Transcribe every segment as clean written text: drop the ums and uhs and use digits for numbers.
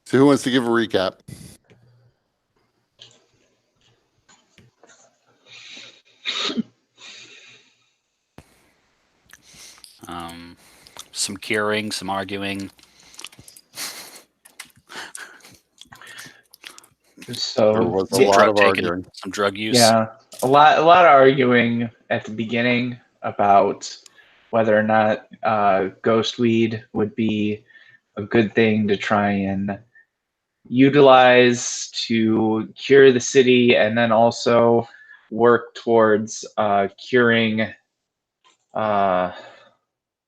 So who wants to give a recap? Some curing, some arguing. So There was a Some lot drug of taking, arguing. some drug use. yeah, a lot of arguing at the beginning about whether or not ghostweed would be a good thing to try and utilize to cure the city, and then also work towards curing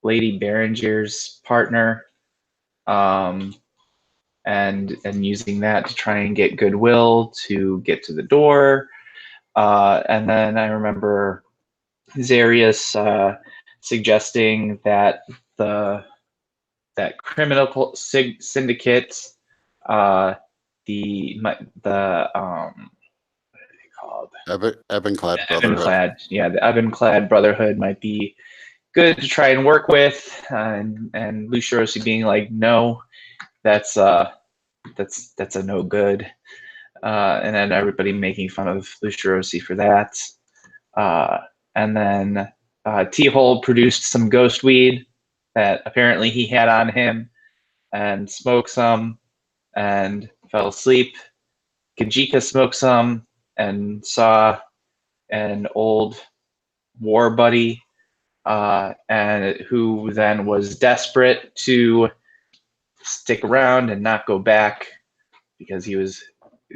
Lady Berenger's partner, and using that to try and get goodwill to get to the door. And then I remember Zarius suggesting that that criminal syndicate, the what are they called? Ebenclad Brotherhood. The Ebenclad Brotherhood might be good to try and work with, and Lucirosi being like, no, that's a no good, and then everybody making fun of Lucirosi for that. And then T-Hole produced some ghost weed that apparently he had on him and smoked some and fell asleep. Kajika smoked some and saw an old war buddy, and who then was desperate to stick around and not go back because he was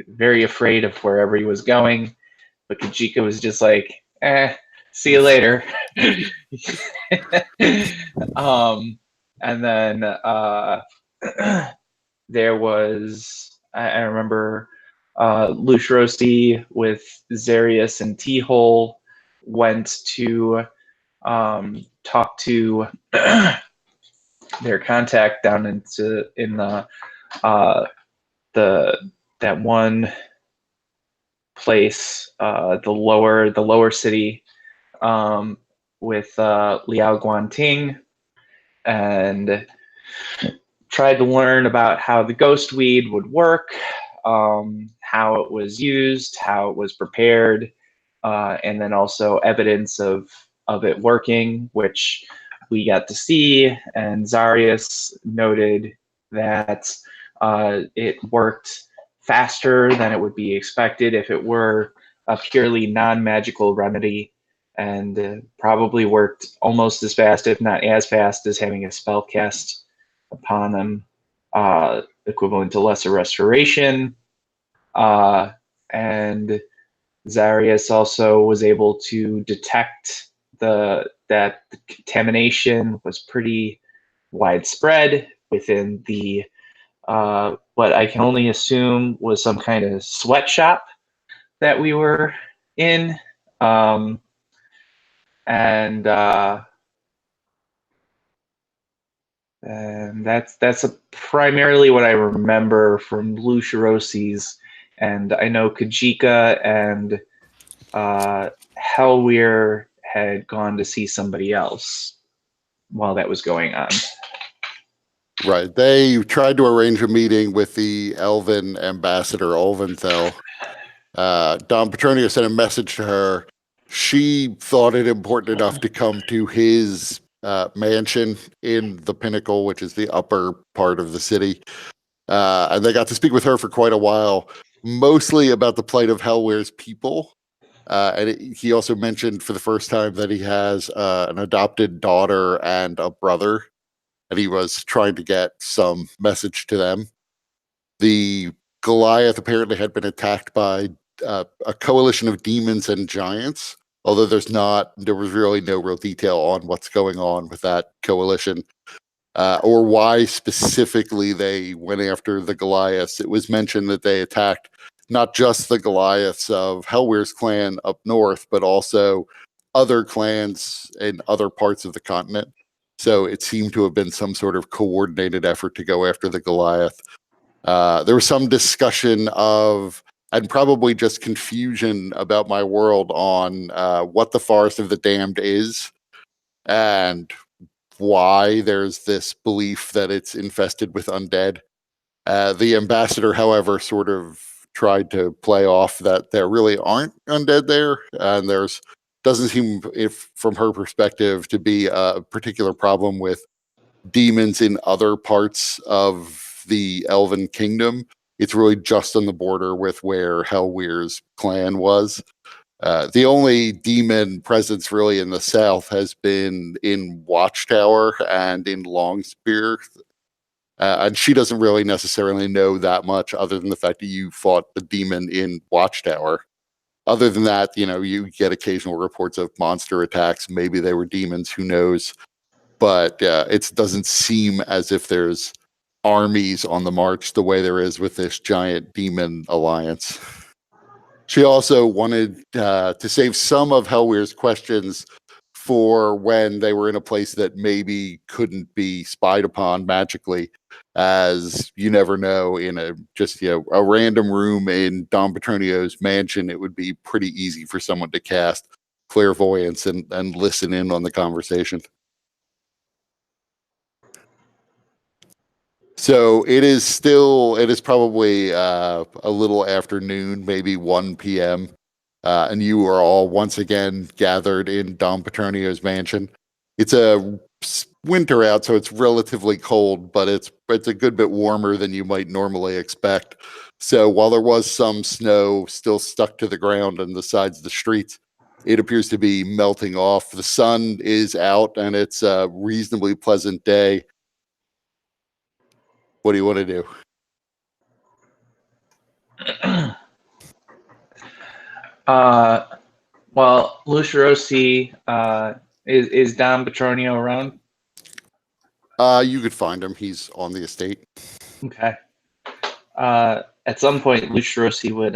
very afraid of wherever he was going. But Kajika was just like, see you later. And then there was, I remember Lucirosi with Zarius and T-Hole went to talk to their contact down in that one place, the lower city, with Liao Guanting, and tried to learn about how the ghost weed would work, how it was used, how it was prepared, and then also evidence of it working, which we got to see. And Zarius noted that it worked faster than it would be expected if it were a purely non-magical remedy, and probably worked almost as fast, if not as fast, as having a spell cast upon them, equivalent to Lesser Restoration. And Zarius also was able to detect that the contamination was pretty widespread within the what I can only assume was some kind of sweatshop that we were in, and that's primarily what I remember from Luciorosi's. And I know Kajika and Helweir had gone to see somebody else while that was going on. Right. They tried to arrange a meeting with the Elven ambassador, Olventhel. Dom Petronio sent a message to her. She thought it important enough to come to his mansion in the Pinnacle, which is the upper part of the city. And they got to speak with her for quite a while, mostly about the plight of Helweir's people. He also mentioned for the first time that he has an adopted daughter and a brother, and he was trying to get some message to them. The Goliath apparently had been attacked by a coalition of demons and giants, although there was really no real detail on what's going on with that coalition, or why specifically they went after the Goliaths. It was mentioned that they attacked not just the Goliaths of Helweir's clan up north, but also other clans in other parts of the continent. So it seemed to have been some sort of coordinated effort to go after the Goliath. There was some discussion of, and probably just confusion about my world on what the Forest of the Damned is and why there's this belief that it's infested with undead. The ambassador, however, sort of tried to play off that there really aren't undead there, and there's doesn't seem, if from her perspective, to be a particular problem with demons in other parts of the Elven Kingdom. It's really just on the border with where Hellweir's clan was. The only demon presence really in the south has been in Watchtower and in Longspeare. And she doesn't really necessarily know that much other than the fact that you fought the demon in Watchtower. Other than that, you get occasional reports of monster attacks. Maybe they were demons, who knows? But it doesn't seem as if there's armies on the march the way there is with this giant demon alliance. She also wanted to save some of Hellweir's questions for when they were in a place that maybe couldn't be spied upon magically, as you never know, in a random room in Don Petronio's mansion, it would be pretty easy for someone to cast clairvoyance and listen in on the conversation. So it is probably a little afternoon, maybe 1 p.m. And you are all once again gathered in Dom Petronio's mansion. It's a winter out, so it's relatively cold, but it's a good bit warmer than you might normally expect. So while there was some snow still stuck to the ground on the sides of the streets, it appears to be melting off. The sun is out, and it's a reasonably pleasant day. What do you want to do? Well, Lucirosi, is Don Petronio around? You could find him. He's on the estate. Okay. At some point, Lucirosi would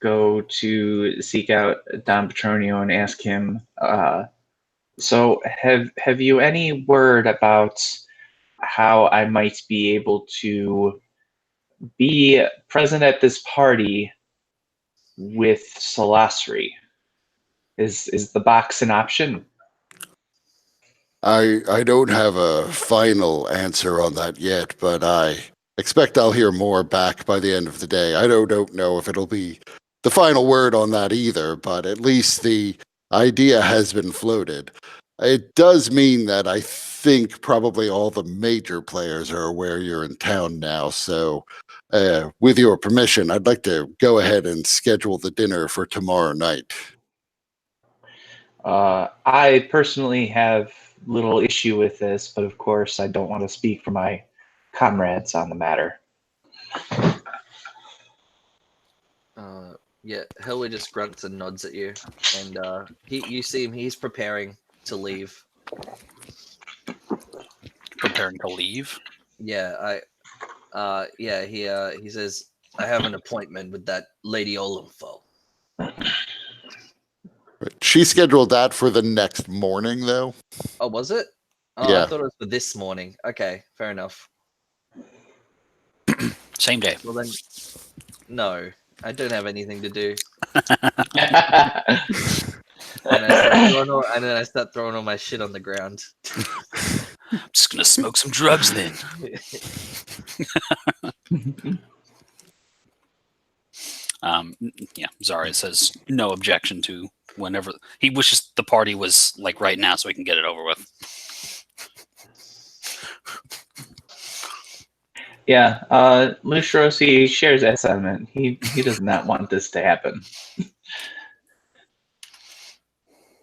go to seek out Don Petronio and ask him, so have you any word about how I might be able to be present at this party with Salasri? Is the box an option? I don't have a final answer on that yet, but I expect I'll hear more back by the end of the day. I don't know if it'll be the final word on that either, but at least the idea has been floated. It does mean that I think probably all the major players are aware you're in town now, so with your permission, I'd like to go ahead and schedule the dinner for tomorrow night. I personally have little issue with this, but of course I don't want to speak for my comrades on the matter. Yeah, Hellwood just grunts and nods at you, and you see him. He's preparing to leave. Preparing to leave? Yeah, he says, I have an appointment with that Lady Olimfo. She scheduled that for the next morning, though. Oh, was it? Oh, Yeah. I thought it was for this morning. Okay, fair enough. Same day. Well then, no, I don't have anything to do. And then I start throwing all my shit on the ground. I'm just gonna smoke some drugs then. Yeah, Zarya says no objection to whenever he wishes the party was like right now so he can get it over with. Yeah, Lucirosi shares that sentiment. He does not want this to happen.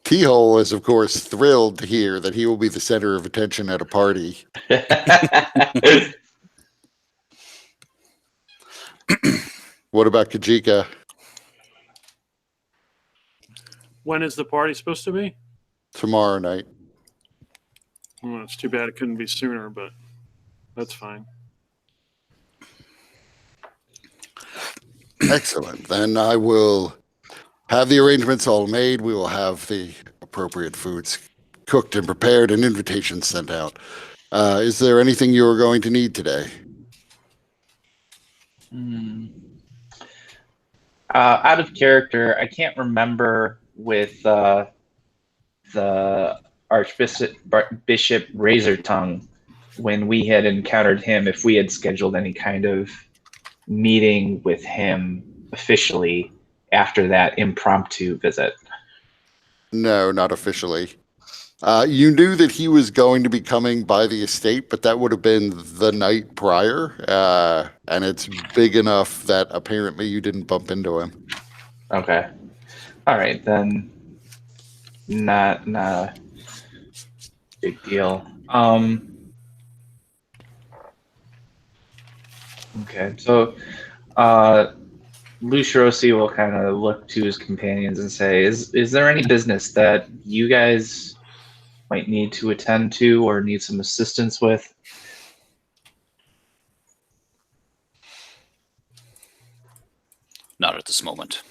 Keyhole is, of course, thrilled to hear that he will be the center of attention at a party. What about Kajika? When is the party supposed to be? Tomorrow night. Well, it's too bad it couldn't be sooner, but that's fine. Excellent. Then I will have the arrangements all made. We will have the appropriate foods cooked and prepared and invitations sent out. Is there anything you are going to need today? Out of character, I can't remember with the Archbishop Razortongue when we had encountered him, if we had scheduled any kind of meeting with him officially after that impromptu visit. No, not officially. You knew that he was going to be coming by the estate, but that would have been the night prior. And it's big enough that apparently you didn't bump into him. Okay. All right, then not a big deal. Okay, so Lucirosi will kind of look to his companions and say, is there any business that you guys might need to attend to or need some assistance with? Not at this moment.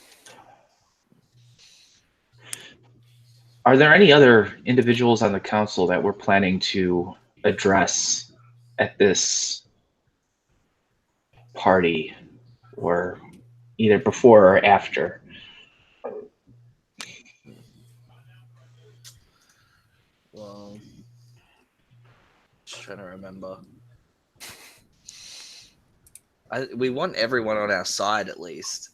Are there any other individuals on the council that we're planning to address at this party, or either before or after? Well, just trying to remember. We want everyone on our side at least.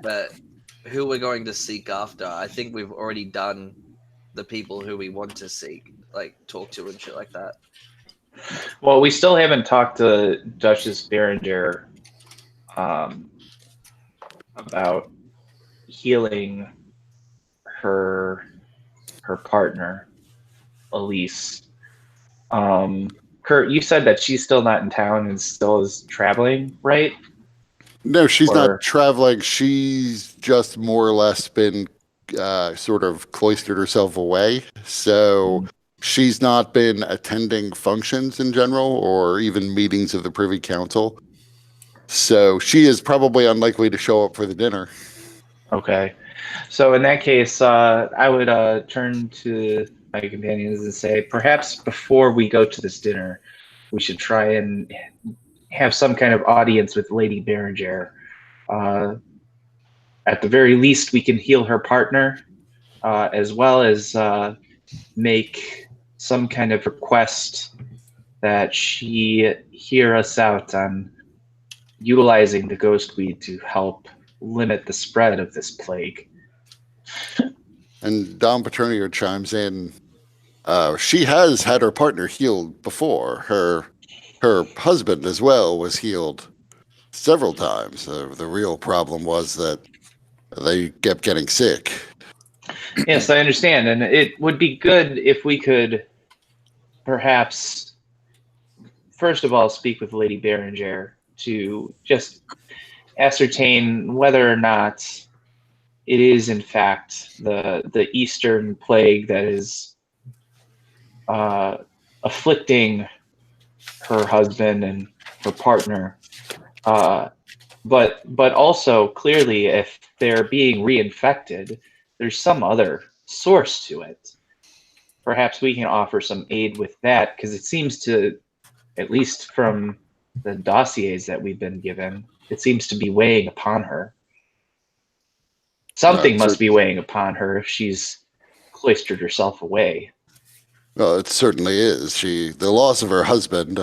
But who we're going to seek after, I think we've already done the people who we want to seek, like talk to and shit like that. Well, we still haven't talked to Duchess Berenger about healing her partner, Elise. Kurt, you said that she's still not in town and still is traveling, right? No, she's Or- not traveling. She's just more or less been sort of cloistered herself away. So she's not been attending functions in general or even meetings of the Privy Council. So she is probably unlikely to show up for the dinner. Okay. So in that case, I would turn to my companions and say, perhaps before we go to this dinner, we should try and have some kind of audience with Lady Berenger. At the very least, we can heal her partner, as well as make some kind of request that she hear us out on utilizing the ghostweed to help limit the spread of this plague. And Dom Petronio chimes in. She has had her partner healed before. Her husband as well was healed several times. The real problem was that they kept getting sick. Yes, I understand. And it would be good if we could perhaps, first of all, speak with Lady Berenger to just ascertain whether or not it is, in fact, the Eastern plague that is afflicting her husband and her partner. But also, clearly, if they're being reinfected, there's some other source to it. Perhaps we can offer some aid with that, because it seems to, at least from the dossiers that we've been given, it seems to be weighing upon her. Something must be weighing upon her if she's cloistered herself away. Well, it certainly is. The loss of her husband,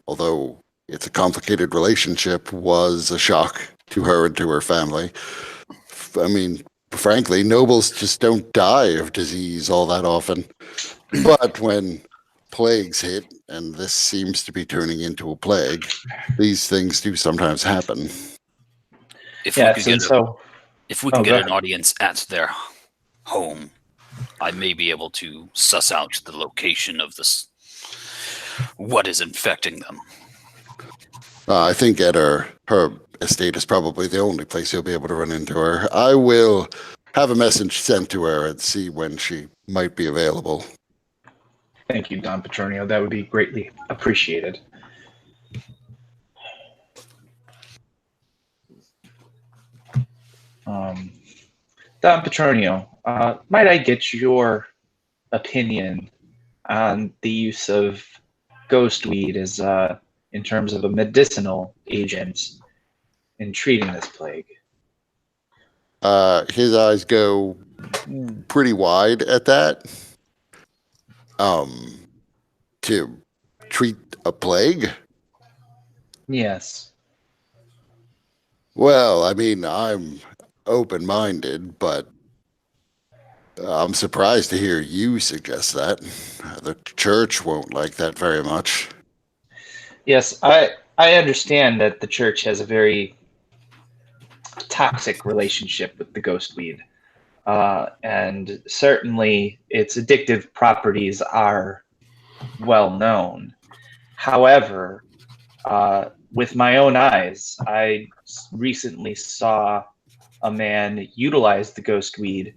although it's a complicated relationship, was a shock to her and to her family. I mean, frankly, nobles just don't die of disease all that often. But when plagues hit, and this seems to be turning into a plague, these things do sometimes happen. If Yes, we could and get so if we Oh, can go get ahead. an audience at their home, I may be able to suss out the location of this, what is infecting them. I think at her estate is probably the only place you'll be able to run into her. I will have a message sent to her and see when she might be available. thank you, Don Petronio. That would be greatly appreciated. Don Petronio, might I get your opinion on the use of ghostweed as in terms of a medicinal agent in treating this plague? His eyes go pretty wide at that. To treat a plague? Yes. Well, I mean, I'm open-minded, but I'm surprised to hear you suggest that. The church won't like that very much. Yes, I understand that the church has a very toxic relationship with the ghostweed. And certainly its addictive properties are well known. However, with my own eyes, I recently saw a man utilize the ghost weed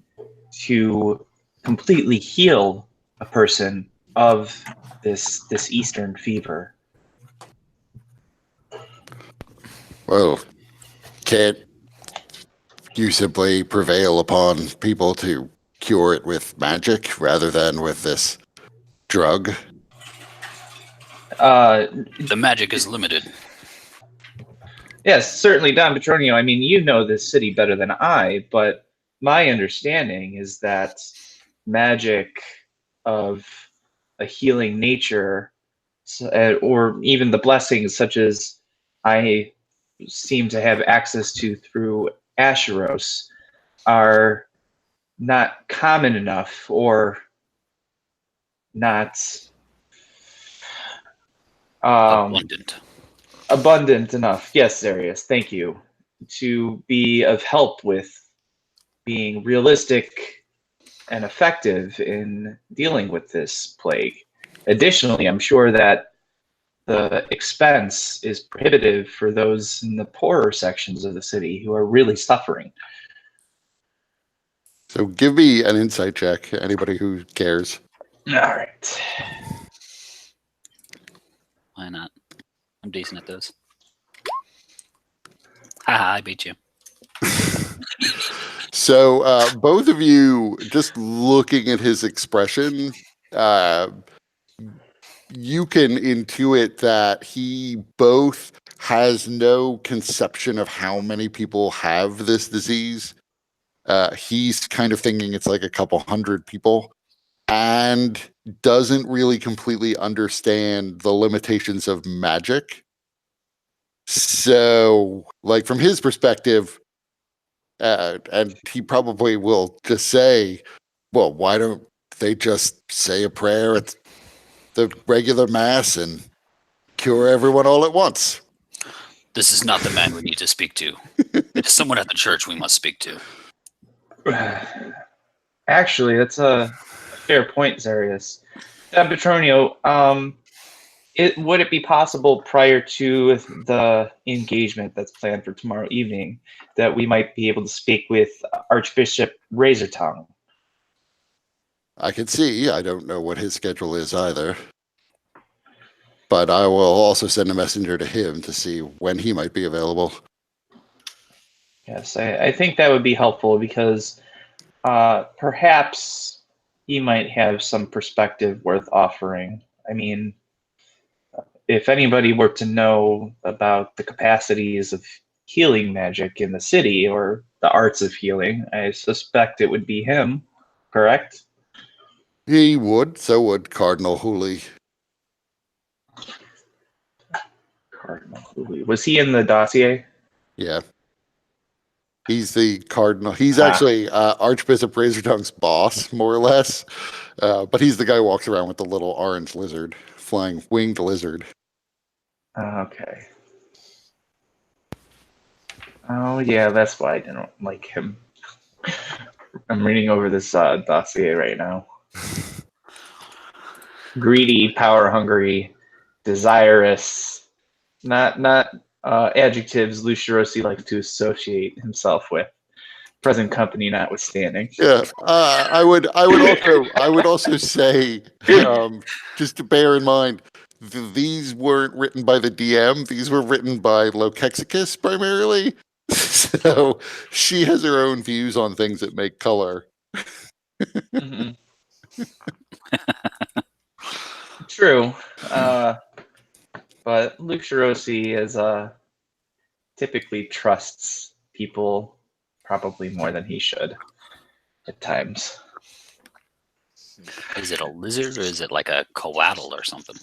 to completely heal a person of this Eastern fever. Well, can't you simply prevail upon people to cure it with magic rather than with this drug? The magic is limited. Yes, certainly, Don Petronio. I mean, you know this city better than I, but my understanding is that magic of a healing nature, or even the blessings such as I seem to have access to through Asheros, are not common enough or not Abundant. abundant enough. Yes, Darius, thank you. To be of help with being realistic and effective in dealing with this plague. Additionally, I'm sure that the expense is prohibitive for those in the poorer sections of the city who are really suffering. So give me an insight check, anybody who cares. All right. Why not? I'm decent at those. Haha, I beat you. So both of you, just looking at his expression, you can intuit that he both has no conception of how many people have this disease. He's kind of thinking it's like a couple hundred people, and doesn't really completely understand the limitations of magic. So, like, from his perspective, and he probably will just say, well, why don't they just say a prayer at the regular mass and cure everyone all at once? This is not the man we need to speak to. It is someone at the church we must speak to. Actually, that's a fair point, Zarius. Petronio, would it be possible prior to the engagement that's planned for tomorrow evening that we might be able to speak with Archbishop Razortongue? I can see. I don't know what his schedule is either. But I will also send a messenger to him to see when he might be available. Yes, I think that would be helpful because perhaps he might have some perspective worth offering. I mean, if anybody were to know about the capacities of healing magic in the city or the arts of healing, I suspect it would be him, correct? He would. So would Cardinal Hooley. Cardinal Hooley. Was he in the dossier? Yeah. He's the cardinal. He's Ah. actually Archbishop Razortongue's boss, more or less. But he's the guy who walks around with the little orange lizard, flying winged lizard. Okay. Oh, yeah, that's why I didn't like him. I'm reading over this dossier right now. Greedy, power hungry, desirous. Not adjectives Lucirosi likes to associate himself with. Present company notwithstanding. Yeah, I would also say, just to bear in mind, these weren't written by the DM. These were written by Lokexicus primarily. So she has her own views on things that make color. Mhm. True, but Lucirosi is typically trusts people probably more than he should at times. Is it a lizard or is it like a coatl or something?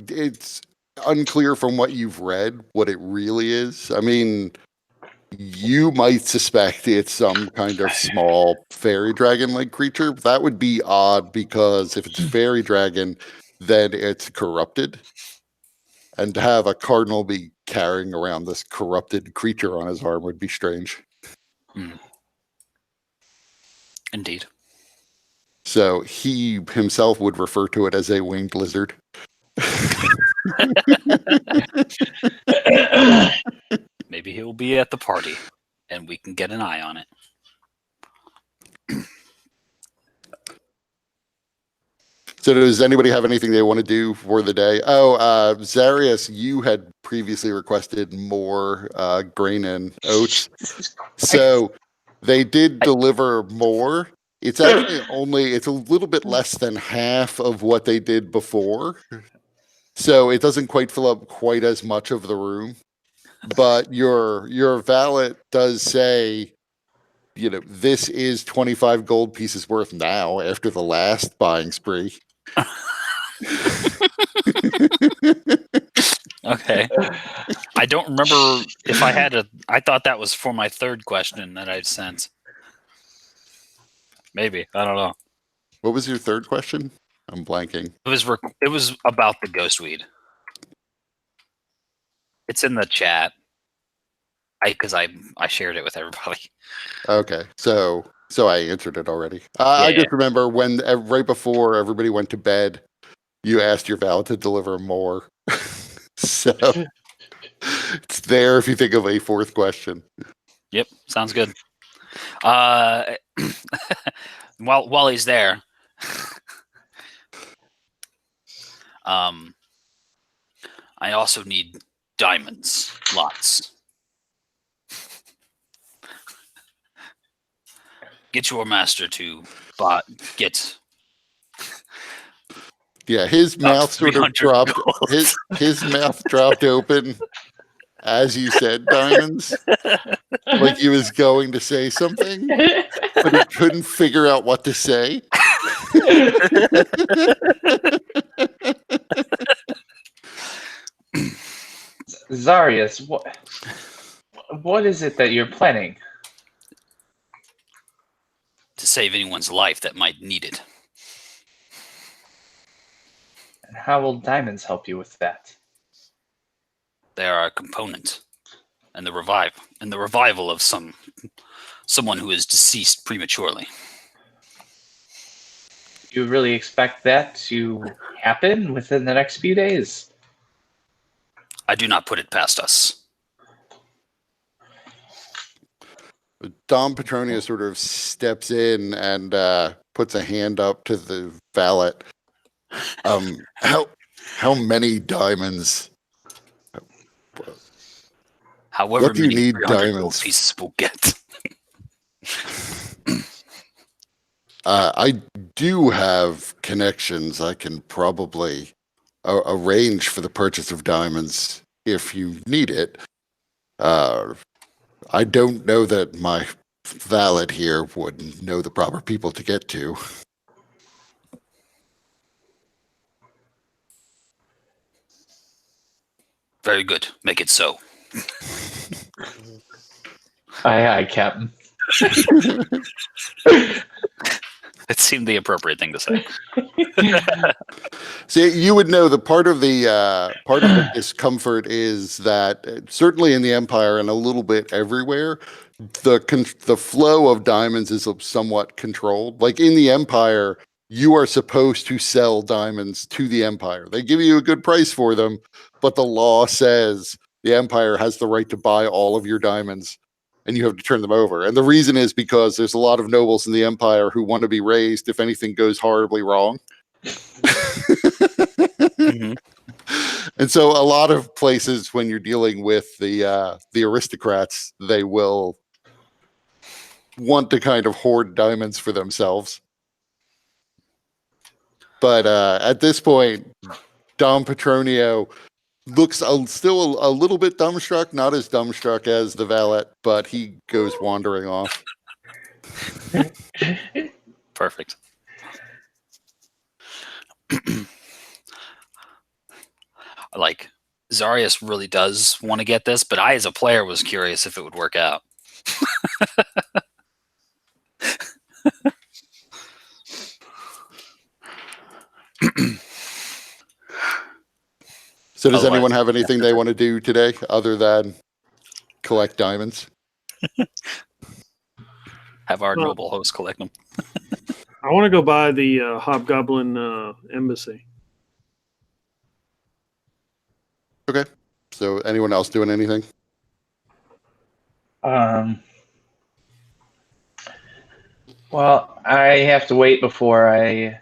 It's unclear from what you've read what it really is. I mean, you might suspect it's some kind of small fairy dragon-like creature. That would be odd because if it's a fairy dragon, then it's corrupted. And to have a cardinal be carrying around this corrupted creature on his arm would be strange. Indeed. So he himself would refer to it as a winged lizard. Maybe he'll be at the party and we can get an eye on it. So does anybody have anything they want to do for the day? Oh, Zarius, you had previously requested more grain and oats. So they did deliver more. It's actually it's a little bit less than half of what they did before. So it doesn't quite fill up quite as much of the room. But your valet does say, this is 25 gold pieces worth now after the last buying spree. Okay. I don't remember if I had I thought that was for my third question that I'd sent. Maybe. I don't know. What was your third question? I'm blanking. It was about the ghostweed. It's in the chat. Because I shared it with everybody. Okay, so I answered it already. I just remember when right before everybody went to bed, you asked your valet to deliver more. So it's there if you think of a fourth question. Yep, sounds good. While he's there, I also need diamonds, lots. Get your master to get. Yeah, his mouth sort of dropped. His mouth dropped open as you said diamonds, like he was going to say something, but he couldn't figure out what to say. Zarius, what is it that you're planning? To save anyone's life that might need it. And how will diamonds help you with that? They are a component, and the revival of someone who is deceased prematurely. You really expect that to happen within the next few days? I do not put it past us. Dom Petronia sort of steps in and puts a hand up to the valet. How many diamonds? However What do you many need 300 gold diamonds? pieces we'll get. I do have connections. I can probably arrange for the purchase of diamonds if you need it. I don't know that my valet here would know the proper people to get to. Very good. Make it so. Aye, aye, Captain. It seemed the appropriate thing to say. See, you would know the part of the discomfort is that certainly in the Empire and a little bit everywhere, the flow of diamonds is somewhat controlled. Like in the Empire, you are supposed to sell diamonds to the Empire. They give you a good price for them, but the law says the Empire has the right to buy all of your diamonds and you have to turn them over. And the reason is because there's a lot of nobles in the Empire who want to be raised if anything goes horribly wrong. Mm-hmm. And so a lot of places when you're dealing with the aristocrats, they will want to kind of hoard diamonds for themselves. But at this point, Dom Petronio looks still a little bit dumbstruck, not as dumbstruck as the valet, but he goes wandering off. Perfect. Like, Zarius really does want to get this, but I, as a player, was curious if it would work out. So does Otherwise, anyone have anything they want to do today other than collect diamonds? have our noble host collect them. I want to go by the Hobgoblin embassy. Okay. So anyone else doing anything? Well, I have to wait before I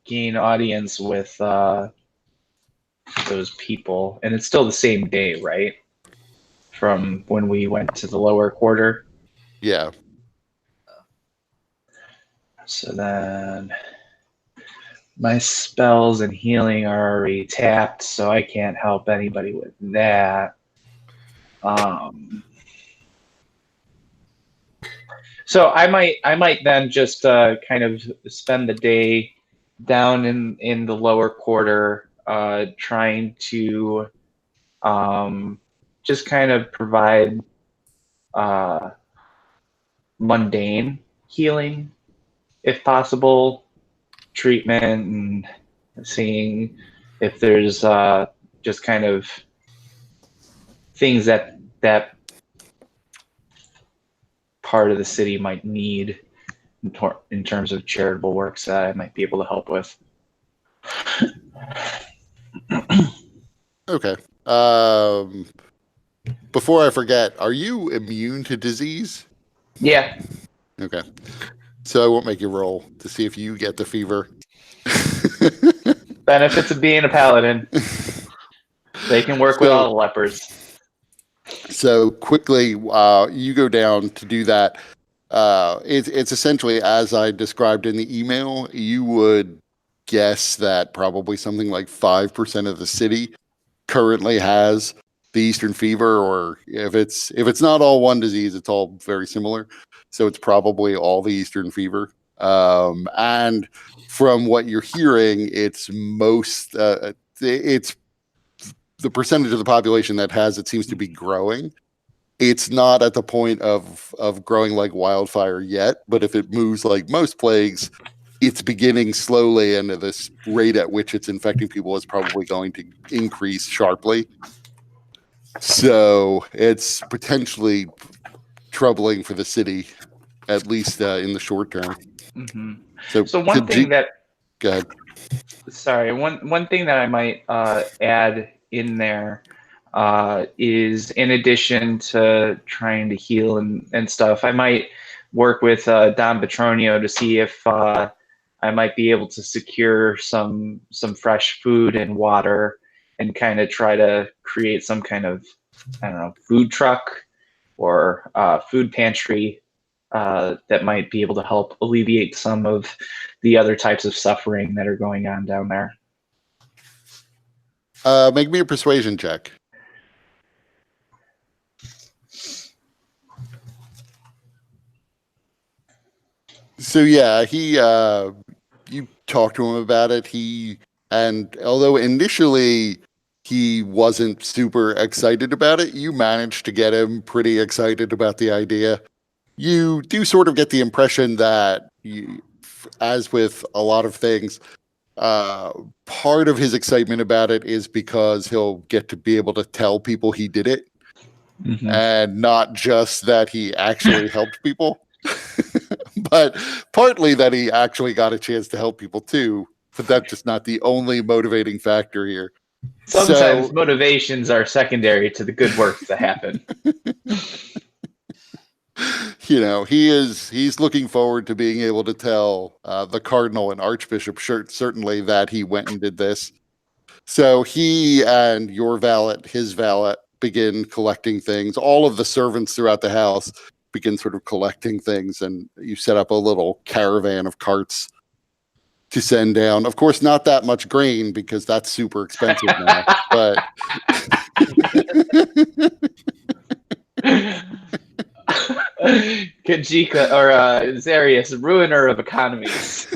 gain audience with those people, and it's still the same day, right? From when we went to the lower quarter. Yeah. So then my spells and healing are already tapped, so I can't help anybody with that. So I might then just kind of spend the day down in the lower quarter, trying to just kind of provide mundane healing, if possible, treatment, and seeing if there's just kind of things that part of the city might need in terms of charitable works that I might be able to help with. Okay. Before I forget, are you immune to disease? Yeah. Okay. So I won't make you roll to see if you get the fever. Benefits of being a paladin. They can work with all the lepers. So quickly, you go down to do that. It's essentially as I described in the email. You would guess that probably something like 5% of the city currently has the Eastern fever, or if it's not all one disease, it's all very similar. So it's probably all the Eastern fever. And from what you're hearing, it's it's the percentage of the population that has it seems to be growing. It's not at the point of growing like wildfire yet, but if it moves like most plagues, it's beginning slowly, and this rate at which it's infecting people is probably going to increase sharply. So it's potentially troubling for the city, at least in the short term. Mm-hmm. So one thing that go ahead. Sorry, one thing that I might add in there is, in addition to trying to heal and stuff, I might work with Don Petronio to see if I might be able to secure some fresh food and water, and kind of try to create some kind of, I don't know, food truck or food pantry that might be able to help alleviate some of the other types of suffering that are going on down there. Make me a persuasion check. So yeah, you talked to him about it. And although initially he wasn't super excited about it, you managed to get him pretty excited about the idea. You do sort of get the impression that, as with a lot of things, part of his excitement about it is because he'll get to be able to tell people he did it, and not just that he actually helped people. But partly that he actually got a chance to help people too, but that's just not the only motivating factor here. Sometimes motivations are secondary to the good works that happen. He's looking forward to being able to tell the cardinal and archbishop certainly that he went and did this. So he and your valet, his valet, begin collecting things. All of the servants throughout the house begin sort of collecting things, and you set up a little caravan of carts to send down. Of course, not that much grain because that's super expensive now, but Kajika or Zarius, ruiner of economies.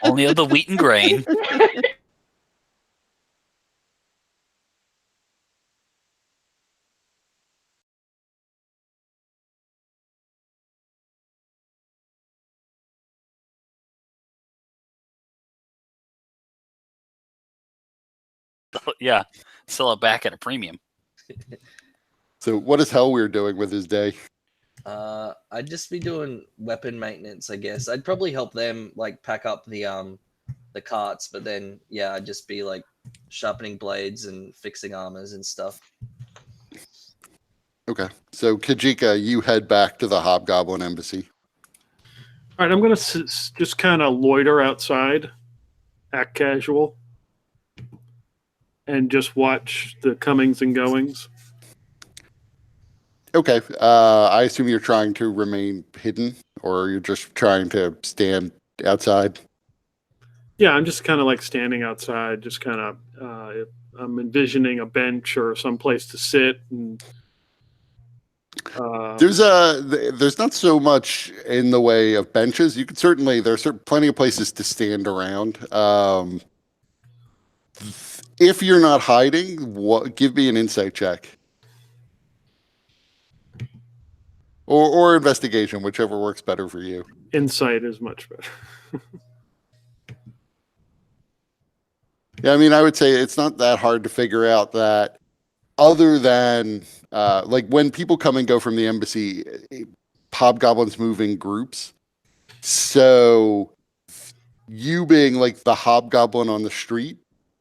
Only of the wheat and grain. Yeah, sell it back at a premium. So what is Hellweird doing with his day? I'd just be doing weapon maintenance, I guess. I'd probably help them like pack up the carts, but then yeah, I'd just be like sharpening blades and fixing armors and stuff. Okay. So Kajika, you head back to the Hobgoblin Embassy. All right, I'm going to just kind of loiter outside, act casual, and just watch the comings and goings. Okay. I assume you're trying to remain hidden, or you're just trying to stand outside. Yeah, I'm just kind of like standing outside, just kind of. I'm envisioning a bench or some place to sit, and There's not so much in the way of benches. You could certainly there's plenty of places to stand around. If you're not hiding, give me an insight check. Or investigation, whichever works better for you. insight is much better. Yeah, I mean, I would say it's not that hard to figure out that other than like when people come and go from the embassy, hobgoblins move in groups. So you being like the hobgoblin on the street,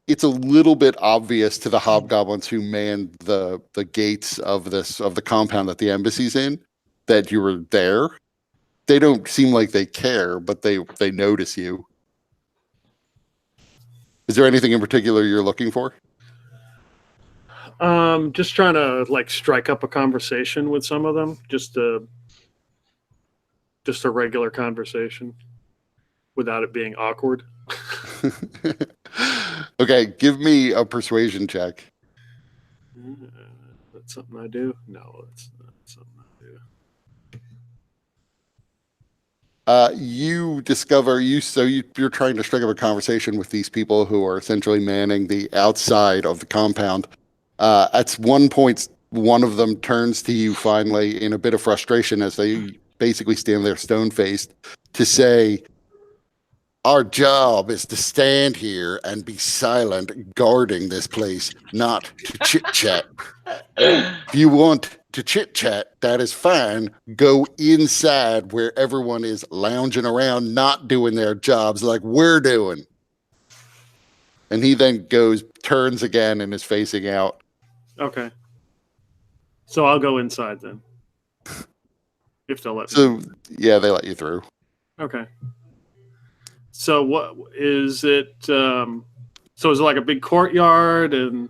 it's a little bit obvious to the hobgoblins who man the gates of the compound that the embassy's in that you were there. They don't seem like they care, but they notice you. Is there anything in particular you're looking for? Just trying to like strike up a conversation with some of them, just a regular conversation without it being awkward. Okay, give me a persuasion check. That's something I do? No, that's not something I do. You discover you're trying to strike up a conversation with these people who are essentially manning the outside of the compound. At one point, one of them turns to you finally in a bit of frustration as they basically stand there stone-faced to say, "Our job is to stand here and be silent, guarding this place, not to chit-chat. If you want to chit-chat, that is fine. Go inside where everyone is lounging around, not doing their jobs like we're doing." And he then turns again and is facing out. Okay. So I'll go inside then. If they'll let me. So, yeah, they let you through. Okay. So what is it? So is it like a big courtyard and?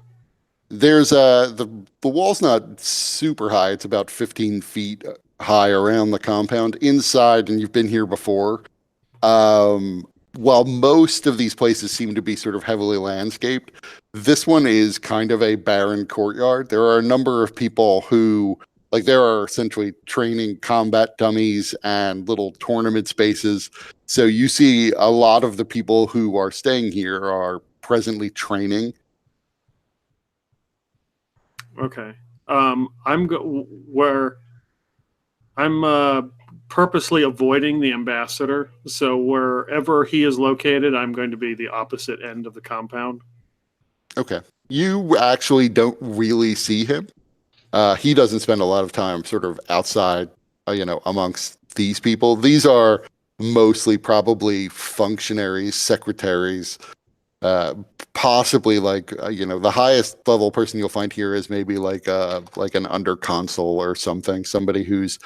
There's the wall's not super high. It's about 15 feet high around the compound. Inside, and you've been here before, while most of these places seem to be sort of heavily landscaped, this one is kind of a barren courtyard. There are a number of people who, like, there are essentially training combat dummies and little tournament spaces. So you see a lot of the people who are staying here are presently training. Okay. I'm purposely avoiding the ambassador. So wherever he is located, I'm going to be the opposite end of the compound. Okay. You actually don't really see him. He doesn't spend a lot of time sort of outside, amongst these people. These are mostly probably functionaries, secretaries, possibly like the highest level person you'll find here is maybe like an under consul or something, somebody who's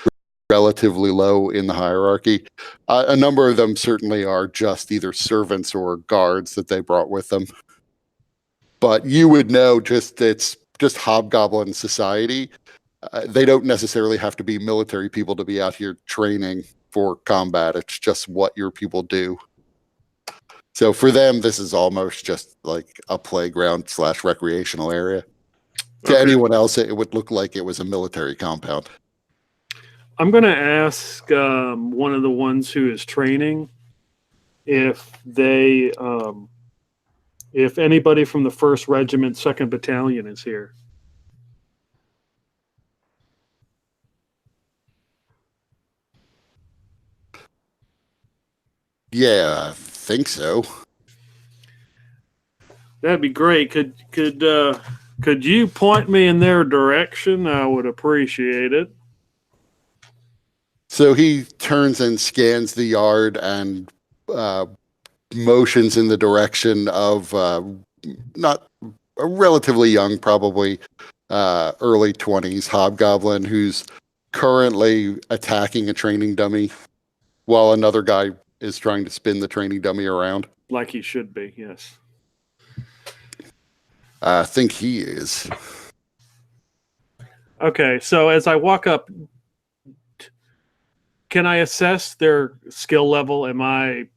relatively low in the hierarchy. A number of them certainly are just either servants or guards that they brought with them. But you would know it's just hobgoblin society. They don't necessarily have to be military people to be out here training for combat. It's just what your people do. So for them, this is almost just like a playground / recreational area. To anyone else, it would look like it was a military compound. I'm going to ask one of the ones who is training if they, if anybody from the 1st Regiment, 2nd Battalion is here. Yeah, I think so. That'd be great. Could you point me in their direction? I would appreciate it. So he turns and scans the yard and motions in the direction of not a relatively young, probably early 20s hobgoblin who's currently attacking a training dummy while another guy is trying to spin the training dummy around. Like he should be, yes. I think he is. Okay, so as I walk up, can I assess their skill level? Am I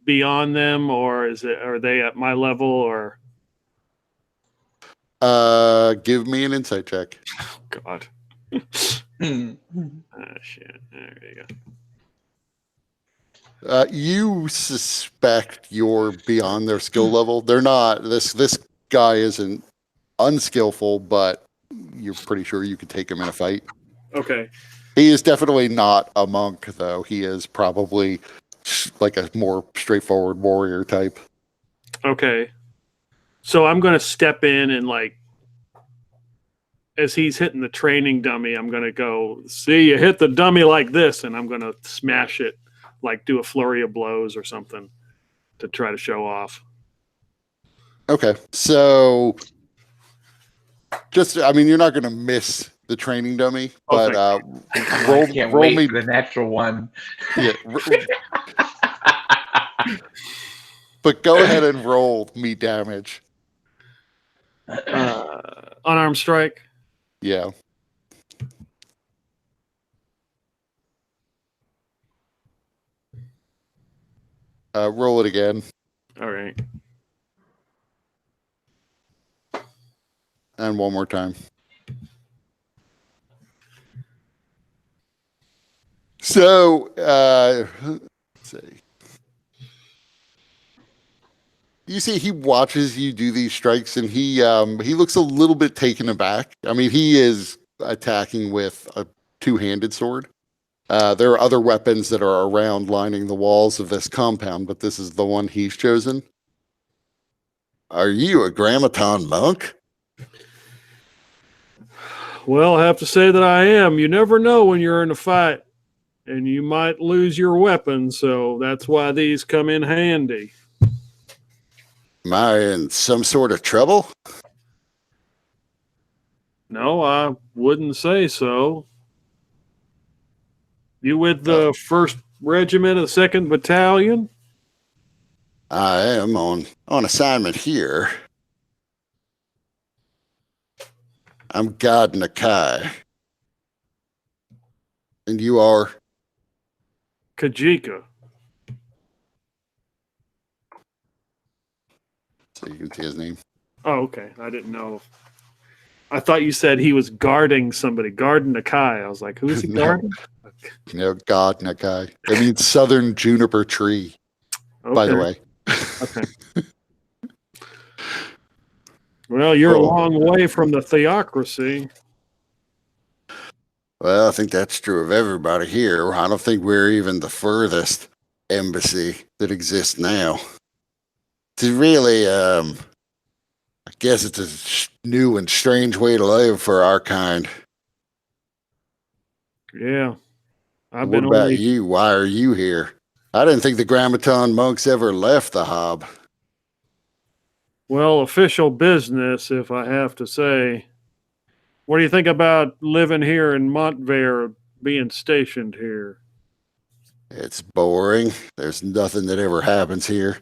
beyond them, or are they at my level? Or Give me an insight check. oh, God, shit! There you go. You suspect you're beyond their skill level. They're not. This guy isn't unskillful, but you're pretty sure you could take him in a fight. Okay. He is definitely not a monk, though. He is probably like a more straightforward warrior type. Okay. So I'm going to step in and, like, as he's hitting the training dummy, I'm going to go, see, you hit the dummy like this, and I'm going to smash it, like do a flurry of blows or something to try to show off. Okay. So just, I mean, you're not going to miss the training dummy, but I can't roll wait me for the natural one. Yeah. But go ahead and roll me damage. Unarmed strike. Yeah. Roll it again. All right. And one more time. So, let's see. You see, he watches you do these strikes, and he looks a little bit taken aback. I mean, he is attacking with a two-handed sword. There are other weapons that are around lining the walls of this compound, but this is the one he's chosen. Are you a Grammaton monk? Well, I have to say that I am. You never know when you're in a fight, and you might lose your weapon, so that's why these come in handy. Am I in some sort of trouble? No, I wouldn't say so. You with the 1st Regiment of the 2nd Battalion? I am on assignment here. I'm God Nakai. And you are? Kajika. So you can see his name. Oh, okay. I didn't know. I thought you said he was guarding somebody. Guarding Nakai. I was like, who is he guarding? No, God Nakai. It means southern juniper tree, by the way. Okay. Well, you're a long way from the theocracy. Well, I think that's true of everybody here. I don't think we're even the furthest embassy that exists now. It's really, I guess it's a new and strange way to live for our kind. Yeah. What about you? Why are you here? I didn't think the Grammaton monks ever left the Hob. Well, official business, if I have to say. What do you think about living here in Montvale, being stationed here? It's boring. There's nothing that ever happens here.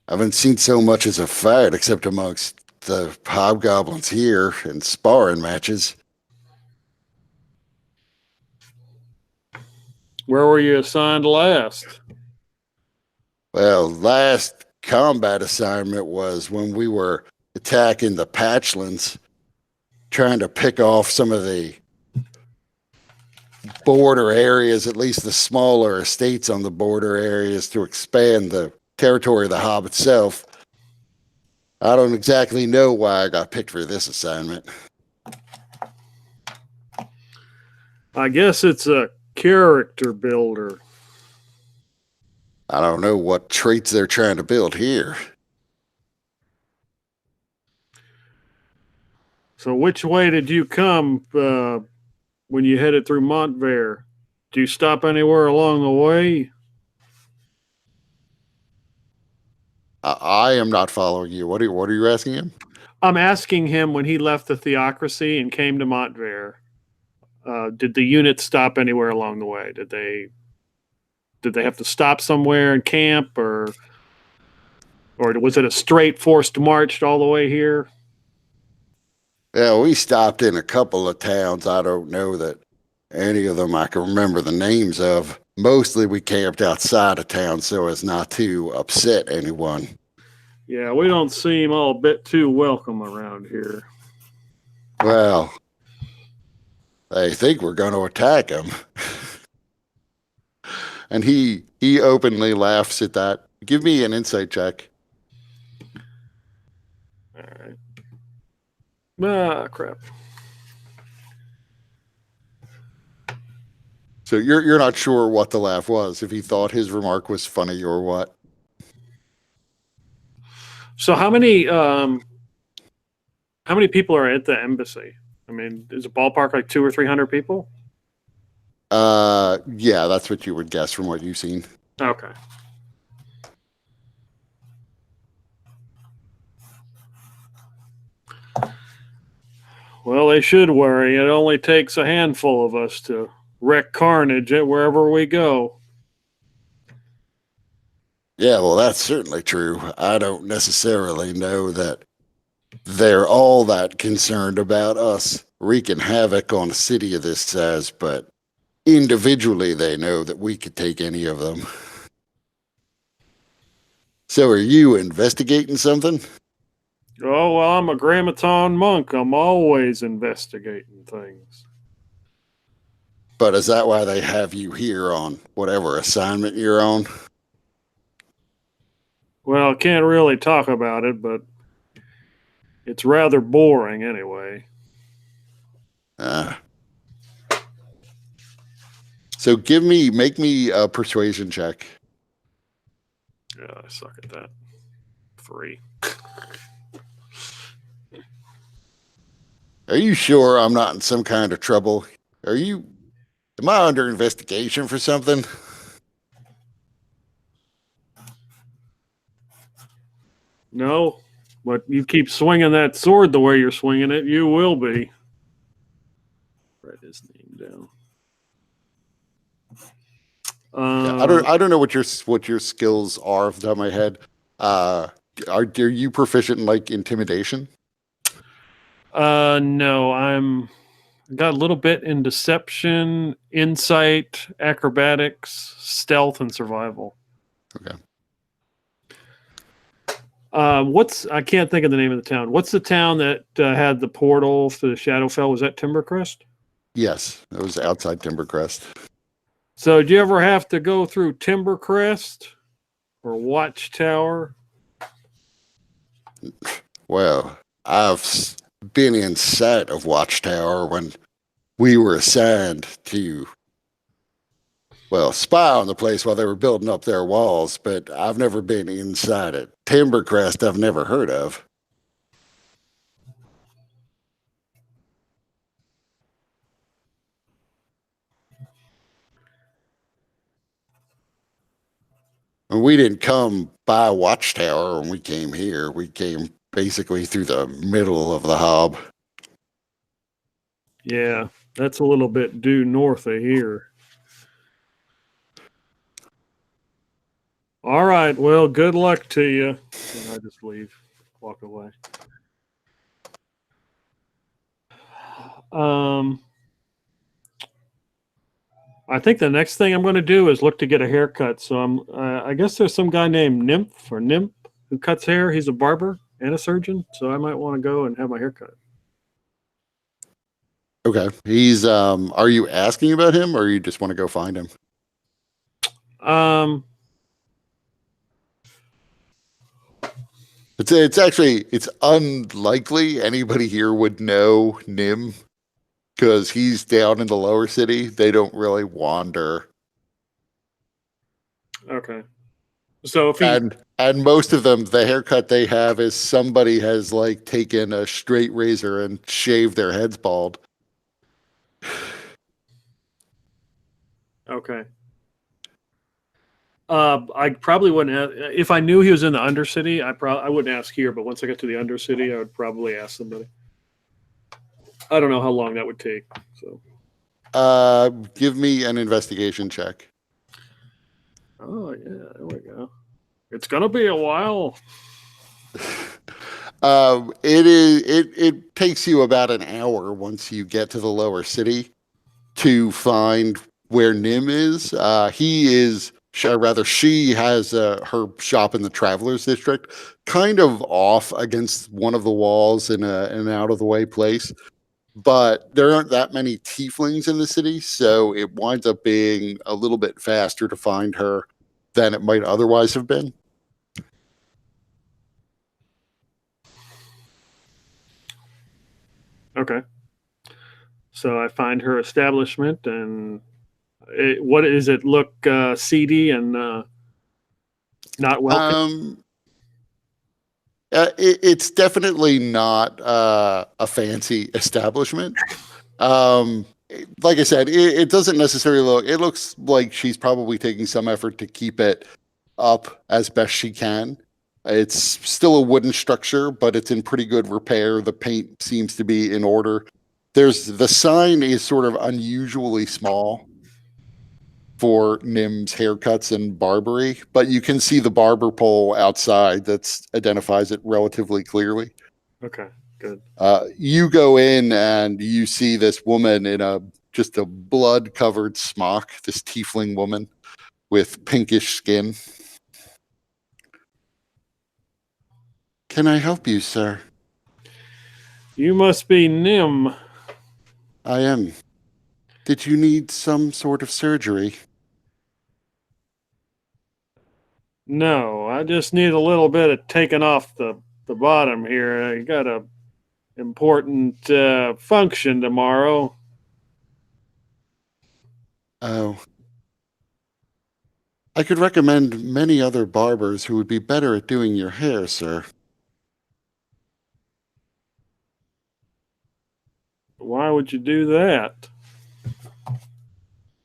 I haven't seen so much as a fight except amongst the hobgoblins here in sparring matches. Where were you assigned last? Well, last combat assignment was when we were attacking the Patchlands, trying to pick off some of the border areas, at least the smaller estates on the border areas, to expand the territory of the Hob itself. I don't exactly know why I got picked for this assignment. I guess it's a character builder. I don't know what traits they're trying to build here. So which way did you come when you headed through Montvale? Did you stop anywhere along the way? I am not following you. What are you asking him? I'm asking him when he left the Theocracy and came to Montvale. Did the unit stop anywhere along the way? Did they have to stop somewhere and camp, or was it a straight forced march all the way here? Yeah, we stopped in a couple of towns. I don't know that any of them I can remember the names of. Mostly we camped outside of town so as not to upset anyone. Yeah, we don't seem all a bit too welcome around here. Well, they think we're going to attack them. And he openly laughs at that. Give me an insight check. All right. Ah, crap. So you're not sure what the laugh was, if he thought his remark was funny or what. So how many people are at the embassy? I mean, is a ballpark like 200 or 300 people? Yeah, that's what you would guess from what you've seen. Okay. Well, they should worry. It only takes a handful of us to wreak carnage at wherever we go. Yeah, well, that's certainly true. I don't necessarily know that they're all that concerned about us wreaking havoc on a city of this size, but individually they know that we could take any of them. So are you investigating something? Oh, well, I'm a Grammaton monk. I'm always investigating things. But is that why they have you here on whatever assignment you're on? Well, I can't really talk about it, but it's rather boring anyway. So make me a persuasion check. Yeah, I suck at that. 3. Are you sure I'm not in some kind of trouble? Am I under investigation for something? No, but you keep swinging that sword the way you're swinging it, you will be. Write his name down. Yeah, I don't know what your skills are off the top of my head. Are you proficient in like intimidation? No, got a little bit in deception, insight, acrobatics, stealth, and survival. Okay. I can't think of the name of the town. What's the town that had the portal to the Shadowfell? Was that Timbercrest? Yes, it was outside Timbercrest. So, did you ever have to go through Timbercrest or Watchtower? Well, I've been inside of Watchtower when we were assigned to, spy on the place while they were building up their walls, but I've never been inside it. Timbercrest I've never heard of. And we didn't come by Watchtower when we came here. We came basically through the middle of the Hob. Yeah, that's a little bit due north of here. All right, well, good luck to you. And I just leave, walk away. I think the next thing I'm going to do is look to get a haircut. So I guess there's some guy named Nymph who cuts hair. He's a barber and a surgeon. So I might want to go and have my haircut. Okay. He's are you asking about him or you just want to go find him? It's unlikely anybody here would know Nim because he's down in the lower city. They don't really wander. Okay. So if he And most of them, the haircut they have is somebody has like taken a straight razor and shaved their heads bald. okay. I probably wouldn't if I knew he was in the Undercity. I wouldn't ask here, but once I get to the Undercity, I would probably ask somebody. I don't know how long that would take. So, Give me an investigation check. oh yeah, there we go. It's gonna be a while. It takes you about an hour once you get to the lower city to find where Nim is. She has her shop in the Travelers District, kind of off against one of the walls in an out of the way place. But there aren't that many tieflings in the city, so it winds up being a little bit faster to find her than it might otherwise have been. Okay. So I find her establishment, and what does it look seedy and not wealthy? It's definitely not a fancy establishment. Like I said, it doesn't necessarily look. It looks like she's probably taking some effort to keep it up as best she can. It's still a wooden structure, but it's in pretty good repair. The paint seems to be in order. The sign is sort of unusually small for Nim's haircuts and barbery, but you can see the barber pole outside that identifies it relatively clearly. Okay, good. You go in and you see this woman in just a blood-covered smock, this tiefling woman with pinkish skin. Can I help you, sir? You must be Nim. I am. Did you need some sort of surgery? No, I just need a little bit of taking off the bottom here. I got a important function tomorrow. Oh. I could recommend many other barbers who would be better at doing your hair, sir. Why would you do that?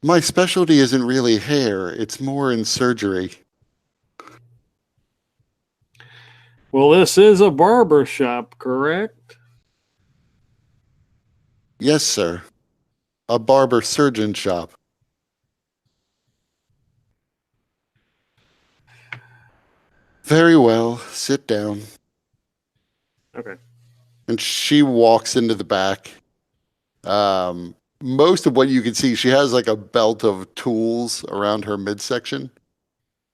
My specialty isn't really hair, it's more in surgery. Well, this is a barber shop, correct? Yes, sir. A barber surgeon shop. Very well, sit down. Okay. And she walks into the back. Most of what you can see, she has like a belt of tools around her midsection.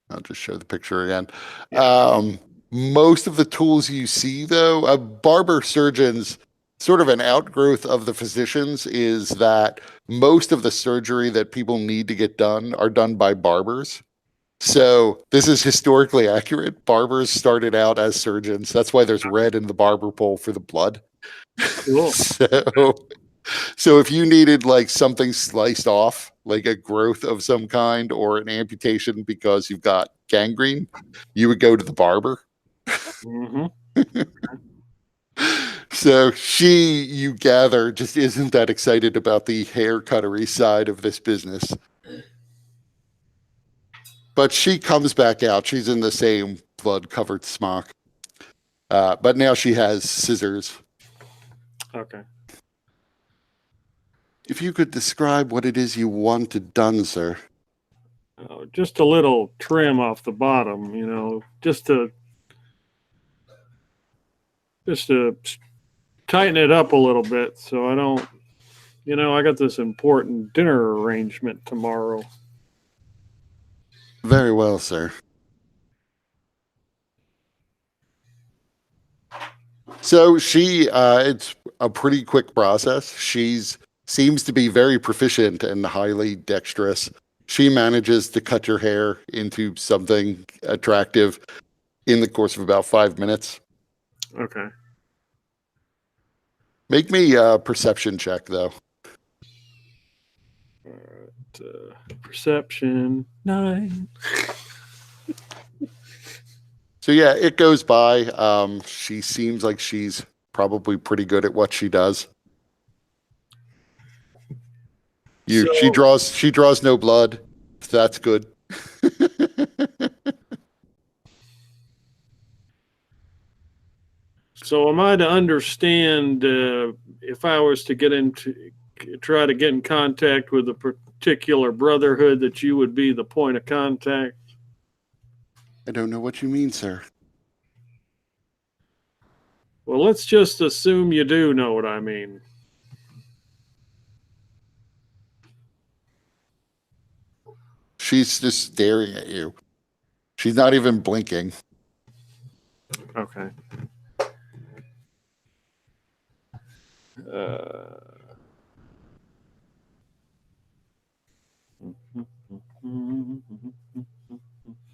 I'll just show the picture again. Yeah. Most of the tools you see, though, barber surgeons, sort of an outgrowth of the physicians, is that most of the surgery that people need to get done are done by barbers. So this is historically accurate. Barbers started out as surgeons. That's why there's red in the barber pole for the blood. Cool. So if you needed like something sliced off, like a growth of some kind or an amputation because you've got gangrene, you would go to the barber. Mm-hmm. So you gather, just isn't that excited about the hair cuttery side of this business. But she comes back out. She's in the same blood-covered smock. But now she has scissors. Okay. If you could describe what it is you wanted done, sir. Oh, just a little trim off the bottom, just to tighten it up a little bit so I don't, I got this important dinner arrangement tomorrow. Very well, sir. So it's a pretty quick process. She's seems to be very proficient and highly dexterous. She manages to cut your hair into something attractive in the course of about 5 minutes. Okay. Make me a perception check, though. Perception 9. So yeah, it goes by. She seems like she's probably pretty good at what she does. She draws no blood. So that's good. So am I to understand if I was to try to get in contact with a particular brotherhood that you would be the point of contact? I don't know what you mean, sir. Well, let's just assume you do know what I mean. She's just staring at you. She's not even blinking. Okay.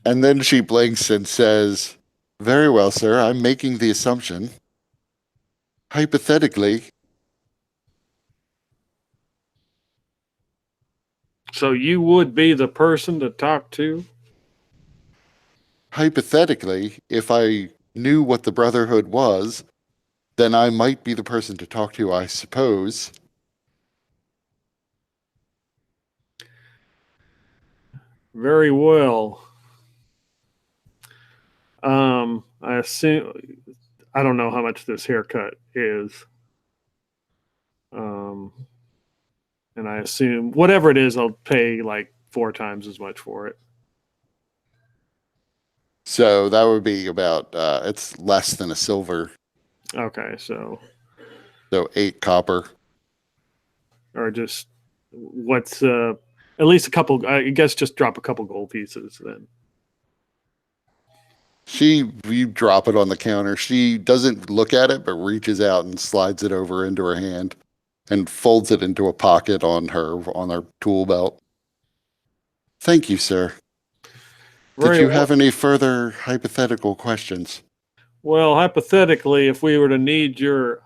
And then she blinks and says, "Very well, sir. I'm making the assumption. Hypothetically." So you would be the person to talk to? Hypothetically, if I knew what the Brotherhood was, then I might be the person to talk to, I suppose. Very well. I assume I don't know how much this haircut is. And I assume whatever it is, I'll pay like 4 times as much for it. So that would be about, it's less than a silver. Okay, so 8 copper. or just what's at least a couple. I guess just drop a couple gold pieces then. You drop it on the counter. She doesn't look at it, but reaches out and slides it over into her hand and folds it into a pocket on her tool belt. Thank you, sir. Did you have any further hypothetical questions? Well, hypothetically, if we were to need your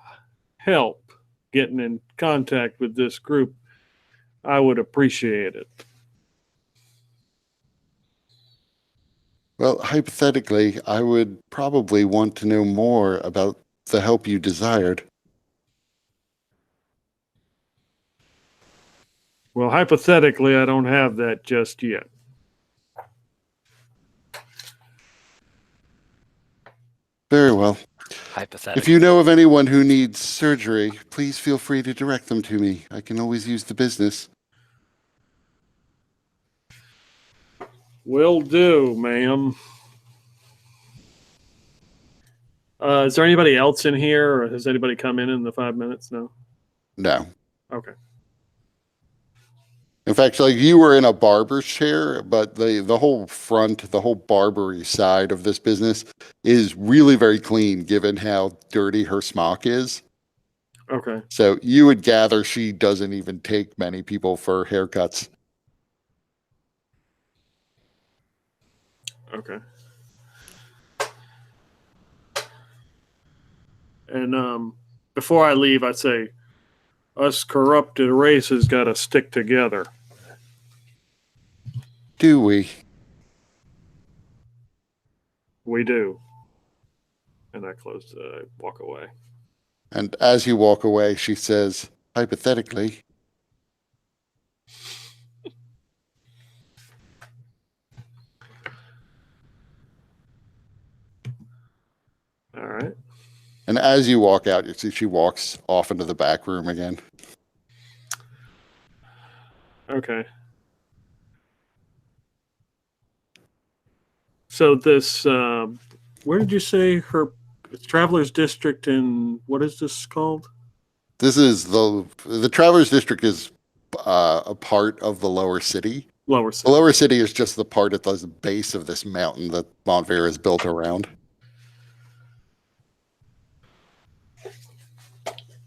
help getting in contact with this group, I would appreciate it. Well, hypothetically, I would probably want to know more about the help you desired. Well, hypothetically, I don't have that just yet. Very well. Hypothetically. If you know of anyone who needs surgery, please feel free to direct them to me. I can always use the business. Will do, ma'am. Is there anybody else in here, or has anybody come in the 5 minutes? No. No. Okay. In fact, like you were in a barber's chair, but the whole front, the whole barbery side of this business is really very clean given how dirty her smock is. Okay. So you would gather she doesn't even take many people for haircuts. Okay. And before I leave, I'd say us corrupted races got to stick together. Do we? We do. And I walk away. And as you walk away, she says, hypothetically, all right. And as you walk out, you see she walks off into the back room again. Okay. So this, where did you say her Travelers District in, what is this called? This is the Travelers District is a part of the lower city. Lower The City. lower city is just the part at the base of this mountain that Montvere is built around.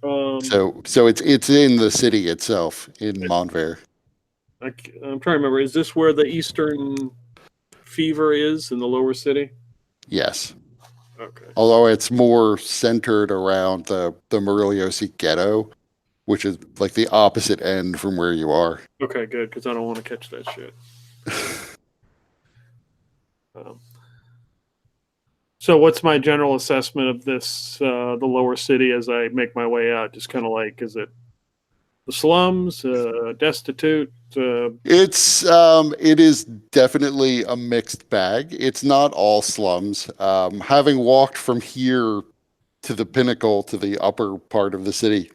So it's in the city itself in Montvale. I'm trying to remember. Is this where the Eastern Fever is in the lower city? Yes. Okay. Although it's more centered around the Moriliosi ghetto, which is like the opposite end from where you are. Okay, good, because I don't want to catch that shit. So what's my general assessment of this, the lower city as I make my way out? Just kind of like, is it the slums, destitute? It is definitely a mixed bag. It's not all slums. Having walked from here to the pinnacle to the upper part of the city,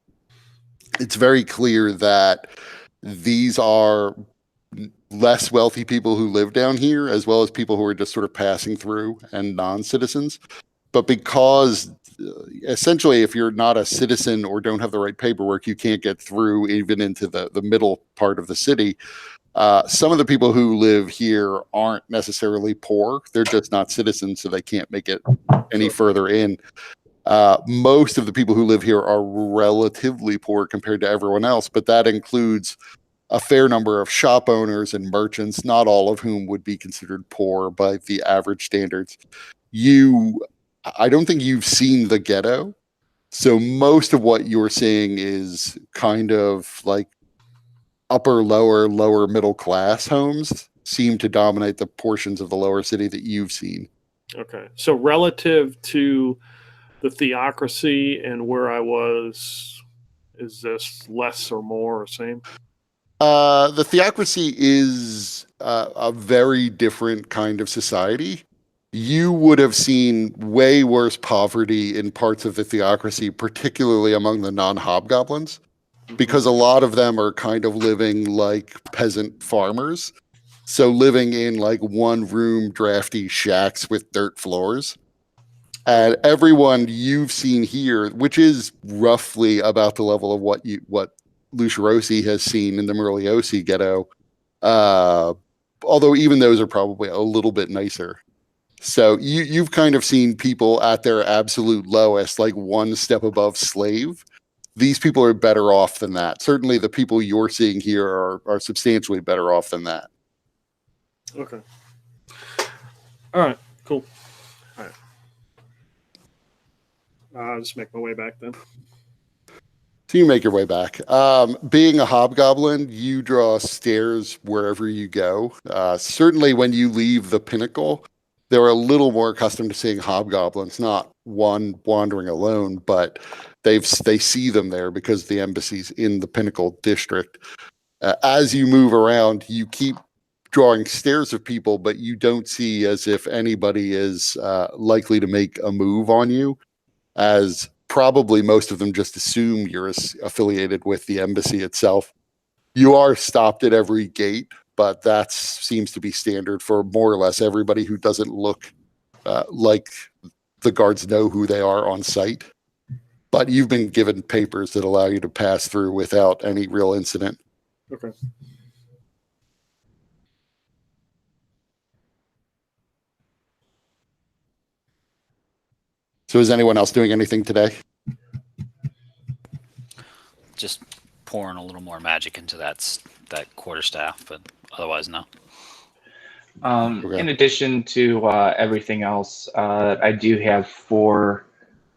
it's very clear that these are less wealthy people who live down here, as well as people who are just sort of passing through and non-citizens. But because essentially, if you're not a citizen or don't have the right paperwork, you can't get through even into the middle part of the city. Some of the people who live here aren't necessarily poor. They're just not citizens, so they can't make it any further in. Most of the people who live here are relatively poor compared to everyone else, but that includes a fair number of shop owners and merchants, not all of whom would be considered poor by the average standards. I don't think you've seen the ghetto. So most of what you're seeing is kind of like upper, lower middle class homes seem to dominate the portions of the lower city that you've seen. Okay. So relative to the theocracy and where I was, is this less or more or same? The theocracy is a very different kind of society. You would have seen way worse poverty in parts of the theocracy, particularly among the non-hobgoblins, because a lot of them are kind of living like peasant farmers. So living in like one room drafty shacks with dirt floors. And everyone you've seen here, which is roughly about the level of what Lucerosi has seen in the Merliosi ghetto, although even those are probably a little bit nicer. So you've kind of seen people at their absolute lowest, like one step above slave. These people are better off than that. Certainly the people you're seeing here are substantially better off than that. Okay. All right, cool. All right. I'll just make my way back then. So you make your way back. Being a hobgoblin, you draw stairs wherever you go. Certainly when you leave the pinnacle, they're a little more accustomed to seeing hobgoblins, not one wandering alone, but they see them there because the embassy's in the pinnacle district. As you move around, you keep drawing stares of people, but you don't see as if anybody is likely to make a move on you, as probably most of them just assume you're affiliated with the embassy itself. You are stopped at every gate, but that seems to be standard for more or less everybody who doesn't look like the guards know who they are on site. But you've been given papers that allow you to pass through without any real incident. Okay. So is anyone else doing anything today? Just pouring a little more magic into that quarterstaff, but otherwise no. Okay. In addition to everything else, I do have 4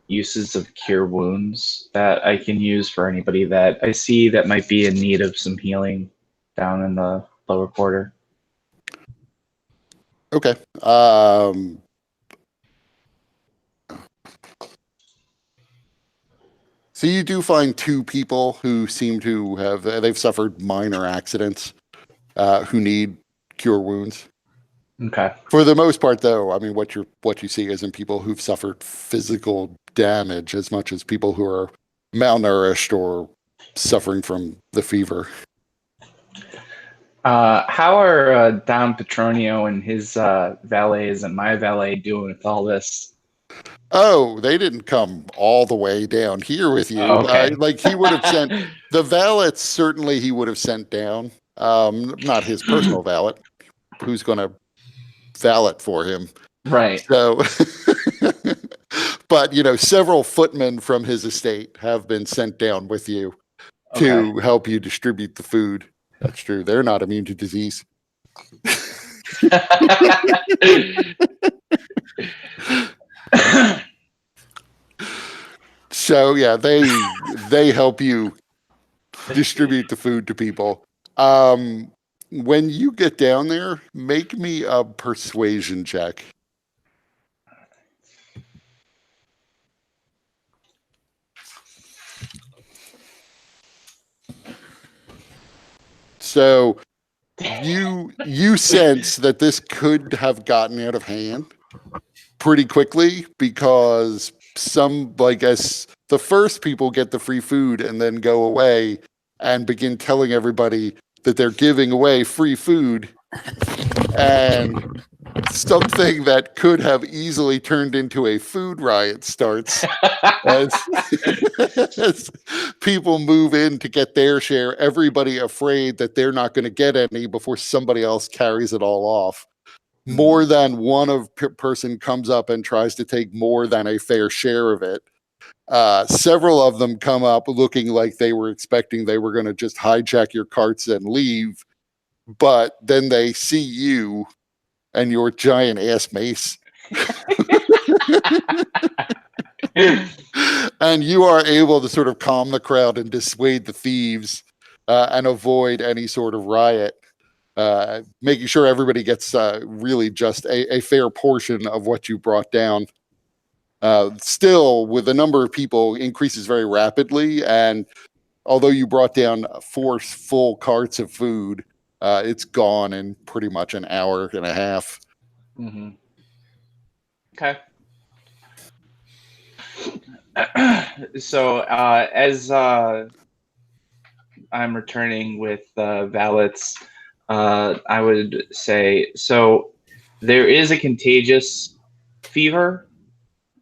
uses of cure wounds that I can use for anybody that I see that might be in need of some healing down in the lower quarter. Okay. So you do find 2 people who seem to they've suffered minor accidents, who need cure wounds. Okay. For the most part, though, I mean, what you see isn't people who've suffered physical damage as much as people who are malnourished or suffering from the fever. How are Don Petronio and his valets and my valet doing with all this? Oh, they didn't come all the way down here with you. Okay. Like he would have sent the valets. Certainly, he would have sent down. Not his personal valet. Who's going to valet for him? Right. So, But, several footmen from his estate have been sent down with you to help you distribute the food. That's true. They're not immune to disease. So yeah, they help you distribute the food to people. When you get down there, make me a persuasion check. So you sense that this could have gotten out of hand pretty quickly because as the first people get the free food and then go away and begin telling everybody that they're giving away free food, and something that could have easily turned into a food riot starts as people move in to get their share, everybody afraid that they're not going to get any before somebody else carries it all off. More than one person comes up and tries to take more than a fair share of it. Several of them come up looking like they were expecting they were going to just hijack your carts and leave, but then they see you and your giant ass mace. And you are able to sort of calm the crowd and dissuade the thieves and avoid any sort of riot, making sure everybody gets really just a fair portion of what you brought down. Still, with the number of people increases very rapidly, and although you brought down 4 full carts of food, it's gone in pretty much an hour and a half. Mm-hmm. Okay. So as I'm returning with valets, I would say, so there is a contagious fever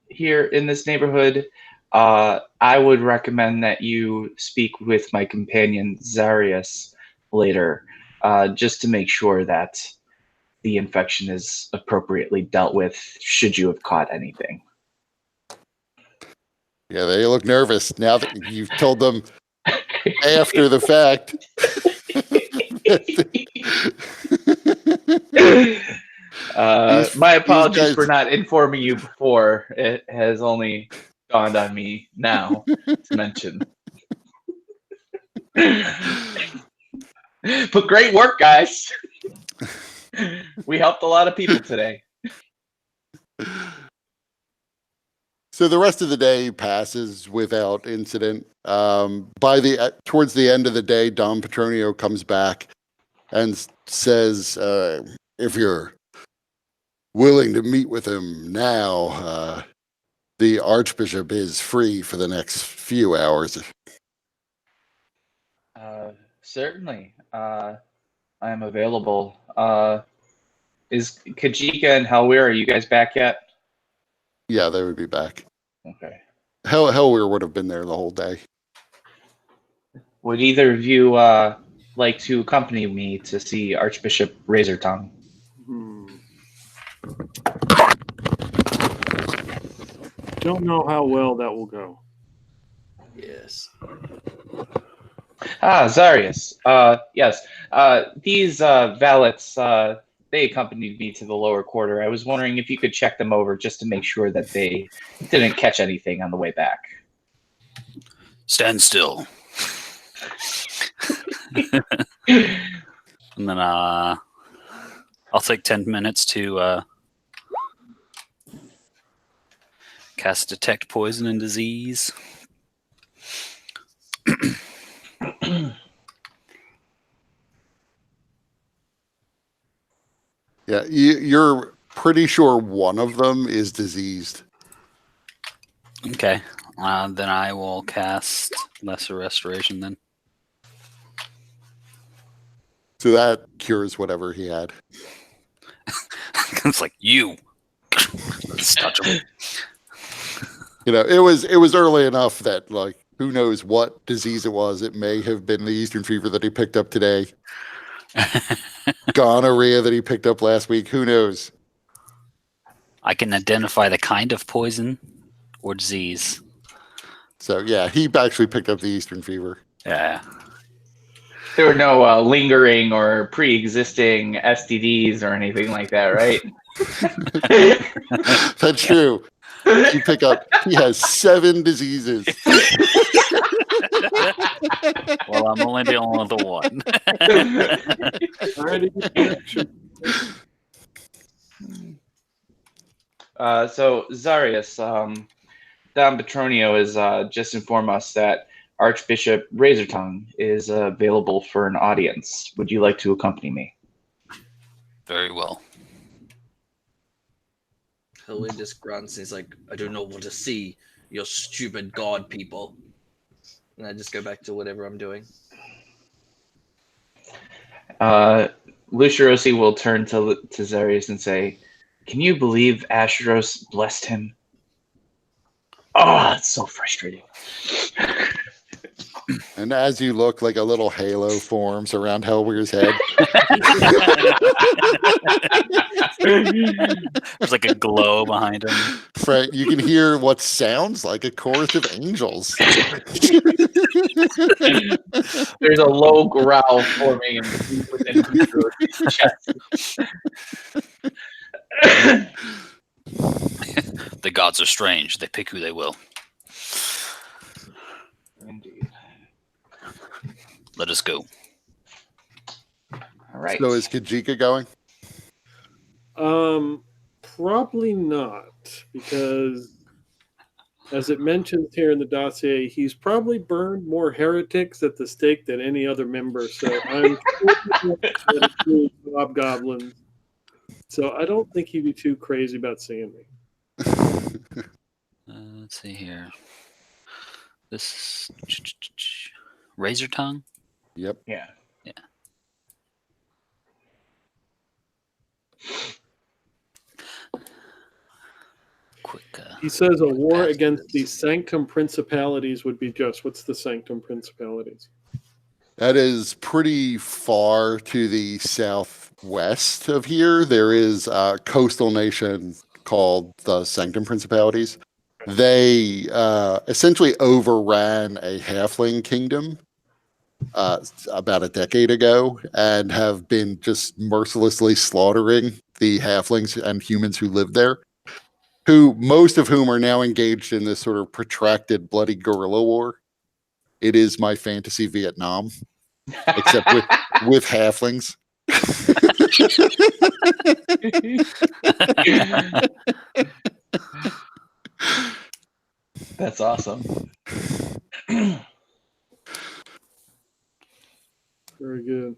here in this neighborhood. I would recommend that you speak with my companion Zarius later, just to make sure that the infection is appropriately dealt with should you have caught anything. Yeah, they look nervous now that you've told them after the fact. My apologies guys... for not informing you before. It has only dawned on me now to mention. But great work, guys. We helped a lot of people today. So the rest of the day passes without incident. Towards the end of the day, Dom Petronio comes back and says, if you're willing to meet with him now, the Archbishop is free for the next few hours. Certainly. I am available. Is Kajika and Helweir, are you guys back yet? Yeah, they would be back. Okay. Helweir would have been there the whole day. Would either of you like to accompany me to see Archbishop Razortongue? Don't know how well that will go. Yes. Zarius. Yes. These valets, they accompanied me to the lower quarter. I was wondering if you could check them over just to make sure that they didn't catch anything on the way back. Stand still. And then I'll take 10 minutes to cast Detect Poison and Disease. Yeah, you're pretty sure one of them is diseased. Okay. Then I will cast Lesser Restoration then. So that cures whatever he had. It's like, you. It's touchable. It was early enough that, like, who knows what disease it was. It may have been the Eastern fever that he picked up today. Gonorrhea that he picked up last week. Who knows? I can identify the kind of poison or disease. So yeah, he actually picked up the Eastern fever. Yeah. There were no lingering or pre-existing STDs or anything like that, right? That's true. He has 7 diseases. Well, I'm only dealing with the one. Trying to get the action. So Zarius, Don Petronio has just informed us that Archbishop Razortongue is available for an audience. Would you like to accompany me? Very well. Helwyn just grunts and he's like, I don't know what to see, you stupid god people. And I just go back to whatever I'm doing. Lucirosi will turn to Zarius and say, can you believe Ashros blessed him? Oh, it's so frustrating. And as you look, like a little halo forms around Hellweir's head. There's like a glow behind him. Frank, you can hear what sounds like a chorus of angels. There's a low growl forming within Lucerosi's chest. The gods are strange. They pick who they will. Indeed. Let us go. All right. So is Kajika going? Probably not, because as it mentions here in the dossier, he's probably burned more heretics at the stake than any other member. So I'm sure that includes hobgoblins. So I don't think he'd be too crazy about seeing me. Let's see here. This Razor Tongue. Yep. Yeah. Quick. He says a war pass against the this. Sanctum Principalities would be just. What's the Sanctum Principalities? That is pretty far to the southwest of here. There is a coastal nation called the Sanctum Principalities. They essentially overran a halfling kingdom about a decade ago and have been just mercilessly slaughtering the halflings and humans who live there, most of whom are now engaged in this sort of protracted bloody guerrilla war. It is my fantasy Vietnam, except with halflings. That's awesome. Very good.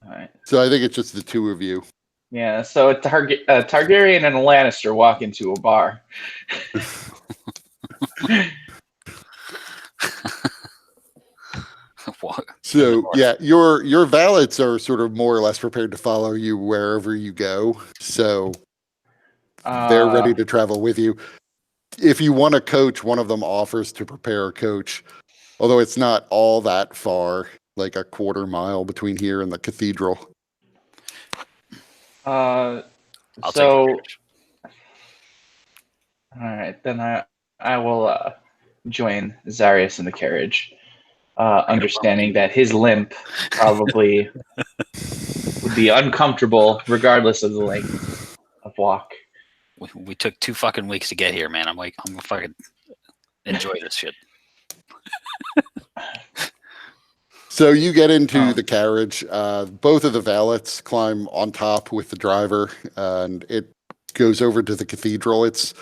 All right. So I think it's just the two of you. Yeah, so a Targaryen and a Lannister walk into a bar. What? So yeah, your valets are sort of more or less prepared to follow you wherever you go. So they're ready to travel with you. If you want a coach, one of them offers to prepare a coach, although it's not all that far, like a quarter mile between here and the cathedral. I'll So, take it. all right, then I will join Zarius in the carriage, understanding that his limp probably would be uncomfortable regardless of the length of walk. We took 2 fucking weeks to get here, man. I'm gonna fucking enjoy this shit. So you get into the carriage. Both of the valets climb on top with the driver, and it goes over to the cathedral. It's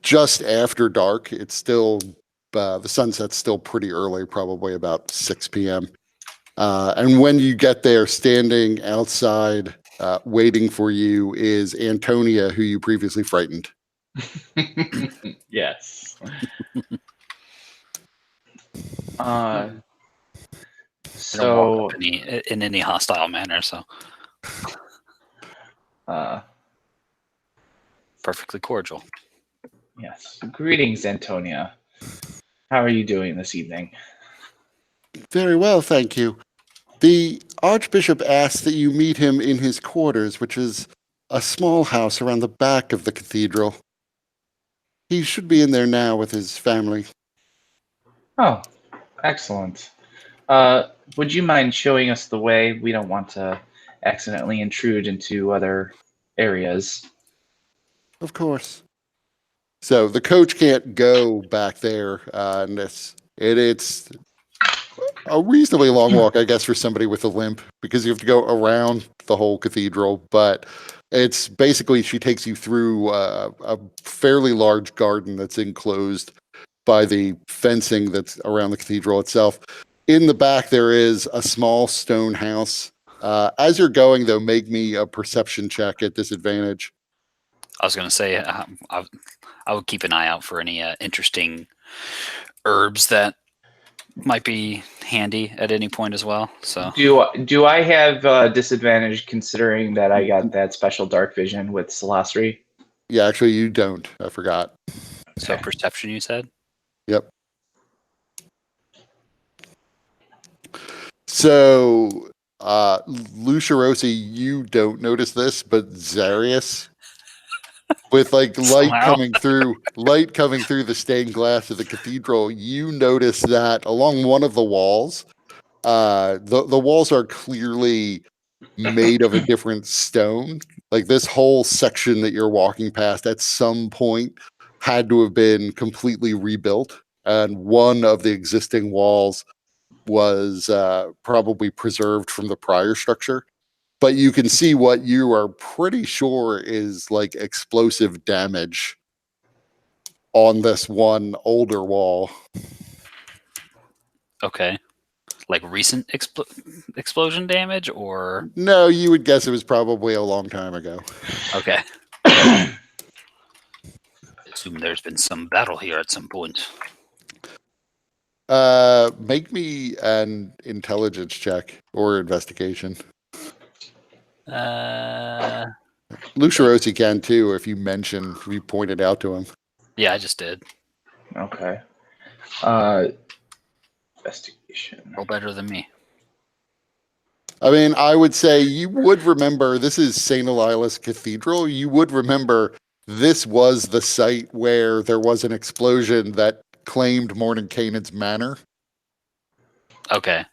just after dark. It's still the sunset's still pretty early, probably about 6 p.m. And when you get there, standing outside, waiting for you is Antonia, who you previously frightened. Yes. They don't walk So, up in any hostile manner, so perfectly cordial. yes. Greetings, Antonia. How are you doing this evening? Very well, thank you. The Archbishop asks that you meet him in his quarters, which is a small house around the back of the cathedral. He should be in there now with his family. Oh, excellent. Would you mind showing us the way? We don't want to accidentally intrude into other areas. Of course. So the coach can't go back there, and it's a reasonably long walk, I guess, for somebody with a limp, because you have to go around the whole cathedral. But it's basically, she takes you through a fairly large garden that's enclosed by the fencing that's around the cathedral itself. In the back, there is a small stone house. As you're going, though, make me a perception check at disadvantage. I was going to say, I would keep an eye out for any interesting herbs that might be handy at any point as well. So Do I have disadvantage considering that I got that special dark vision with Celastri? Yeah, actually, you don't. I forgot. So Okay. perception, you said? Yep. So, Lucia Rossi, you don't notice this, but Zarius, with like light Somehow. coming through the stained glass of the cathedral, you notice that along one of the walls, the walls are clearly made of a different stone. Like this whole section that you're walking past at some point had to have been completely rebuilt, and one of the existing walls was probably preserved from the prior structure. But you can see what you are pretty sure is like explosive damage on this one older wall. Okay. Like recent explosion damage, or No, you would guess it was probably a long time ago. okay. Assume there's been some battle here at some point. Make me an intelligence check or investigation. Lucia Rossi can too if you point it out to him. Yeah, I just did. Okay. Investigation. Roll better than me. I mean, I would say you would remember, this is St. Elilas Cathedral. You would remember this was the site where there was an explosion that claimed Mordenkainen's manor. Okay.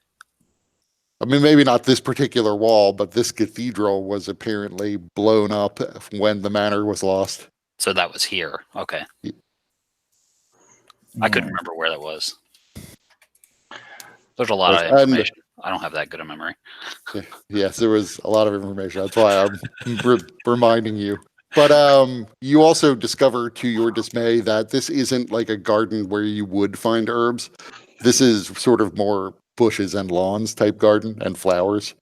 I mean, maybe not this particular wall, but this cathedral was apparently blown up when the manor was lost. So that was here. Okay. I couldn't remember where that was. There's a lot of information. I don't have that good a memory. Yes, there was a lot of information. That's why I'm reminding you. But you also discover, to your dismay, that this isn't like a garden where you would find herbs. This is sort of more bushes and lawns type garden and flowers.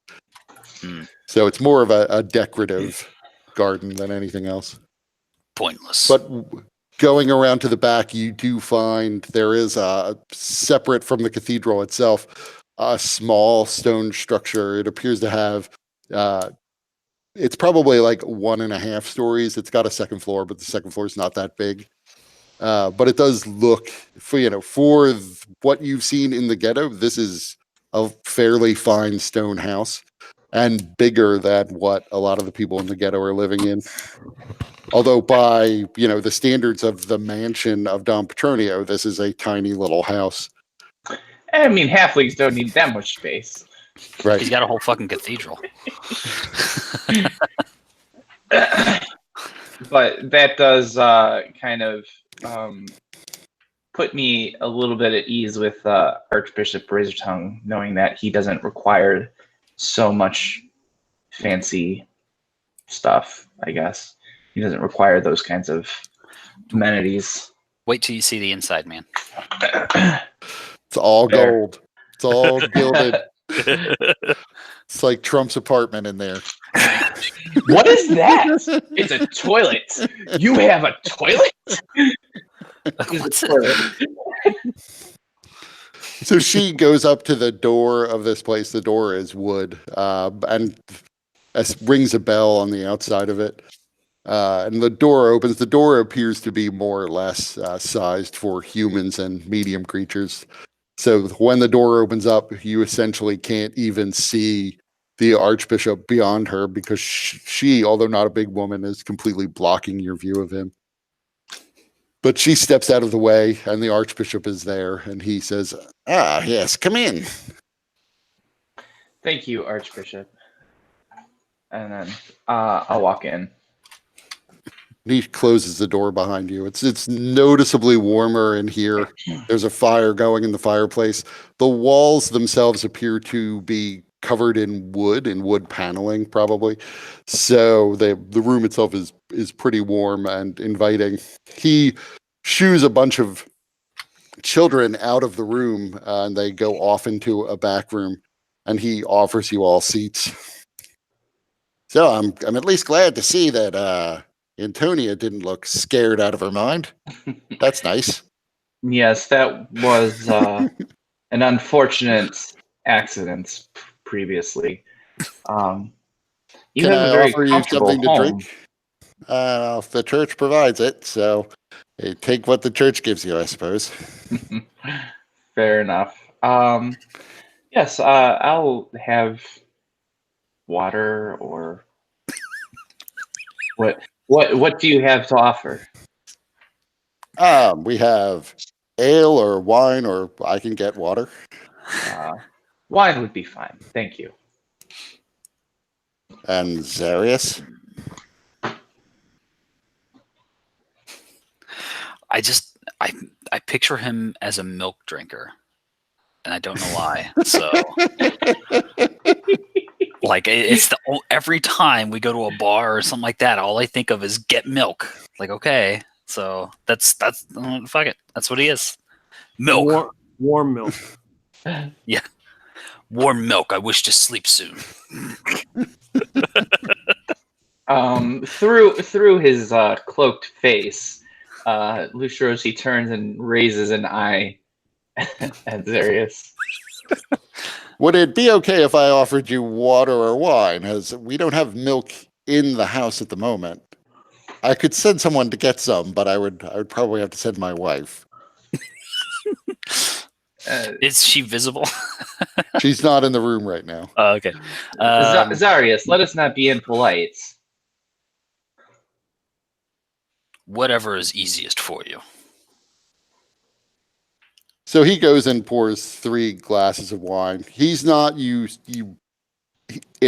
So it's more of a decorative garden than anything else. Pointless. But going around to the back, you do find there is a separate from the cathedral itself, a small stone structure. It appears to have, it's probably like 1.5 stories. It's got a second floor, but the second floor is not that big. But it does look, for what you've seen in the ghetto, this is a fairly fine stone house and bigger than what a lot of the people in the ghetto are living in. Although by, the standards of the mansion of Don Petronio, this is a tiny little house. I mean, halflings don't need that much space. Right. He's got a whole fucking cathedral. But that does kind of put me a little bit at ease with Archbishop Razortongue, knowing that he doesn't require so much fancy stuff, I guess. He doesn't require those kinds of amenities. Wait till you see the inside, man. It's all Fair. gold. It's all gilded. It's like Trump's apartment in there. What is that? It's a toilet. You have a toilet? What's it? So she goes up to the door of this place. The door is wood, and rings a bell on the outside of it. And the door opens. The door appears to be more or less sized for humans and medium creatures. So when the door opens up, you essentially can't even see the Archbishop beyond her because she, although not a big woman, is completely blocking your view of him. But she steps out of the way, and the Archbishop is there, and he says, "Ah, yes, come in." Thank you, Archbishop. And then I'll walk in. He closes the door behind you. It's noticeably warmer in here. There's a fire going in the fireplace. The walls themselves appear to be covered in wood paneling, probably. So the room itself is pretty warm and inviting. He shoos a bunch of children out of the room, and they go off into a back room, and he offers you all seats. So I'm at least glad to see that Antonia didn't look scared out of her mind. That's nice. Yes, that was an unfortunate accident previously. You Can have I a very offer you comfortable something to home. drink? If the church provides it, so take what the church gives you, I suppose. Fair enough. Yes, I'll have water or what do you have to offer? We have ale or wine, or I can get water. Wine would be fine. Thank you. And Zarius? I picture him as a milk drinker, and I don't know why. So, like, every time we go to a bar or something like that, all I think of is get milk. Like, okay, so that's fuck it. That's what he is. Milk, Warm milk. warm milk. I wish to sleep soon. Through his cloaked face, Lucirosi turns and raises an eye at Zarius. Would it be okay if I offered you water or wine? As we don't have milk in the house at the moment. I could send someone to get some, but I would probably have to send my wife. Is she visible? She's not in the room right now. Okay. Zarius, let us not be impolite. Whatever is easiest for you. So he goes and pours 3 glasses of wine. He's not used in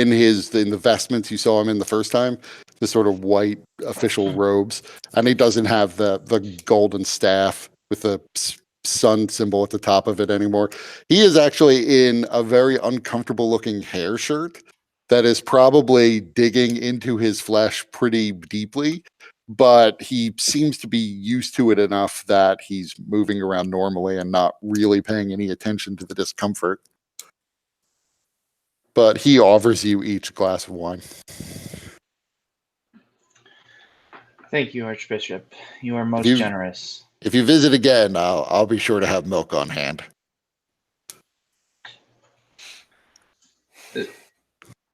the vestments you saw him in the first time, the sort of white official robes, and he doesn't have the golden staff with the sun symbol at the top of it anymore. He is actually in a very uncomfortable looking hair shirt that is probably digging into his flesh pretty deeply, but he seems to be used to it enough that he's moving around normally and not really paying any attention to the discomfort. But he offers you each a glass of wine. Thank you, Archbishop. You are most generous. If you visit again, I'll be sure to have milk on hand.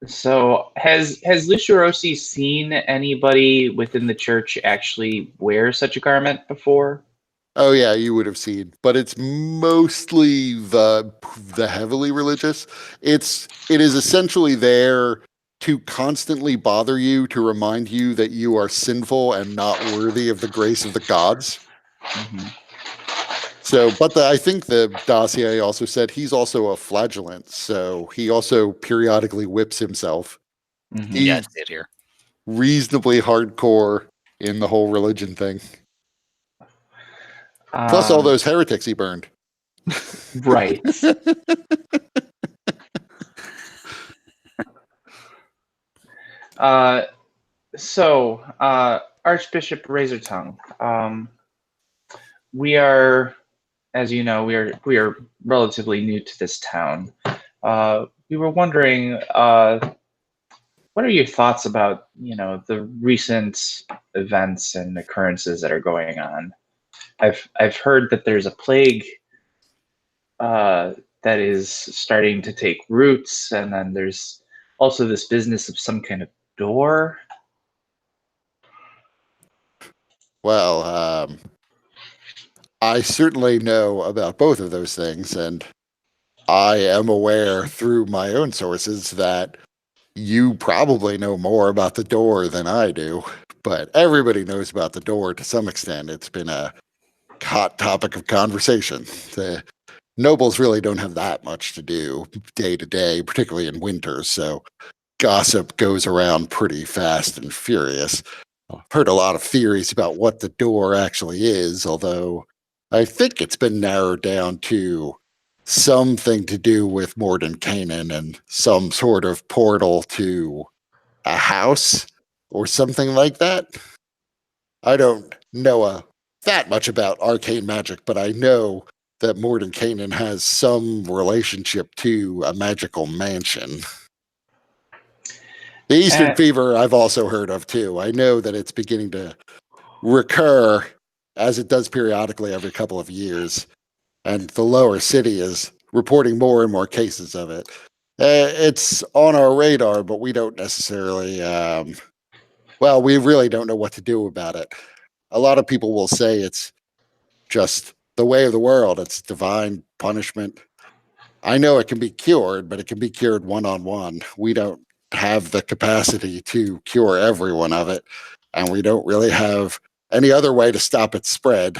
So, has Lucirosi seen anybody within the church actually wear such a garment before? Oh yeah, you would have seen, but it's mostly the heavily religious. It is essentially there to constantly bother you, to remind you that you are sinful and not worthy of the grace of the gods. Mm-hmm. So, but I think the dossier also said he's also a flagellant, so he also periodically whips himself. Mm-hmm. Yeah, I see it here. Reasonably hardcore in the whole religion thing. Plus all those heretics he burned. Right. So, Archbishop Razortongue, we are, as you know, we are relatively new to this town. We were wondering, what are your thoughts about, the recent events and occurrences that are going on? I've heard that there's a plague that is starting to take roots, and then there's also this business of some kind of door. Well, I certainly know about both of those things, and I am aware through my own sources that you probably know more about the door than I do, but everybody knows about the door to some extent. It's been a hot topic of conversation. The nobles really don't have that much to do day to day, particularly in winter, so gossip goes around pretty fast and furious. I've heard a lot of theories about what the door actually is, although I think it's been narrowed down to something to do with Morden Canaan and some sort of portal to a house or something like that. I don't know that much about arcane magic, but I know that Morden Canaan has some relationship to a magical mansion. The Eastern Fever I've also heard of too. I know that it's beginning to recur as it does periodically every couple of years, and the lower city is reporting more and more cases of it. It's on our radar, but we don't necessarily, we really don't know what to do about it. A lot of people will say it's just the way of the world. It's divine punishment. I know it can be cured, but it can be cured one-on-one. We don't have the capacity to cure everyone of it, and we don't really have any other way to stop its spread.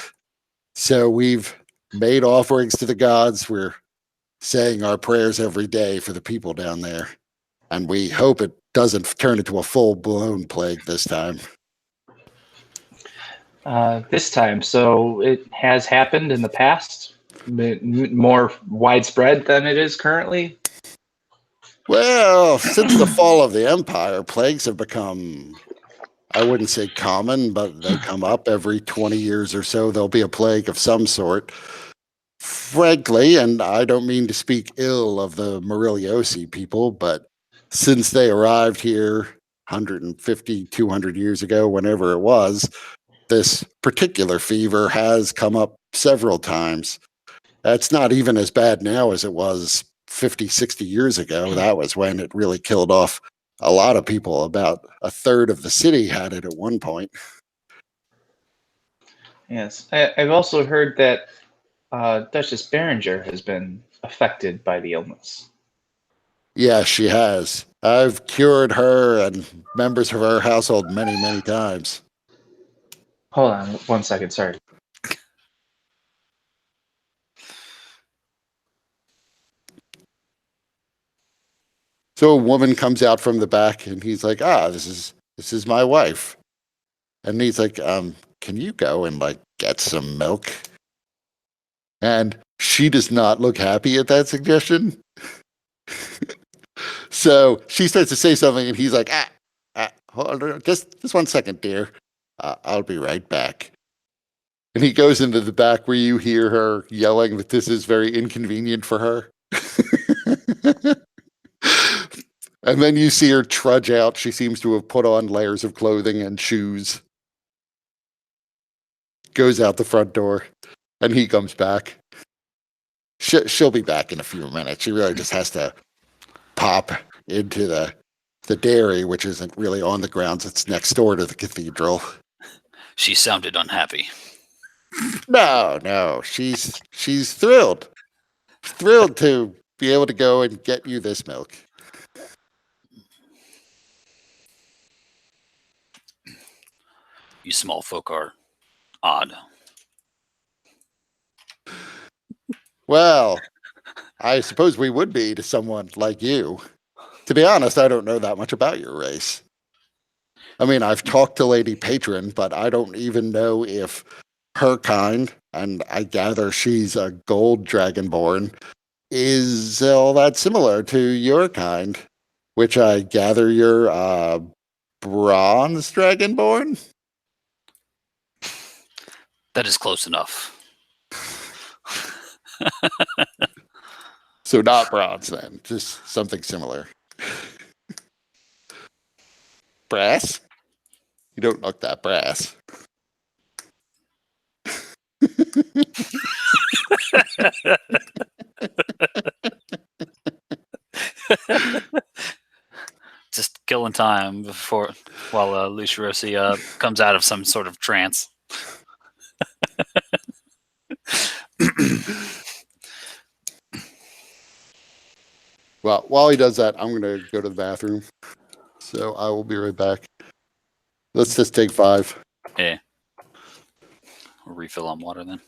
So we've made offerings to the gods. We're saying our prayers every day for the people down there, and we hope it doesn't turn into a full-blown plague this time. This time, so it has happened in the past, more widespread than it is currently. Well, since the fall of the empire, plagues have become, I wouldn't say common, but they come up every 20 years or so. There'll be a plague of some sort. Frankly, and I don't mean to speak ill of the Mariliosi people, but since they arrived here 150, 200 years ago, whenever it was, this particular fever has come up several times. That's not even as bad now as it was 50, 60 years ago. That was when it really killed off a lot of people. About a third of the city had it at one point. Yes. I've also heard that Duchess Berenger has been affected by the illness. Yeah, she has. I've cured her and members of her household many, many times. Hold on 1 second, sorry. So a woman comes out from the back and he's like, this is my wife. And he's like, can you go and get some milk? And she does not look happy at that suggestion. So she starts to say something and he's like, hold on, just 1 second, dear. I'll be right back. And he goes into the back where you hear her yelling that this is very inconvenient for her. And then you see her trudge out. She seems to have put on layers of clothing and shoes. Goes out the front door, and he comes back. She'll be back in a few minutes. She really just has to pop into the dairy, which isn't really on the grounds. It's next door to the cathedral. She sounded unhappy. No, she's thrilled. Thrilled to be able to go and get you this milk. You small folk are odd. Well, I suppose we would be to someone like you. To be honest, I don't know that much about your race. I mean, I've talked to Lady Patron, but I don't even know if her kind, and I gather she's a gold dragonborn, is all that similar to your kind, which I gather you're bronze dragonborn? That is close enough. So not bronze then, just something similar. Brass? You don't look that brass. Just killing time while Lucia Rossi comes out of some sort of trance. Well, while he does that, I'm going to go to the bathroom. So I will be right back. Let's just take 5. Yeah. refill on water then.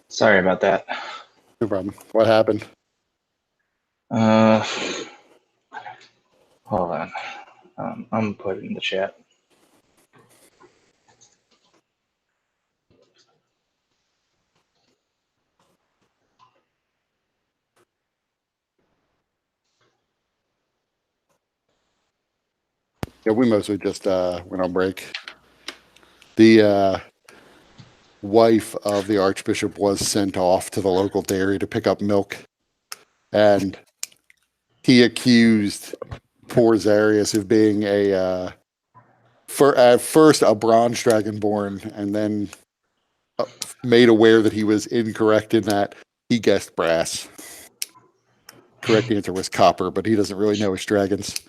Sorry about that. No problem. What happened? Uh, hold on. I'm putting in the chat. Yeah, we mostly just went on break. The wife of the Archbishop was sent off to the local dairy to pick up milk, and he accused poor Zarius of being at first a bronze dragonborn, and then made aware that he was incorrect in that he guessed brass. Correct answer was copper, but he doesn't really know his dragons.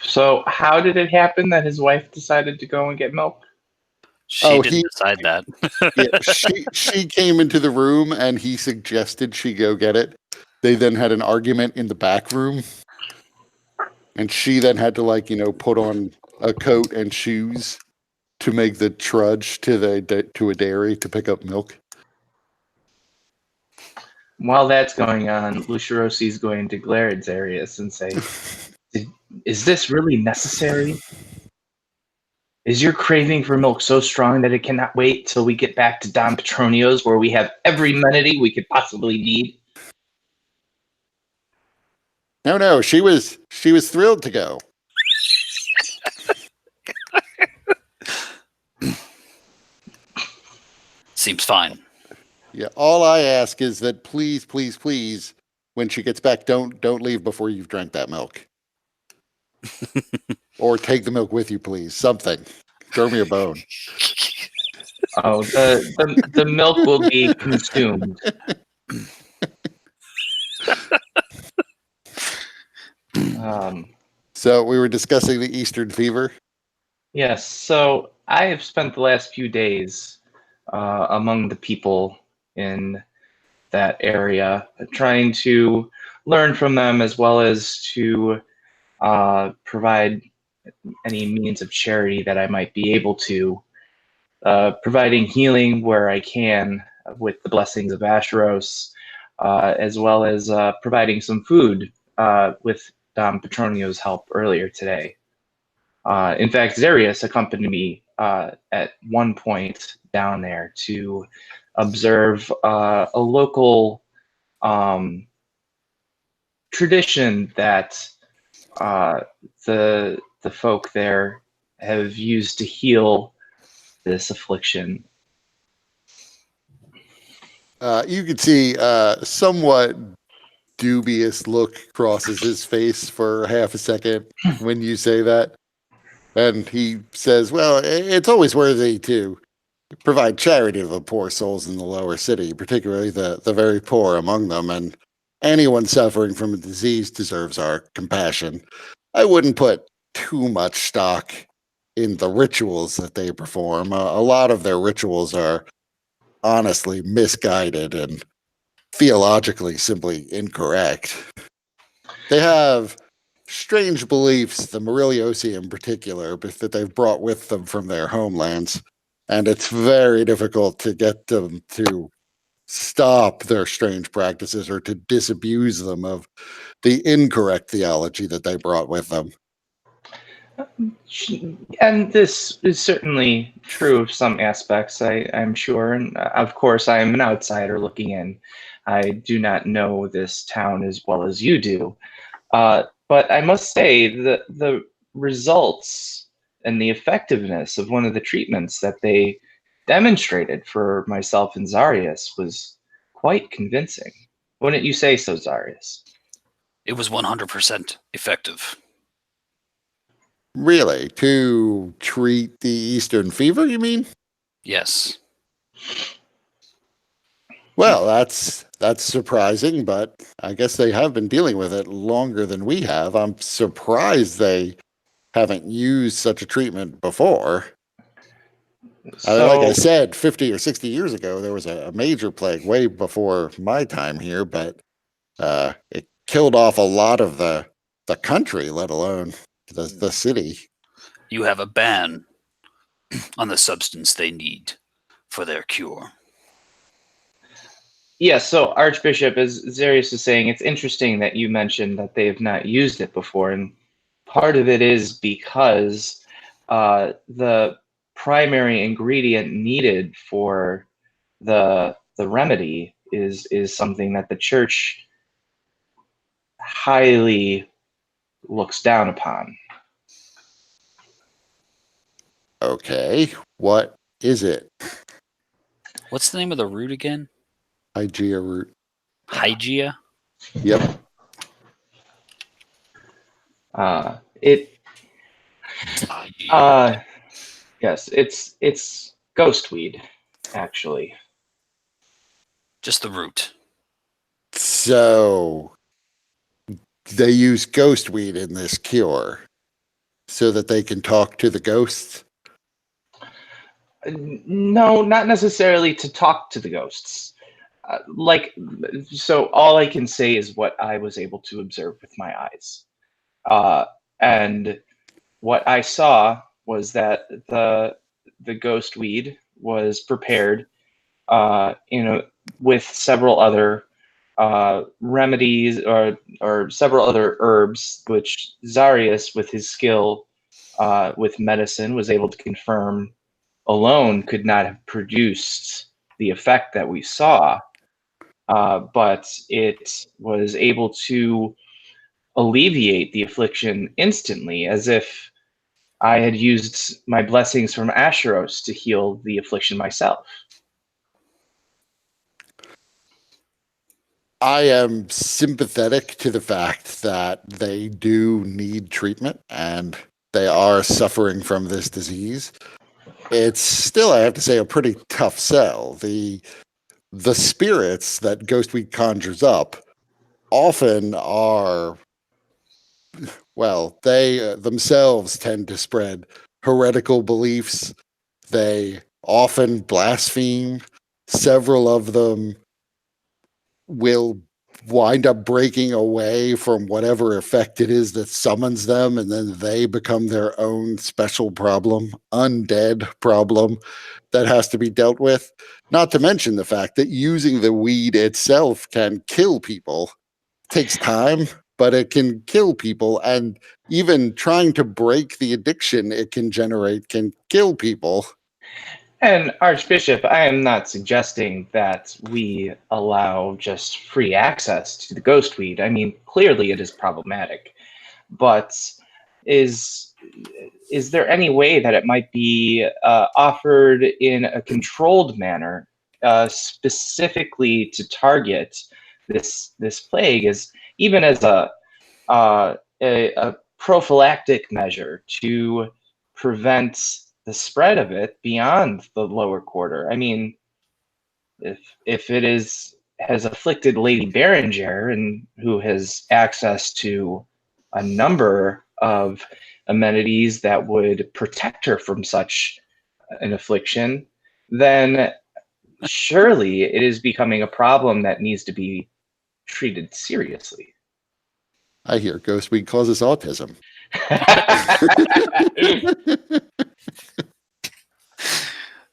So, how did it happen that his wife decided to go and get milk? She didn't decide that. Yeah, she came into the room and he suggested she go get it. They then had an argument in the back room, and she then had to put on a coat and shoes to make the trudge to a dairy to pick up milk? While that's going on, Luciosi's going to glare at Zarius and say, "Is this really necessary? Is your craving for milk so strong that it cannot wait till we get back to Don Petronio's, where we have every amenity we could possibly need?" No, she was thrilled to go. Seems fine. Yeah, all I ask is that please, when she gets back, don't leave before you've drank that milk. Or take the milk with you, please. Something. Throw me a bone. Oh, the milk will be consumed. So we were discussing the Eastern fever. Yes, so I have spent the last few days among the people in that area, trying to learn from them as well as to provide any means of charity that I might be able to, providing healing where I can with the blessings of Asheros, as well as providing some food with Dom Petronio's help earlier today. In fact, Zarius accompanied me at one point down there to observe a local tradition that the folk there have used to heal this affliction. You could see somewhat dubious look crosses his face for half a second when you say that. And he says, well, it's always worthy to provide charity to the poor souls in the lower city, particularly the very poor among them. And anyone suffering from a disease deserves our compassion. I wouldn't put too much stock in the rituals that they perform. A lot of their rituals are honestly misguided and theologically simply incorrect. They have strange beliefs, the Morilliosi in particular, that they've brought with them from their homelands, and it's very difficult to get them to stop their strange practices or to disabuse them of the incorrect theology that they brought with them. And this is certainly true of some aspects, I'm sure. And of course, I am an outsider looking in. I do not know this town as well as you do. But I must say that the results and the effectiveness of one of the treatments that they demonstrated for myself and Zarius was quite convincing. Wouldn't you say so, Zarius? It was 100% effective. Really? To treat the Eastern fever, you mean? Yes. Well, that's surprising, but I guess they have been dealing with it longer than we have. I'm surprised they haven't used such a treatment before. Like I said, 50 or 60 years ago, there was a major plague way before my time here, but it killed off a lot of the country, let alone the city. You have a ban on the substance they need for their cure. Yes, so Archbishop, as Zarius is saying, it's interesting that you mentioned that they have not used it before, and part of it is because the primary ingredient needed for the remedy is something that the church highly looks down upon. Okay, what is it? What's the name of the root again? Hygeia root. Hygeia? Yep. Yes, it's ghostweed, actually. Just the root. So they use ghostweed in this cure so that they can talk to the ghosts? No, not necessarily to talk to the ghosts. So all I can say is what I was able to observe with my eyes. And what I saw was that the ghostweed was prepared, with several other remedies or several other herbs, which Zarius, with his skill with medicine, was able to confirm alone could not have produced the effect that we saw. But it was able to alleviate the affliction instantly, as if I had used my blessings from Asheros to heal the affliction myself. I am sympathetic to the fact that they do need treatment and they are suffering from this disease. It's still, I have to say, a pretty tough sell. The spirits that Ghostweed conjures up often are, well, they themselves tend to spread heretical beliefs. They often blaspheme. Several of them will wind up breaking away from whatever effect it is that summons them, and then they become their own special problem, undead problem that has to be dealt with. Not to mention the fact that using the weed itself can kill people. It takes time, but it can kill people, and even trying to break the addiction it can generate can kill people. And Archbishop, I am not suggesting that we allow just free access to the ghostweed. I mean, clearly it is problematic, but is there any way that it might be offered in a controlled manner, specifically to target this plague, as even as a prophylactic measure to prevent the spread of it beyond the lower quarter? I mean, if it has afflicted Lady Berenger, and who has access to a number of amenities that would protect her from such an affliction, then surely it is becoming a problem that needs to be treated seriously. I hear Ghostweed causes autism.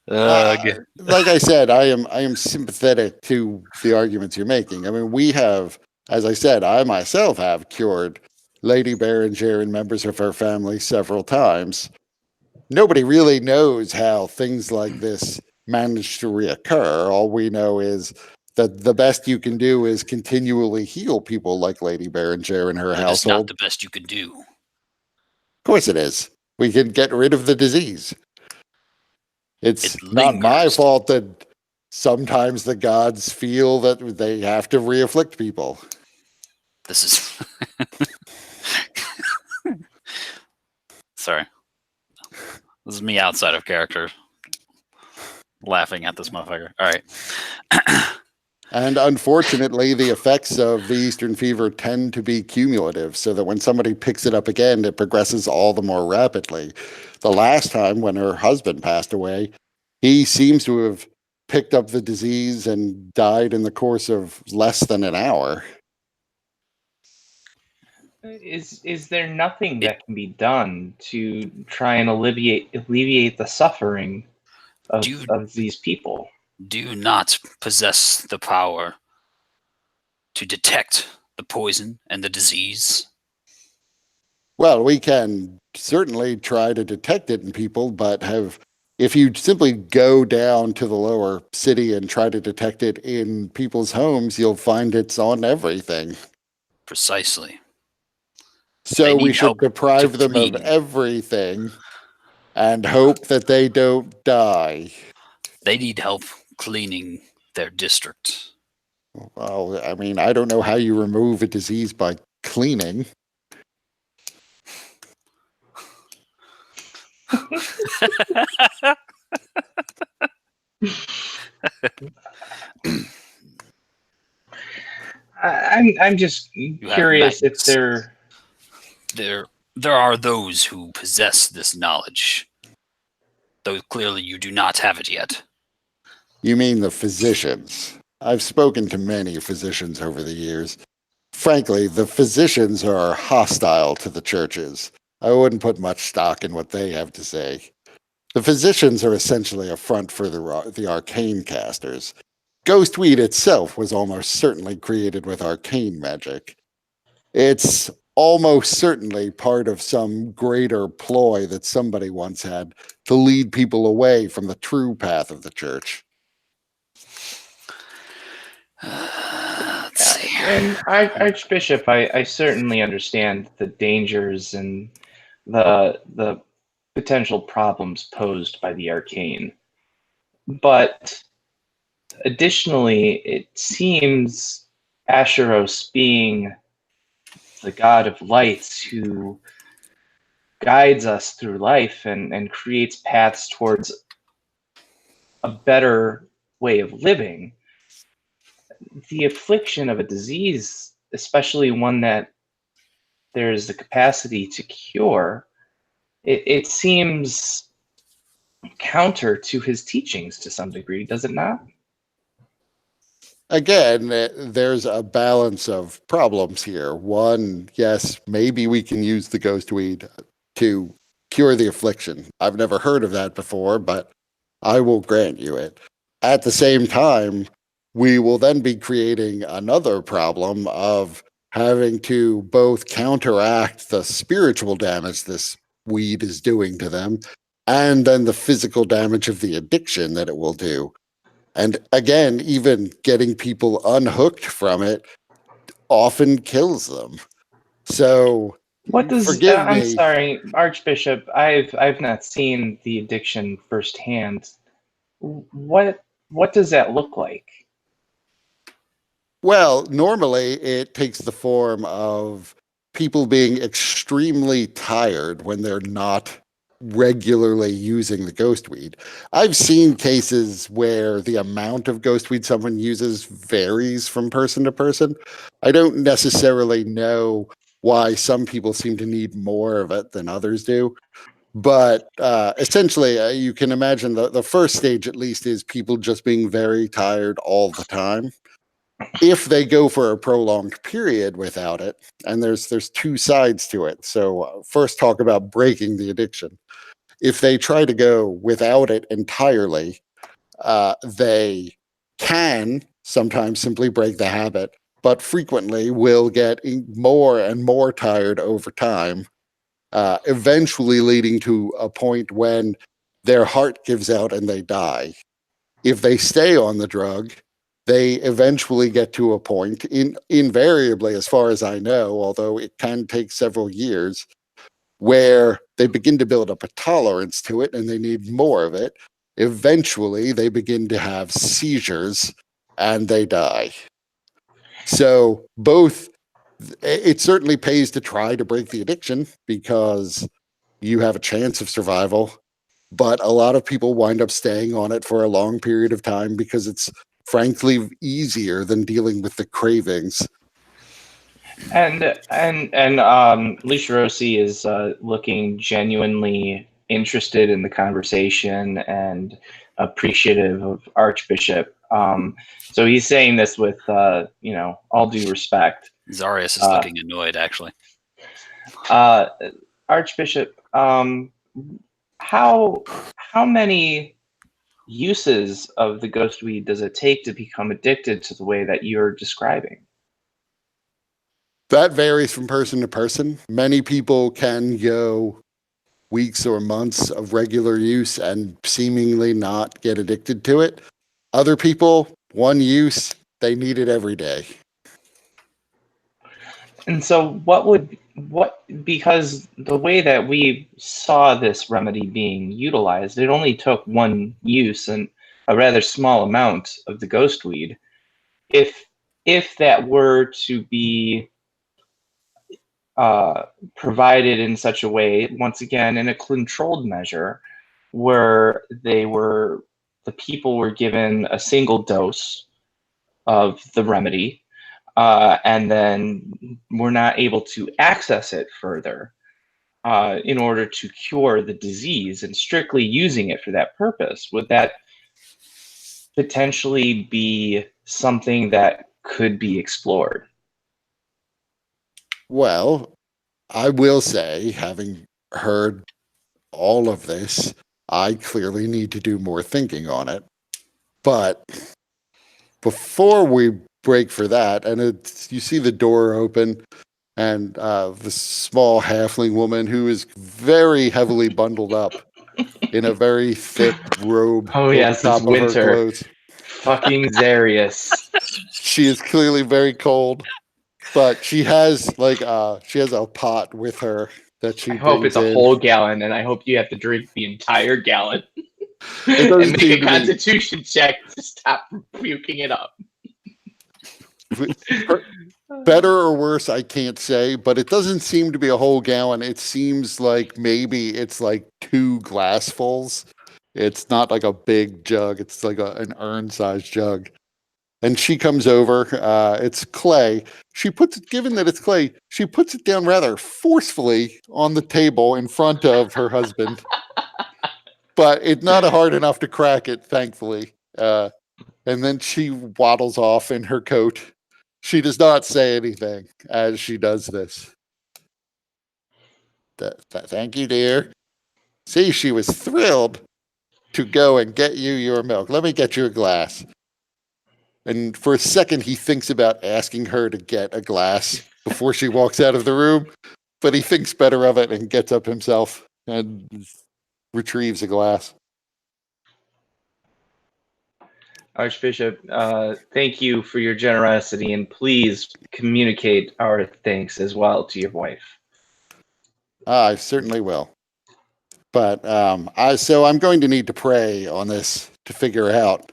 Like I said, I am sympathetic to the arguments you're making. I mean, we have, as I said, I myself have cured Lady Berenger and members of her family several times. Nobody really knows how things like this manage to reoccur. All we know is that the best you can do is continually heal people like Lady Berenger and her That is household. not the best you can do. Of course it is. We can get rid of the disease. It's It not my lingers. fault that sometimes the gods feel that they have to re-afflict people. This is sorry. This is me outside of character laughing at this motherfucker. All right. And unfortunately, the effects of the Eastern fever tend to be cumulative, so that when somebody picks it up again, it progresses all the more rapidly. The last time when her husband passed away, he seems to have picked up the disease and died in the course of less than an hour. Is there nothing that can be done to try and alleviate the suffering of these people? Do you not possess the power to detect the poison and the disease? Well, we can certainly try to detect it in people, but if you simply go down to the lower city and try to detect it in people's homes, you'll find it's on everything. Precisely. So They we need should help deprive to them of clean. everything and hope that they don't die. They need help cleaning their district. Well, I mean, I don't know how you remove a disease by cleaning. I'm just curious if there are those who possess this knowledge, though clearly you do not have it yet. You mean the physicians? I've spoken to many physicians over the years. Frankly, the physicians are hostile to the churches. I wouldn't put much stock in what they have to say. The physicians are essentially a front for the arcane casters. Ghostweed itself was almost certainly created with arcane magic. It's almost certainly part of some greater ploy that somebody once had to lead people away from the true path of the church. Let's see. And Archbishop, I certainly understand the dangers and the potential problems posed by the arcane. But additionally, it seems Asheros, being the god of lights who guides us through life and creates paths towards a better way of living, the affliction of a disease, especially one that there is the capacity to cure, it seems counter to his teachings to some degree, does it not? Again, there's a balance of problems here. One, yes, maybe we can use the ghostweed to cure the affliction. I've never heard of that before, but I will grant you it. At the same time, we will then be creating another problem of having to both counteract the spiritual damage this weed is doing to them and then the physical damage of the addiction that it will do. And again, even getting people unhooked from it often kills them. So What does forgive I'm me. sorry, Archbishop, I've not seen the addiction firsthand. What does that look like? Well, normally it takes the form of people being extremely tired when they're not regularly using the ghostweed. I've seen cases where the amount of ghostweed someone uses varies from person to person. I don't necessarily know why some people seem to need more of it than others do. But essentially, you can imagine the first stage, at least, is people just being very tired all the time. If they go for a prolonged period without it, and there's two sides to it. So first, talk about breaking the addiction. If they try to go without it entirely, they can sometimes simply break the habit, but frequently will get more and more tired over time, eventually leading to a point when their heart gives out and they die. If they stay on the drug, they eventually get to a point, invariably, as far as I know, although it can take several years, where they begin to build up a tolerance to it and they need more of it. Eventually, they begin to have seizures and they die. So, both, it certainly pays to try to break the addiction because you have a chance of survival. But a lot of people wind up staying on it for a long period of time because it's frankly easier than dealing with the cravings. And Alicia Rossi is looking genuinely interested in the conversation and appreciative of Archbishop. So he's saying this with all due respect. Zarius is looking annoyed, actually. Archbishop, how many uses of the ghostweed does it take to become addicted to the way that you're describing? That varies from person to person. Many people can go weeks or months of regular use and seemingly not get addicted to it. Other people, one use, they need it every day. And so because the way that we saw this remedy being utilized, it only took one use and a rather small amount of the ghostweed. If that were to be provided in such a way, once again, in a controlled measure, where the people were given a single dose of the remedy, and then were not able to access it further in order to cure the disease and strictly using it for that purpose, would that potentially be something that could be explored? Well, I will say, having heard all of this, I clearly need to do more thinking on it. But before we break for that, and you see the door open, and the small halfling woman who is very heavily bundled up in a very thick robe Oh over yes, top it's of her winter. clothes. Fucking Zarius. She is clearly very cold, but she has a pot with her that she I hope brings it's a in. whole gallon, and I hope you have to drink the entire gallon. It And doesn't make seem a to be constitution check to stop puking it up. better or worse, I can't say, but it doesn't seem to be a whole gallon. It seems like maybe it's like 2 glassfuls. It's not like a big jug. It's like an urn-sized jug. And she comes over. It's clay. Given that it's clay, she puts it down rather forcefully on the table in front of her husband. But it's not hard enough to crack it, thankfully. And then she waddles off in her coat. She does not say anything as she does this. Thank you, dear. See, she was thrilled to go and get you your milk. Let me get you a glass. And for a second, he thinks about asking her to get a glass before she walks out of the room, but he thinks better of it and gets up himself and retrieves a glass. Archbishop, thank you for your generosity, and please communicate our thanks as well to your wife. I certainly will. But so I'm going to need to pray on this to figure out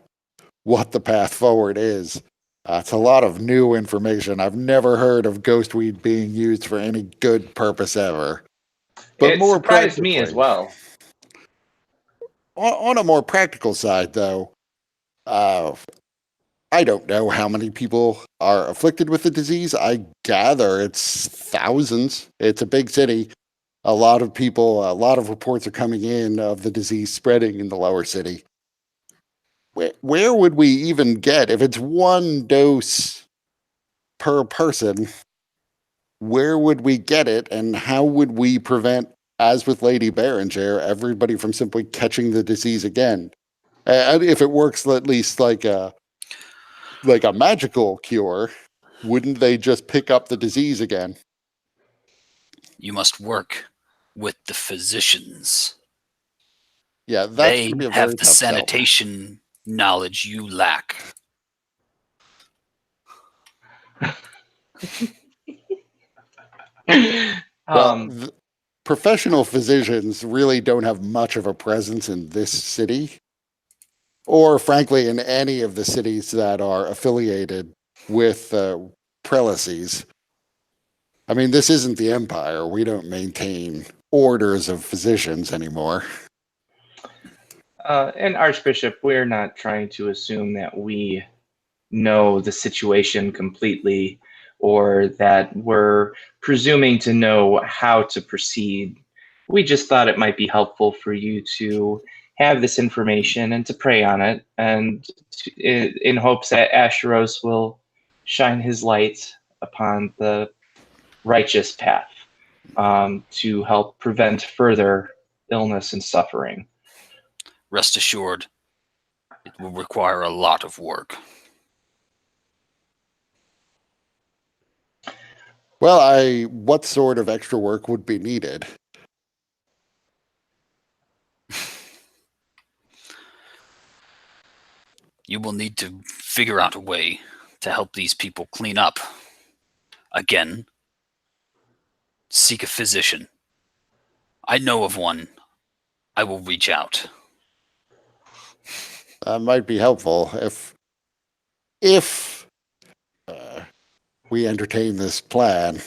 what the path forward is. It's a lot of new information. I've never heard of ghostweed being used for any good purpose ever. But It more surprised me as practically, well. on a more practical side, though, I don't know how many people are afflicted with the disease. I gather it's thousands. It's a big city. A lot of reports are coming in of the disease spreading in the lower city. Where would we even get, if it's 1 dose per person, where would we get it, and how would we prevent, as with Lady Berenger, everybody from simply catching the disease again? If it works at least like a magical cure, wouldn't they just pick up the disease again? You must work with the physicians. Yeah, that's They going to be a have very the tough sell. sanitation knowledge you lack. Well, professional physicians really don't have much of a presence in this city, or frankly, in any of the cities that are affiliated with prelacies. I mean, this isn't the Empire. We don't maintain orders of physicians anymore. And Archbishop, we're not trying to assume that we know the situation completely, or that we're presuming to know how to proceed. We just thought it might be helpful for you to have this information and to pray on it, and in hopes that Asheros will shine his light upon the righteous path, to help prevent further illness and suffering. Rest assured, it will require a lot of work. Well, what sort of extra work would be needed? You will need to figure out a way to help these people clean up. Again, seek a physician. I know of one. I will reach out. That might be helpful if we entertain this plan.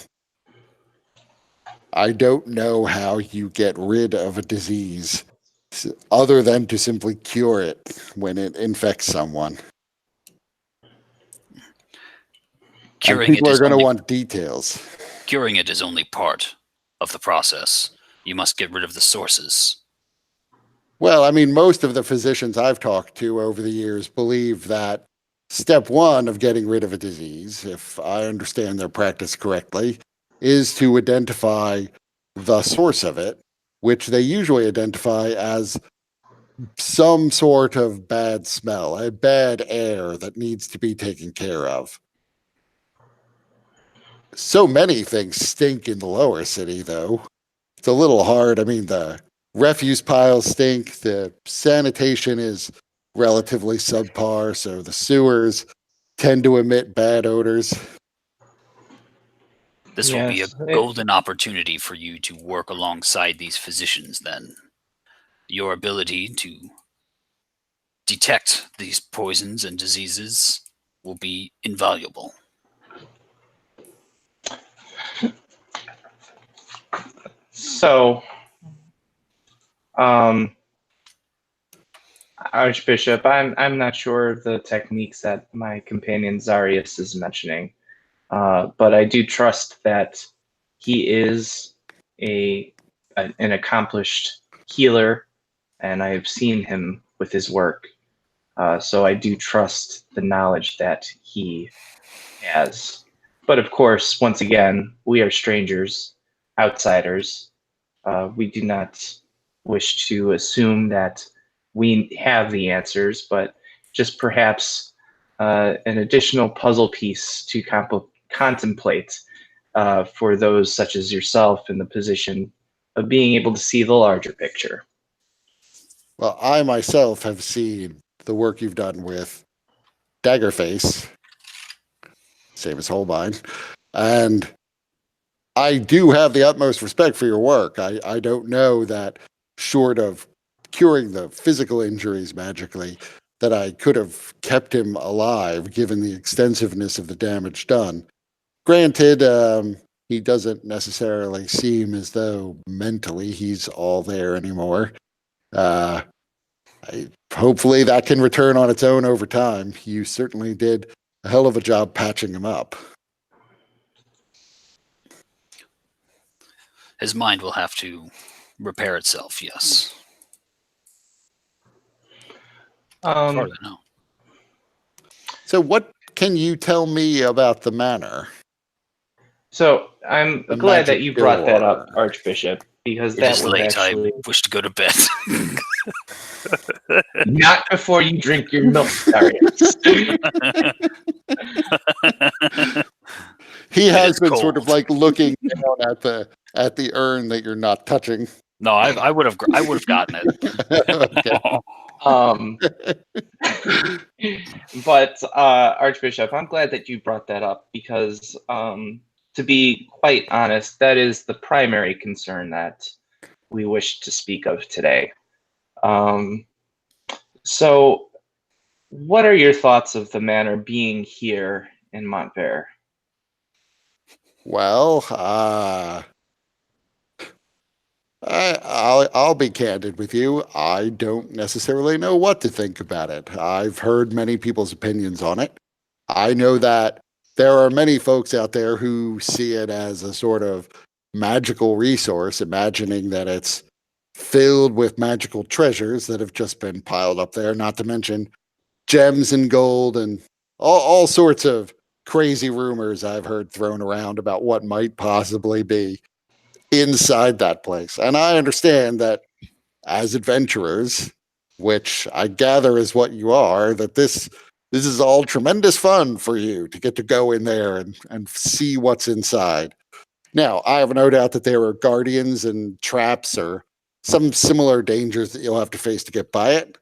I don't know how you get rid of a disease other than to simply cure it when it infects someone. And people are going to want details. Curing it is only part of the process. You must get rid of the sources. Well, I mean, most of the physicians I've talked to over the years believe that step 1 of getting rid of a disease, if I understand their practice correctly, is to identify the source of it, which they usually identify as some sort of bad smell, a bad air that needs to be taken care of. So many things stink in the lower city, though. It's a little hard. I mean, the refuse piles stink, the sanitation is relatively subpar, so the sewers tend to emit bad odors. This will be a Yes, golden opportunity for you to work alongside these physicians then. Your ability to detect these poisons and diseases will be invaluable. So, Archbishop, I'm not sure of the techniques that my companion Zarius is mentioning, but I do trust that he is an accomplished healer, and I have seen him with his work. So I do trust the knowledge that he has. But of course, once again, we are strangers, outsiders. We do not wish to assume that we have the answers, but just perhaps an additional puzzle piece to contemplate for those such as yourself in the position of being able to see the larger picture. Well, I myself have seen the work you've done with Daggerface, same as Holbein, and I do have the utmost respect for your work. I don't know that, short of curing the physical injuries magically, that I could have kept him alive given the extensiveness of the damage done. Granted, he doesn't necessarily seem as though mentally he's all there anymore. Uh, Hopefully that can return on its own over time. You certainly did a hell of a job patching him up. His mind will have to repair itself, yes. As far as I know. So what can you tell me about the manor? So I'm The glad that magic you brought that up, door. Archbishop, because It that is was late. actually I wish to go to bed. not before you drink your milk, Darius. He It has is been sort of cold. like looking down at the urn that you're not touching. No, I would have gotten it. But Archbishop, I'm glad that you brought that up because, to be quite honest, that is the primary concern that we wish to speak of today. So, what are your thoughts of the manor being here in Montvert? Well, I'll be candid with you. I don't necessarily know what to think about it. I've heard many people's opinions on it. I know that there are many folks out there who see it as a sort of magical resource, imagining that it's filled with magical treasures that have just been piled up there, not to mention gems and gold and all sorts of crazy rumors I've heard thrown around about what might possibly be inside that place. And I understand that as adventurers, which I gather is what you are, that this is all tremendous fun for you to get to go in there and see what's inside. Now, I have no doubt that there are guardians and traps or some similar dangers that you'll have to face to get by it.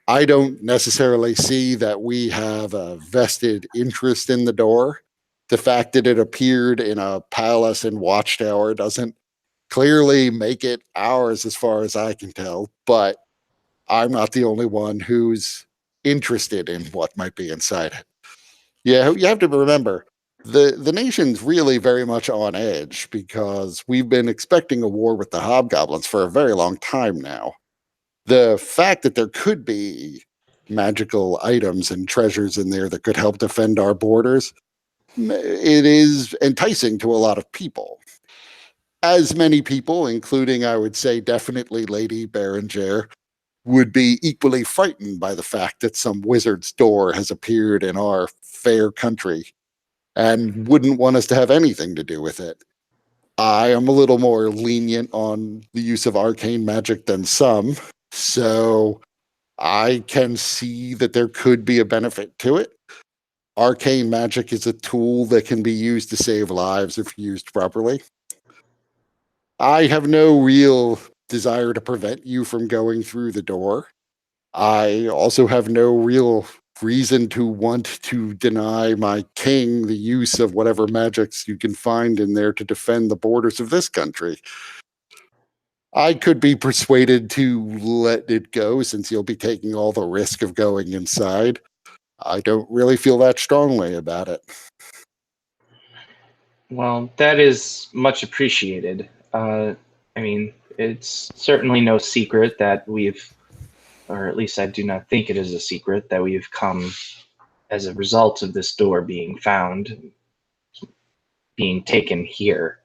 I don't necessarily see that we have a vested interest in the door. The fact that it appeared in a palace and watchtower doesn't clearly make it ours as far as I can tell, but I'm not the only one who's interested in what might be inside it. Yeah, you have to remember the nation's really very much on edge because we've been expecting a war with the hobgoblins for a very long time now. The fact that there could be magical items and treasures in there that could help defend our borders, it is enticing to a lot of people. As many people, including, I would say, definitely Lady Berenger, would be equally frightened by the fact that some wizard's door has appeared in our fair country and wouldn't want us to have anything to do with it. I am a little more lenient on the use of arcane magic than some, So I can see that there could be a benefit to it. Arcane magic is a tool that can be used to save lives if used properly. I have no real desire to prevent you from going through the door. I also have no real reason to want to deny my king the use of whatever magics you can find in there to defend the borders of this country. I could be persuaded to let it go since you'll be taking all the risk of going inside. I don't really feel that strongly about it. Well, that is much appreciated. I mean, it's certainly no secret that we've, or at least I do not think it is a secret, that we've come as a result of this door being found, being taken here.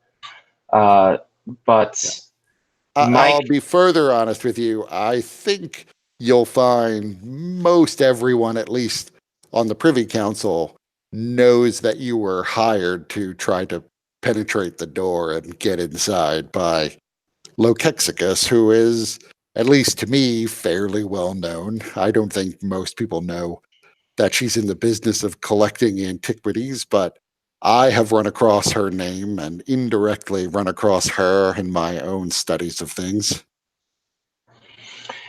But I'll be further honest with you. I think you'll find most everyone, at least on the Privy Council, knows that you were hired to try to penetrate the door and get inside by Lokexicus, who is, at least to me, fairly well known. I don't think most people know that she's in the business of collecting antiquities, but I have run across her name and indirectly run across her in my own studies of things.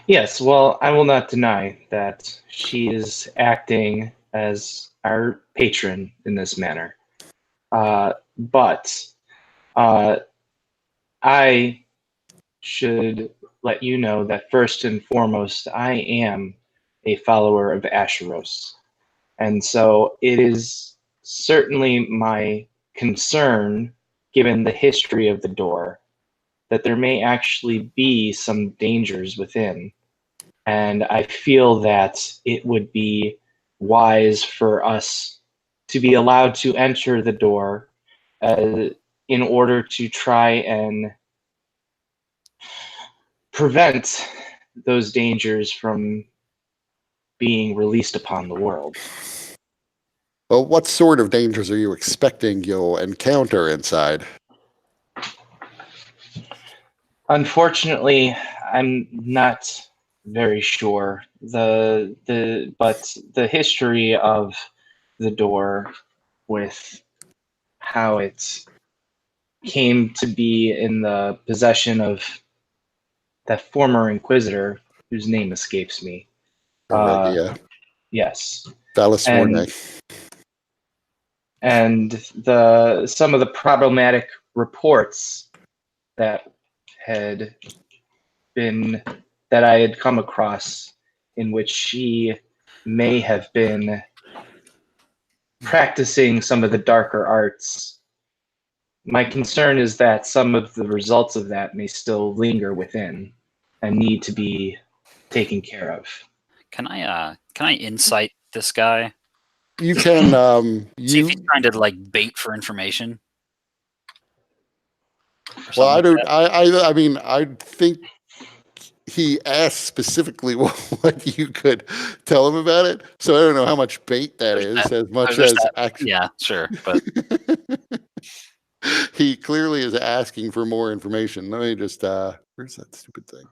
Yes, well, I will not deny that she is acting as our patron in this manner. But I should let you know that first and foremost, I am a follower of Asheros. And so it is certainly my concern, given the history of the door, that there may actually be some dangers within. And I feel that it would be wise for us to be allowed to enter the door in order to try and prevent those dangers from being released upon the world. Well, what sort of dangers are you expecting you'll encounter inside? Unfortunately, I'm not very sure. But the history of the door, with how it came to be in the possession of that former inquisitor whose name escapes me. Aurelia, Yes. Valisforne. And some of the problematic reports that had been that I had come across, in which she may have been practicing some of the darker arts. My concern is that some of the results of that may still linger within and need to be taken care of. Can I insight this guy? You can See if he's trying to like bait for information. Well, I don't. I mean, I think he asked specifically what you could tell him about it. So I don't know how much bait that is, as much as actually. Yeah, sure, but he clearly is asking for more information. Let me just. Where's that stupid thing?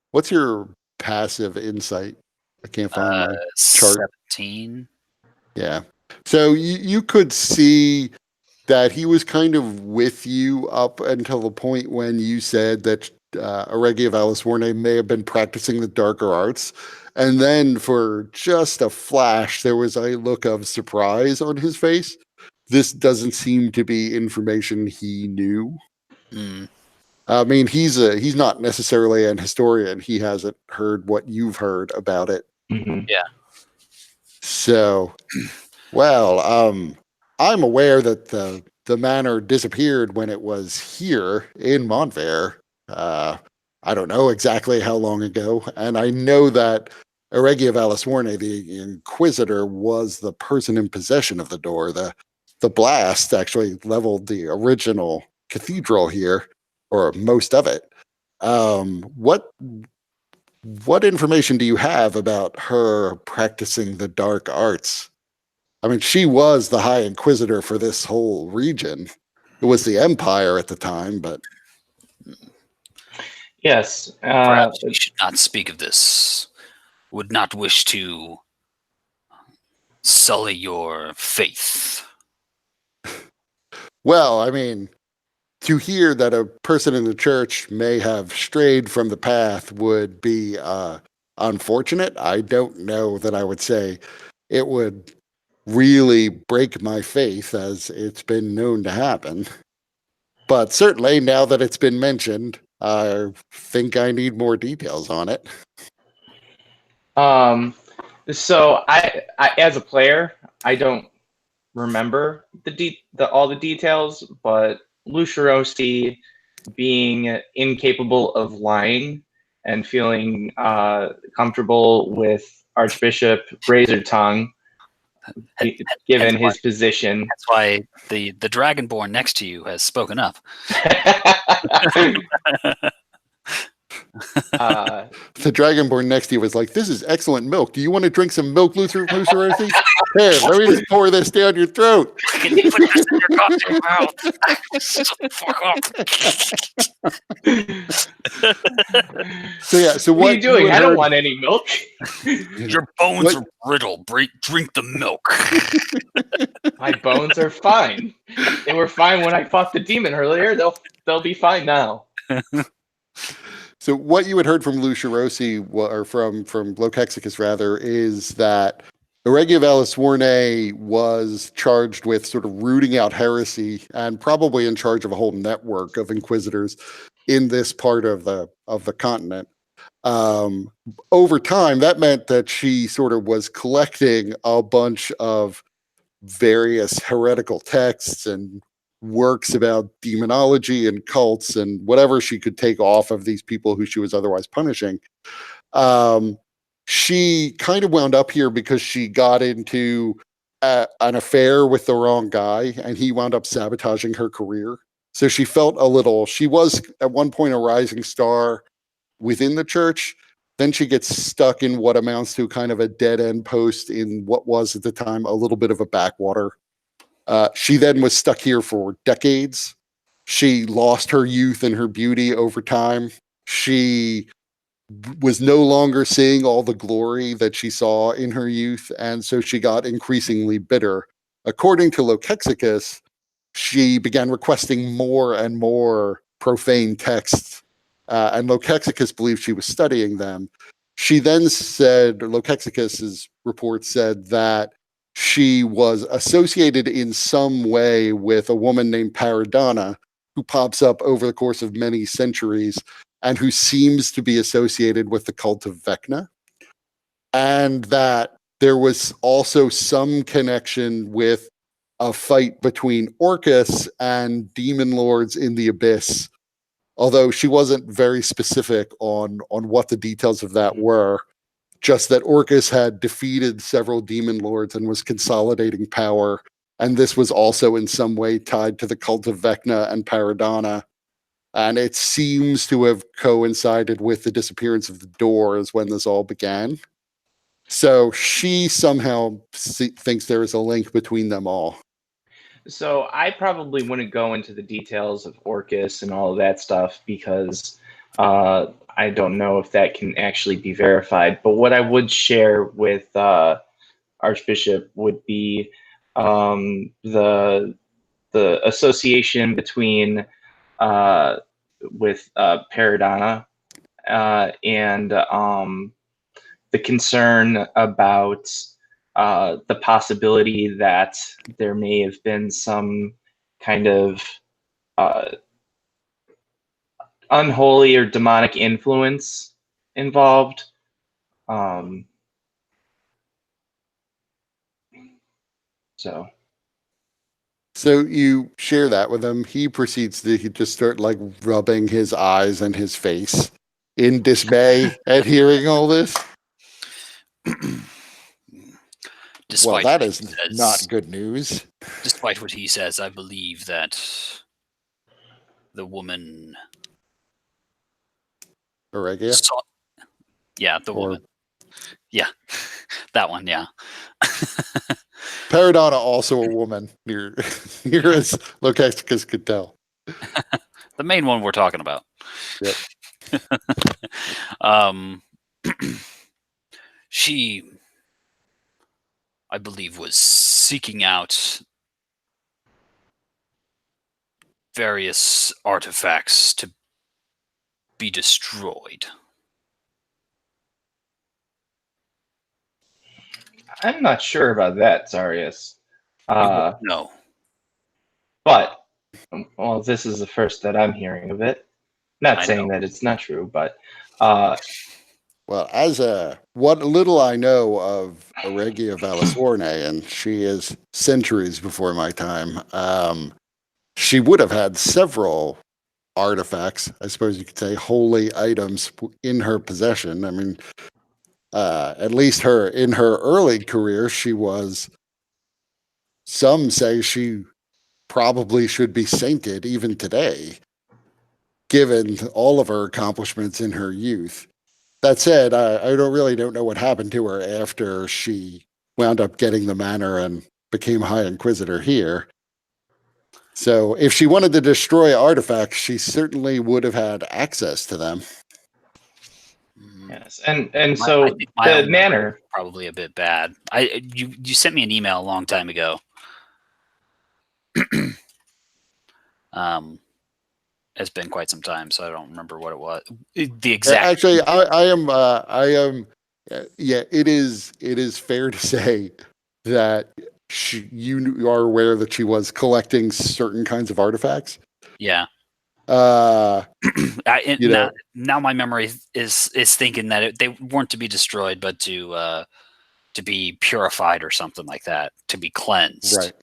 What's your passive insight? I can't find my chart. 17. Yeah. So you could see that he was kind of with you up until the point when you said that Aurelia Valisforne may have been practicing the darker arts. And then for just a flash, there was a look of surprise on his face. This doesn't seem to be information he knew. Mm. I mean, he's not necessarily an historian. He hasn't heard what you've heard about it. Mm-hmm. Yeah. So, well, I'm aware that the manor disappeared when it was here in Montvale. I don't know exactly how long ago, and I know that Aurelia Valisforne, the Inquisitor, was the person in possession of the door. The blast actually leveled the original cathedral here, or most of it. What information do you have about her practicing the dark arts? I mean, she was the High Inquisitor for this whole region. It was the Empire at the time, but Yes. Perhaps we should not speak of this. Would not wish to sully your faith. Well, I mean, to hear that a person in the church may have strayed from the path would be unfortunate. I don't know that I would say it would really break my faith, as it's been known to happen. But certainly, now that it's been mentioned, I think I need more details on it. So I as a player, I don't remember all the details, but Lucirosi being incapable of lying and feeling comfortable with Archbishop Razor Tongue, given his position. That's why the Dragonborn next to you has spoken up. The Dragonborn next to you was like, "This is excellent milk. Do you want to drink some milk, Lucirosi? Here, let me just pour this down your throat." Can you put this in your goddamn mouth? Shut the fuck up. So yeah, so What are you doing? had I don't heard- want any milk. Your bones are brittle. Drink the milk. My bones are fine. They were fine when I fought the demon earlier. They'll be fine now. So what you had heard from Lucirosi, or from Lokexicus rather, is that Regiavalis Warne was charged with sort of rooting out heresy and probably in charge of a whole network of inquisitors in this part of the continent. Over time, that meant that she sort of was collecting a bunch of various heretical texts and works about demonology and cults and whatever she could take off of these people who she was otherwise punishing. She kind of wound up here because she got into an affair with the wrong guy, and he wound up sabotaging her career. So she felt she was at one point a rising star within the church. Then she gets stuck in what amounts to kind of a dead end post in what was at the time a little bit of a backwater. She then was stuck here for decades. She lost her youth and her beauty over time. She was no longer seeing all the glory that she saw in her youth, and so she got increasingly bitter. According to Lokexicus, she began requesting more and more profane texts, and Lokexicus believed she was studying them. She then said, Lokexicus's report said that she was associated in some way with a woman named Paradana, who pops up over the course of many centuries and who seems to be associated with the cult of Vecna. And that there was also some connection with a fight between Orcus and demon lords in the Abyss, although she wasn't very specific on what the details of that were. Just that Orcus had defeated several demon lords and was consolidating power, and this was also in some way tied to the cult of Vecna and Paradana. And it seems to have coincided with the disappearance of the doors when this all began. So she somehow thinks there is a link between them all. So I probably wouldn't go into the details of Orcus and all of that stuff because I don't know if that can actually be verified. But what I would share with Archbishop would be the association between with Paradana and the concern about the possibility that there may have been some kind of unholy or demonic influence involved. So you share that with him. He proceeds to just start like rubbing his eyes and his face in dismay at hearing all this. Well, that is not good news. Despite what he says, I believe that the woman... Auregia? Yeah, the woman. Yeah, that one, yeah. Paradana, also a woman, near as Lokexicus could tell. The main one we're talking about. Yep. um, she, I believe, was seeking out various artifacts to be destroyed. I'm not sure about that, Zarius. No. But well, this is the first that I'm hearing of it. Not I saying know. that it's not true, but Well, what little I know of Auregia Valisorne, and she is centuries before my time, she would have had several artifacts, I suppose you could say, holy items in her possession. I mean, at least in her early career, she was. Some say she probably should be sainted even today, given all of her accomplishments in her youth. That said, I don't know what happened to her after she wound up getting the manor and became High Inquisitor here. So if she wanted to destroy artifacts, she certainly would have had access to them. yes, and I so think my the own memory manor. is probably a bit bad. You sent me an email a long time ago. It's been quite some time, so I don't remember what it was. The exact. Actually, I am. Yeah, it is fair to say that you are aware that she was collecting certain kinds of artifacts. Yeah. Uh, you know, now my memory is thinking that they weren't to be destroyed, but to be purified or something like that, to be cleansed. right,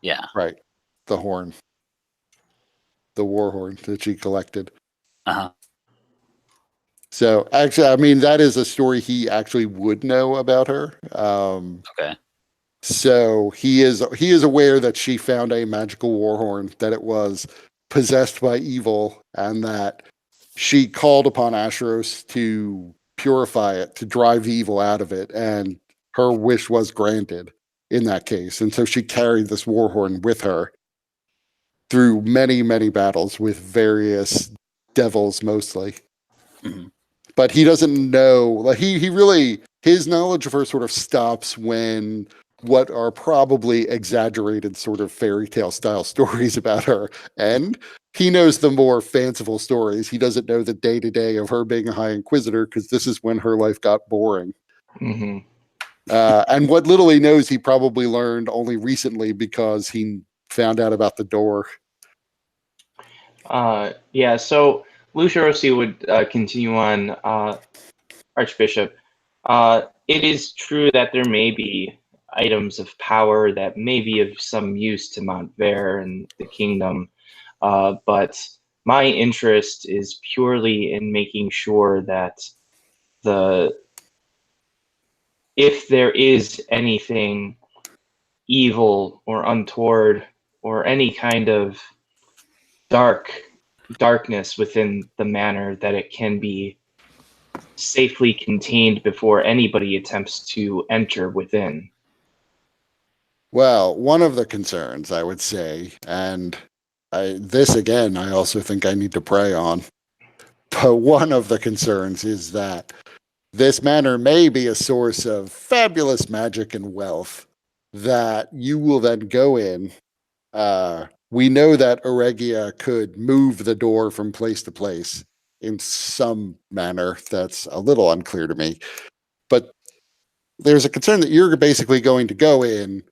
Yeah. right. The horn, the war horn that she collected. Uh-huh. So actually, I mean, that is a story he actually would know about her. Okay. So he is aware that she found a magical war horn, that it was possessed by evil, and that she called upon Asheros to purify it, to drive the evil out of it, and her wish was granted in that case. And so she carried this war horn with her through many, many battles with various devils mostly. Mhm. But he doesn't know, like he really, his knowledge of her sort of stops when what are probably exaggerated sort of fairy tale style stories about her end. He knows the more fanciful stories. He doesn't know the day to day of her being a High Inquisitor, because this is when her life got boring. Mm-hmm. And what little he knows, he probably learned only recently because he found out about the door. Yeah, so Lucia Rossi would continue on, Archbishop. It is true that there may be items of power that may be of some use to Montver and the kingdom, but my interest is purely in making sure that the if there is anything evil or untoward or any kind of darkness within the manor, that it can be safely contained before anybody attempts to enter within. Well, one of the concerns I would say, and this again, I also think I need to pray on, but one of the concerns is that this manor may be a source of fabulous magic and wealth that you will then go in. We know that Auregia could move the door from place to place in some manner that's a little unclear to me. But there's a concern that you're basically going to go in,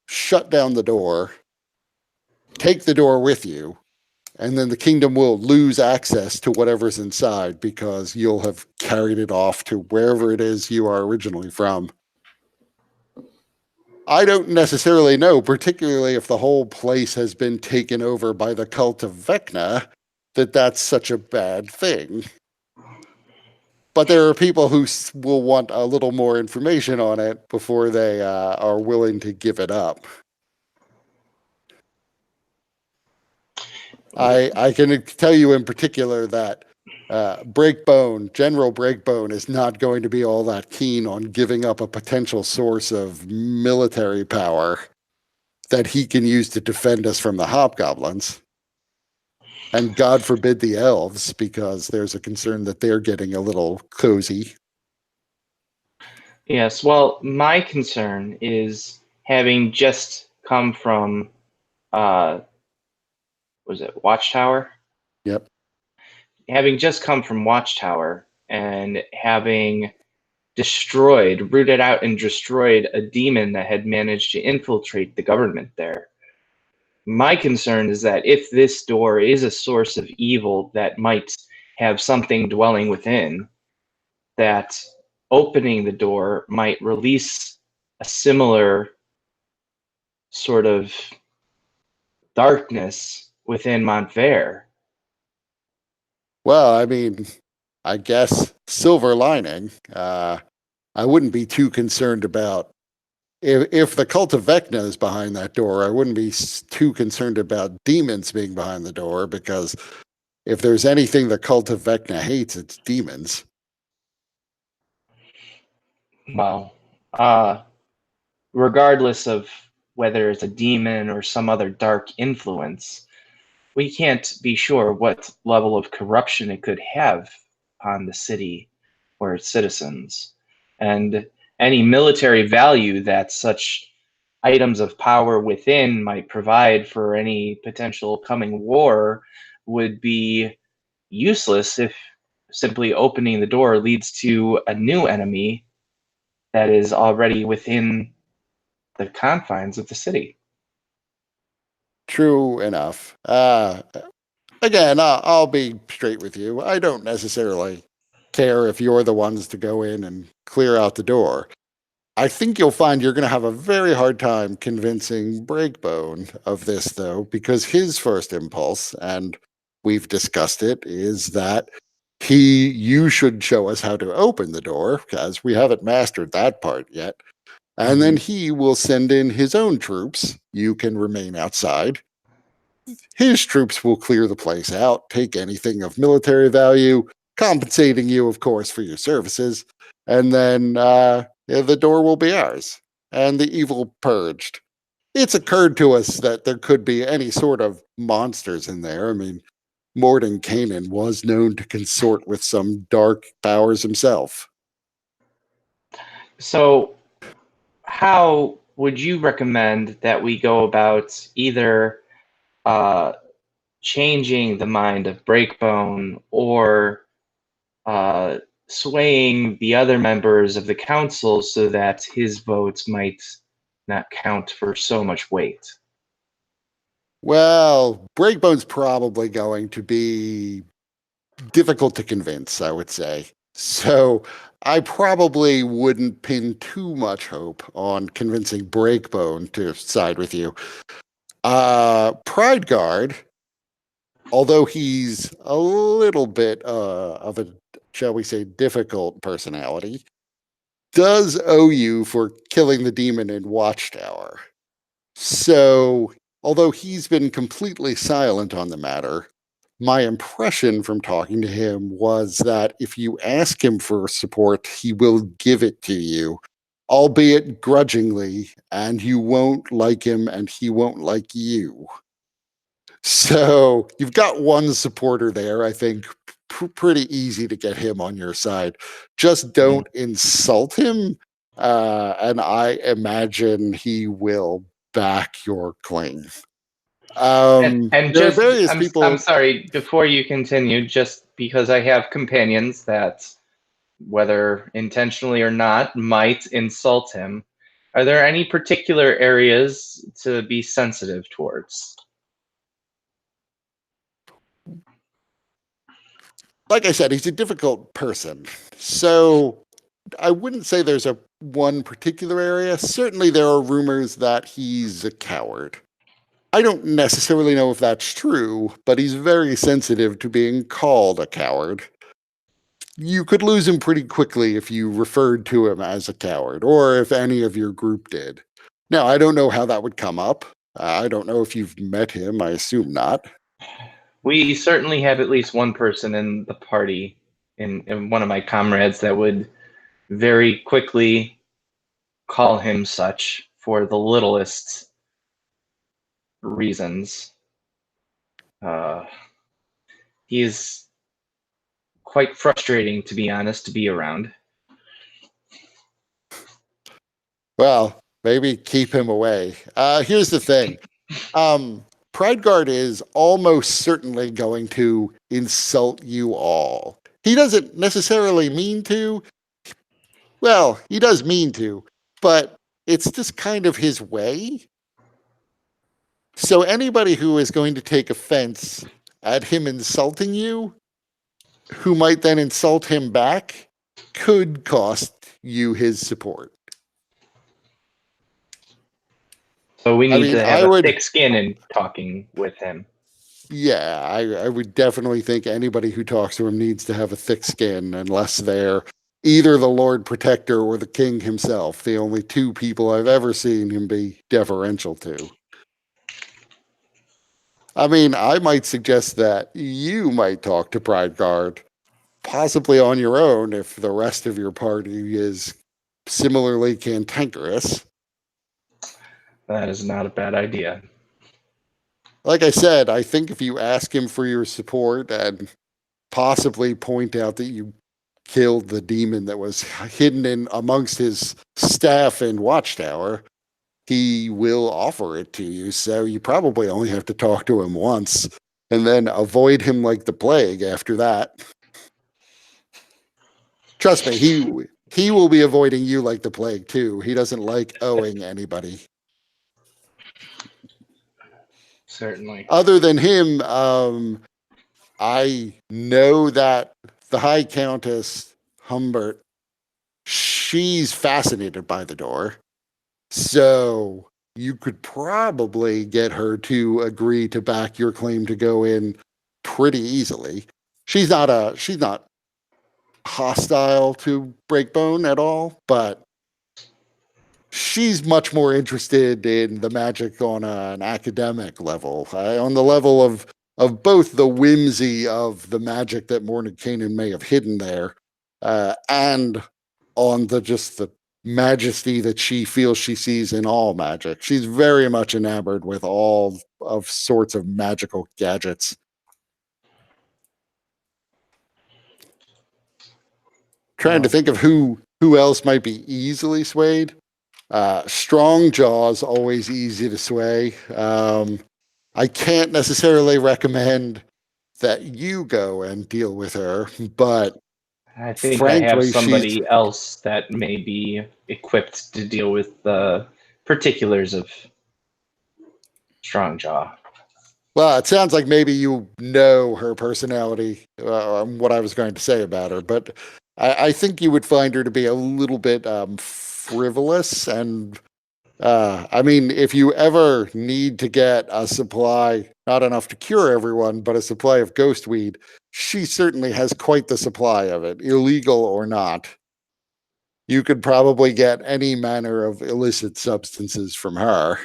shut down the door, take the door with you, and then the kingdom will lose access to whatever's inside because you'll have carried it off to wherever it is you are originally from. I don't necessarily know, particularly if the whole place has been taken over by the cult of Vecna, that that's such a bad thing. But there are people who will want a little more information on it before they are willing to give it up. I can tell you in particular that General Breakbone is not going to be all that keen on giving up a potential source of military power that he can use to defend us from the hobgoblins. And God forbid the elves, because there's a concern that they're getting a little cozy. Yes, well, my concern is having just come from, was it Watchtower? Yep. Having just come from Watchtower and having rooted out and destroyed a demon that had managed to infiltrate the government there. My concern is that if this door is a source of evil that might have something dwelling within, that opening the door might release a similar sort of darkness within Montverde. Well, I mean, I guess silver lining. I wouldn't be too concerned about if the cult of Vecna is behind that door. I wouldn't be too concerned about demons being behind the door, because if there's anything the cult of Vecna hates, it's demons. Well, regardless of whether it's a demon or some other dark influence, we can't be sure what level of corruption it could have on the city or its citizens. And any military value that such items of power within might provide for any potential coming war would be useless if simply opening the door leads to a new enemy that is already within the confines of the city. True enough. Again, I'll be straight with you. I don't necessarily care if you're the ones to go in and clear out the door. I think you'll find you're going to have a very hard time convincing Breakbone of this, though, because his first impulse, and we've discussed it, is that you should show us how to open the door, because we haven't mastered that part yet. And then he will send in his own troops. You can remain outside. His troops will clear the place out, take anything of military value, compensating you, of course, for your services, and then the door will be ours, and the evil purged. It's occurred to us that there could be any sort of monsters in there. I mean, Morden Kanan was known to consort with some dark powers himself. So, how would you recommend that we go about either changing the mind of Breakbone or swaying the other members of the council so that his votes might not count for so much weight? Well, Breakbone's probably going to be difficult to convince, I would say. So I probably wouldn't pin too much hope on convincing Breakbone to side with you. Pride Guard, although he's a little bit of a, shall we say, difficult personality, does owe you for killing the demon in Watchtower. So, although he's been completely silent on the matter, my impression from talking to him was that if you ask him for support, he will give it to you, albeit grudgingly, and you won't like him and he won't like you. So you've got one supporter there, I think. Pretty easy to get him on your side. Just don't insult him, and I imagine he will back your claim. And There are just, various people. I'm sorry, before you continue, just because I have companions that, whether intentionally or not, might insult him, are there any particular areas to be sensitive towards? Like I said, he's a difficult person. So I wouldn't say there's a one particular area. Certainly there are rumors that he's a coward. I don't necessarily know if that's true, but he's very sensitive to being called a coward. You could lose him pretty quickly if you referred to him as a coward, or if any of your group did. Now, I don't know how that would come up. I don't know if you've met him. I assume not. We certainly have at least one person in the party, in one of my comrades, that would very quickly call him such for the littlest reasons. he is quite frustrating, to be honest, to be around. Well, maybe keep him away. Here's the thing. Pride Guard is almost certainly going to insult you all. He doesn't necessarily mean to. Well, he does mean to, but it's just kind of his way. So anybody who is going to take offense at him insulting you, who might then insult him back, could cost you his support. So we need mean, to I have a would- thick skin in talking with him. Yeah, I would definitely think anybody who talks to him needs to have a thick skin, unless they're either the Lord Protector or the King himself, the only two people I've ever seen him be deferential to. I mean, I might suggest that you might talk to Pride Guard, possibly on your own if the rest of your party is similarly cantankerous. That is not a bad idea. Like I said, I think if you ask him for your support and possibly point out that you killed the demon that was hidden in amongst his staff and watchtower, he will offer it to you. So you probably only have to talk to him once and then avoid him like the plague after that. Trust me, he will be avoiding you like the plague too. He doesn't like owing anybody. Certainly. Other than him, I know that the High Countess Humbert, she's fascinated by the door. So you could probably get her to agree to back your claim to go in pretty easily. She's not hostile to Breakbone at all, but she's much more interested in the magic on an academic level, on the level of both the whimsy of the magic that Mordenkainen may have hidden there, and on the majesty that she feels she sees in all magic. She's very much enamored with all of sorts of magical gadgets. Trying to think of who else might be easily swayed. Strong Jaw's always easy to sway. I can't necessarily recommend that you go and deal with her, but I think frankly, I have somebody else that may be equipped to deal with the particulars of Strongjaw. well, it sounds like maybe you know her personality, what I was going to say about her, but I think you would find her to be a little bit frivolous. And I mean, if you ever need to get a supply, not enough to cure everyone, but a supply of ghostweed, she certainly has quite the supply of it, illegal or not. You could probably get any manner of illicit substances from her.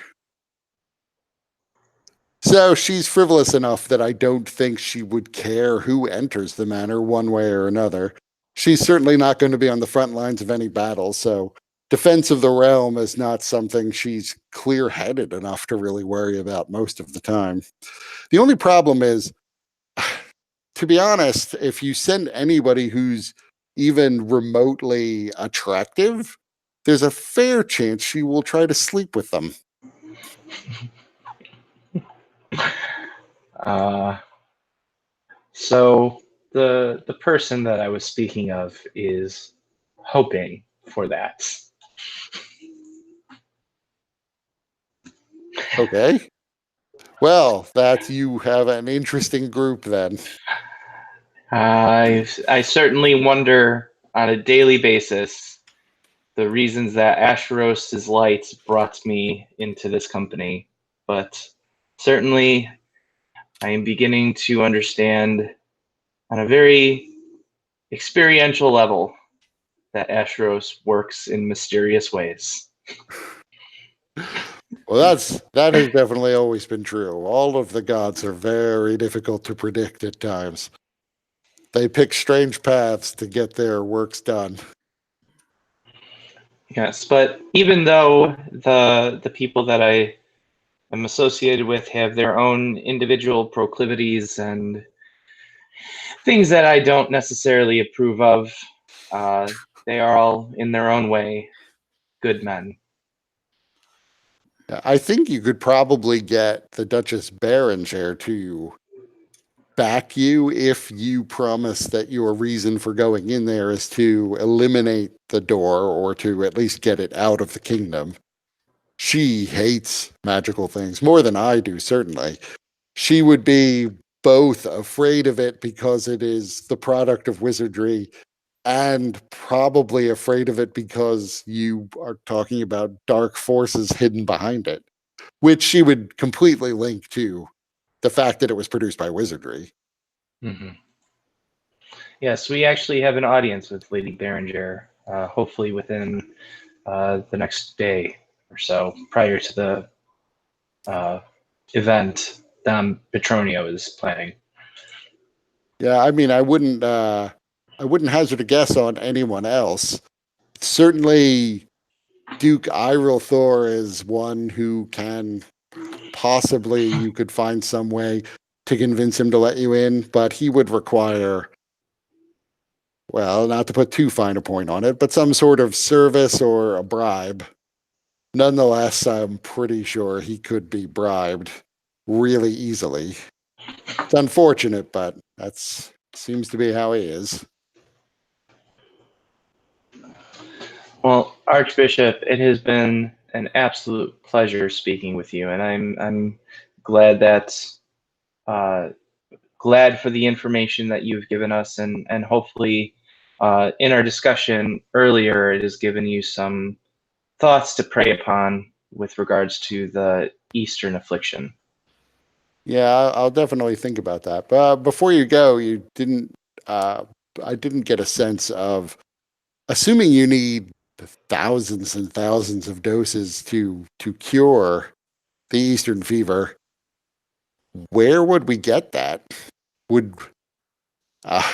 So she's frivolous enough that I don't think she would care who enters the manor one way or another. She's certainly not going to be on the front lines of any battle, so defense of the realm is not something she's clear-headed enough to really worry about most of the time. The only problem is, to be honest, if you send anybody who's even remotely attractive, there's a fair chance she will try to sleep with them. So the person that I was speaking of is hoping for that. Okay. Well, that you have an interesting group then. I certainly wonder on a daily basis the reasons that Asheros's light brought me into this company, but certainly I am beginning to understand on a very experiential level that Asheros works in mysterious ways. Well, that has definitely always been true. All of the gods are very difficult to predict at times. They pick strange paths to get their works done. Yes, but even though the people that I am associated with have their own individual proclivities and things that I don't necessarily approve of. They are all, in their own way, good men. I think you could probably get the Duchess Berenger to back you if you promise that your reason for going in there is to eliminate the door or to at least get it out of the kingdom. She hates magical things more than I do, certainly. She would be both afraid of it because it is the product of wizardry and probably afraid of it because you are talking about dark forces hidden behind it, which she would completely link to the fact that it was produced by wizardry. Mm-hmm. Yes, we actually have an audience with Lady Berenger, hopefully within the next day or so, prior to the event Petronio is planning. Yeah, I mean, I wouldn't hazard a guess on anyone else. Certainly, Duke Irilthor is one who can possibly you could find some way to convince him to let you in, but he would require, well, not to put too fine a point on it, but some sort of service or a bribe. Nonetheless, I'm pretty sure he could be bribed really easily. It's unfortunate, but that's seems to be how he is. Well, Archbishop, it has been an absolute pleasure speaking with you, and I'm glad that glad for the information that you've given us, and hopefully, in our discussion earlier, it has given you some thoughts to prey upon with regards to the Eastern affliction. Yeah, I'll definitely think about that. But before you go, you didn't. I didn't get a sense of, assuming you need thousands and thousands of doses to cure the Eastern fever. Where would we get that? Would uh,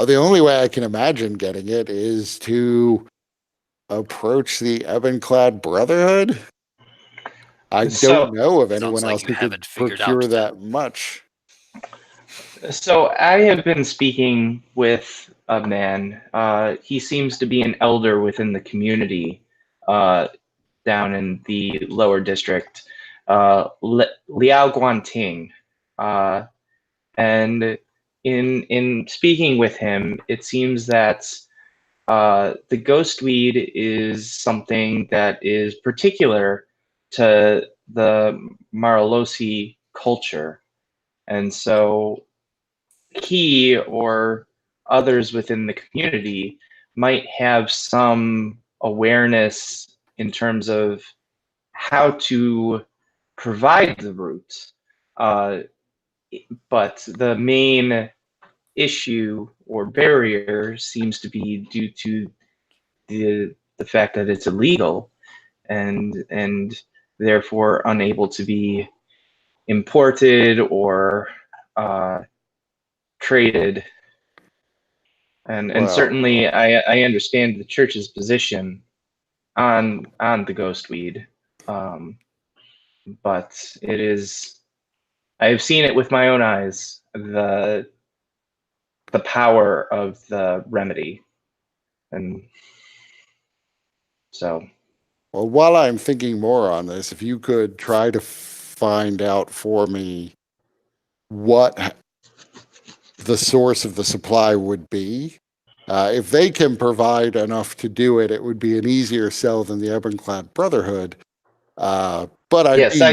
the only way I can imagine getting it is to approach the Ebon-clad Brotherhood? I don't So, know of Sounds anyone like else you who could haven't figured procure out that much. so I have been speaking with a man. He seems to be an elder within the community down in the lower district, Liao Guanting. And in speaking with him, it seems that the ghostweed is something that is particular to the Maralosi culture. And so he or others within the community might have some awareness in terms of how to provide the root. But the main issue or barrier seems to be due to the fact that it's illegal and therefore unable to be imported or traded. And Well, certainly I understand the church's position on the ghostweed, but it is, I have seen it with my own eyes, the power of the remedy. And so, well, while I'm thinking more on this, if you could try to find out for me what the source of the supply would be. If they can provide enough to do it, it would be an easier sell than the Ebon-clad Brotherhood. But I'd yes, be,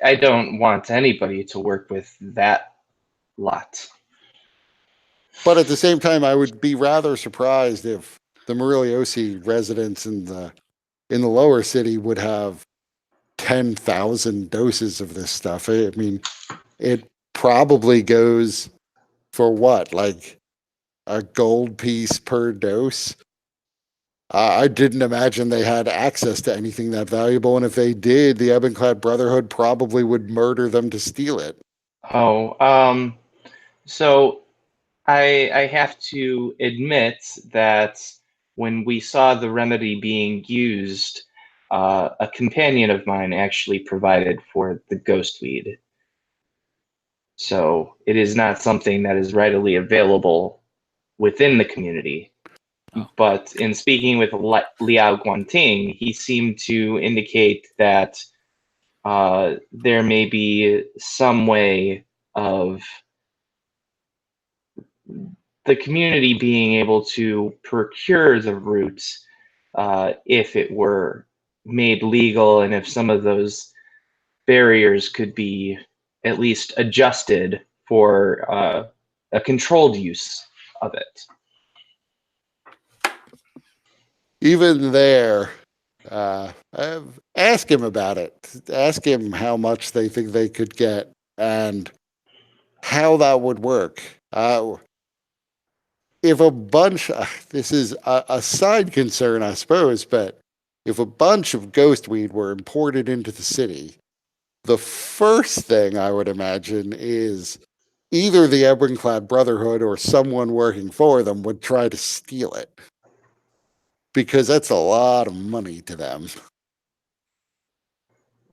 I don't want anybody to work with that lot. but at the same time, I would be rather surprised if the Mariliosi residents in the lower city would have 10,000 doses of this stuff. I mean, it probably goes for what, like a gold piece per dose. I didn't imagine they had access to anything that valuable, and if they did, the Ebon-clad Brotherhood probably would murder them to steal it. Oh, so I have to admit that when we saw the remedy being used, a companion of mine actually provided for the ghostweed. So it is not something that is readily available within the community. Oh. But in speaking with Liao Guanting, he seemed to indicate that there may be some way of the community being able to procure the roots if it were made legal, and if some of those barriers could be at least adjusted for a controlled use of it. Even there, ask him about it. Ask him how much they think they could get and how that would work. If a bunch, this is a side concern, I suppose, but if a bunch of ghostweed were imported into the city, the first thing I would imagine is either the Ebronclad Brotherhood or someone working for them would try to steal it. Because that's a lot of money to them.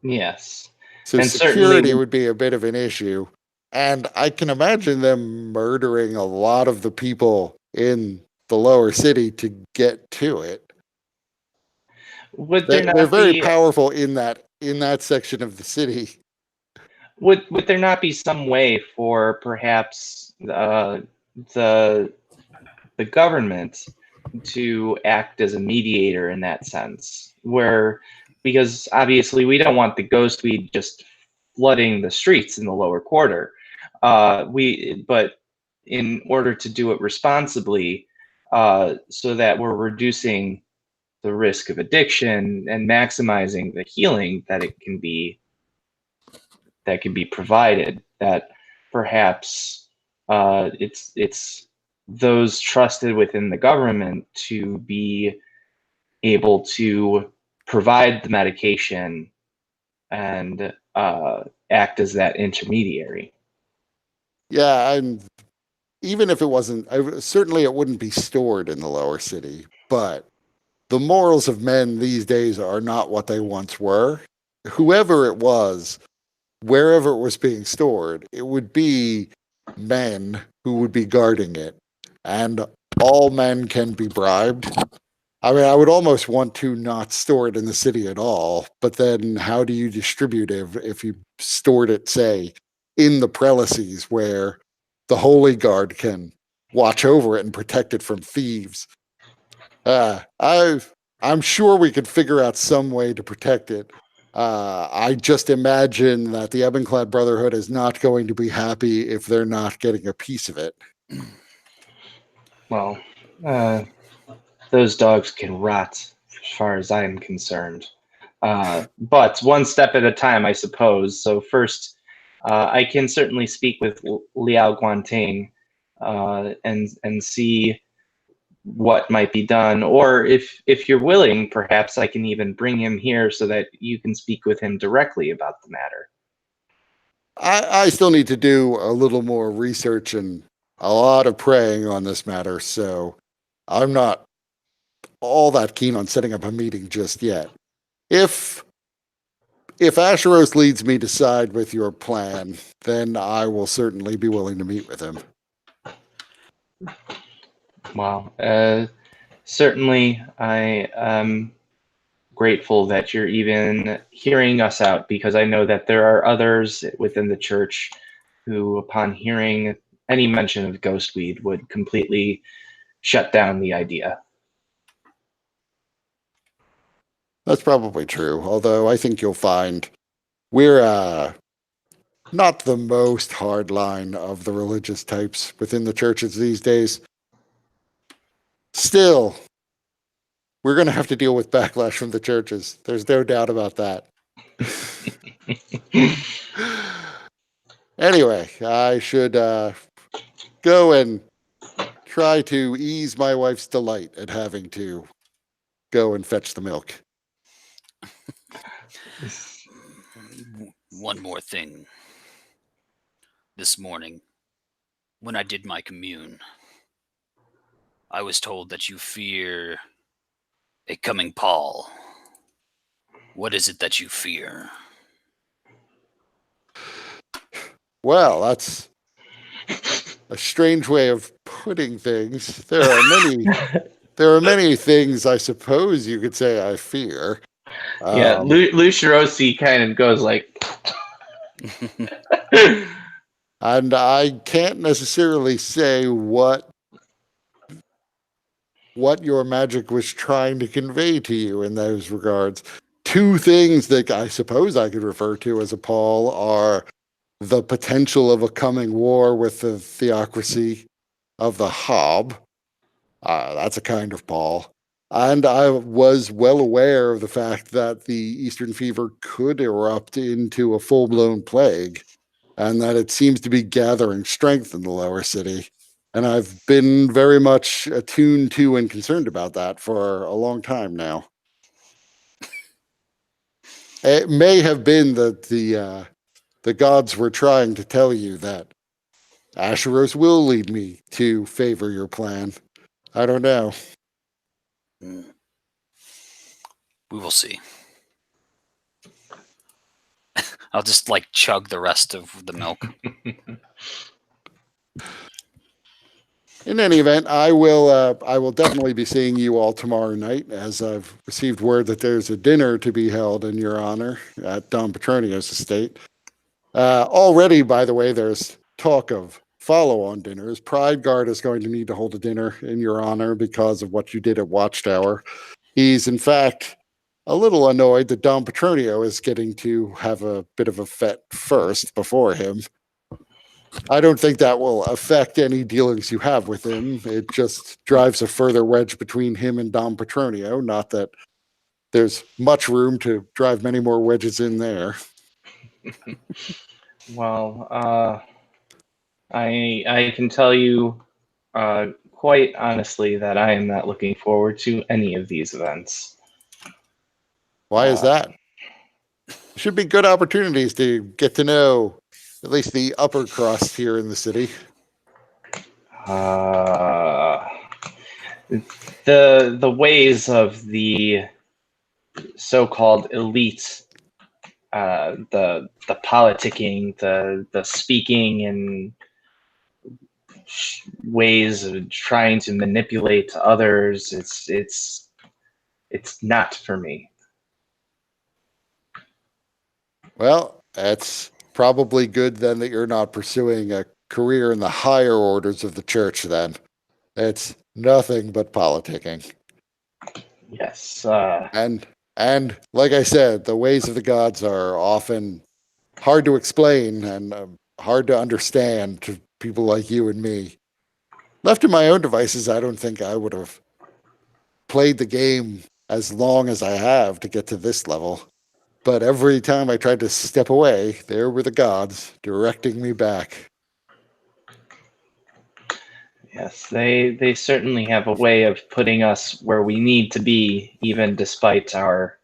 Yes. So And security certainly, would be a bit of an issue. And I can imagine them murdering a lot of the people in the lower city to get to it. would there They're not very be powerful in that section of the city. would there not be some way for perhaps the government to act as a mediator in that sense, where, because obviously we don't want the ghostweed just flooding the streets in the lower quarter, but in order to do it responsibly, so that we're reducing the risk of addiction and maximizing the healing that can be provided, that perhaps it's those trusted within the government to be able to provide the medication and act as that intermediary. Yeah, and even if it wasn't, certainly it wouldn't be stored in the lower city. But the morals of men these days are not what they once were. Whoever it was, wherever it was being stored, it would be men who would be guarding it. And all men can be bribed. I mean, I would almost want to not store it in the city at all, but then how do you distribute it if you stored it, say, in the premises where the Holy Guard can watch over it and protect it from thieves? I'm sure we could figure out some way to protect it. I just imagine that the Ebronclad Brotherhood is not going to be happy if they're not getting a piece of it. Well, those dogs can rot, as far as I'm concerned. But one step at a time, I suppose. So first, I can certainly speak with Liao Guanting and see what might be done. Or if you're willing, perhaps I can even bring him here so that you can speak with him directly about the matter. I still need to do a little more research and a lot of praying on this matter, so I'm not all that keen on setting up a meeting just yet. If Asheros leads me to side with your plan, then I will certainly be willing to meet with him. Well, certainly I am grateful that you're even hearing us out, because I know that there are others within the church who, upon hearing any mention of ghostweed, would completely shut down the idea. That's probably true, although I think you'll find we're not the most hardline of the religious types within the churches these days. Still, we're going to have to deal with backlash from the churches. There's no doubt about that. Anyway, I should go and try to ease my wife's delight at having to go and fetch the milk. One more thing. This morning, when I did my commune, I was told that you fear a coming Paul. What is it that you fear? Well, that's a strange way of putting things. There are many things I suppose you could say I fear. Yeah, Lucirosi kind of goes like, And I can't necessarily say what your magic was trying to convey to you in those regards. Two things that I suppose I could refer to as a pall are the potential of a coming war with the theocracy of the Hob. That's a kind of pall. And I was well aware of the fact that the Eastern fever could erupt into a full blown plague, and that it seems to be gathering strength in the lower city. And I've been very much attuned to and concerned about that for a long time now. It may have been that the gods were trying to tell you that Asheros will lead me to favor your plan. I don't know. We will see. I'll just like chug the rest of the milk. In any event, I will definitely be seeing you all tomorrow night, as I've received word that there's a dinner to be held in your honor at Don Petronio's estate. Already, by the way, there's talk of follow-on dinners. Pride Guard is going to need to hold a dinner in your honor because of what you did at Watchtower. He's, in fact, a little annoyed that Don Petronio is getting to have a bit of a fete first before him. I don't think that will affect any dealings you have with him. It just drives a further wedge between him and Don Petronio. Not that there's much room to drive many more wedges in there. well, I can tell you quite honestly that I am not looking forward to any of these events. Why is that? Should be good opportunities to get to know at least the upper crust here in the city. The ways of the so-called elite, the politicking, the speaking, and ways of trying to manipulate others. It's not for me. Well, that's probably good then that you're not pursuing a career in the higher orders of the church then. It's nothing but politicking. Yes. And like I said, the ways of the gods are often hard to explain and hard to understand to people like you and me. Left to my own devices, I don't think I would have played the game as long as I have to get to this level. But every time I tried to step away, there were the gods directing me back. Yes, they certainly have a way of putting us where we need to be, even despite our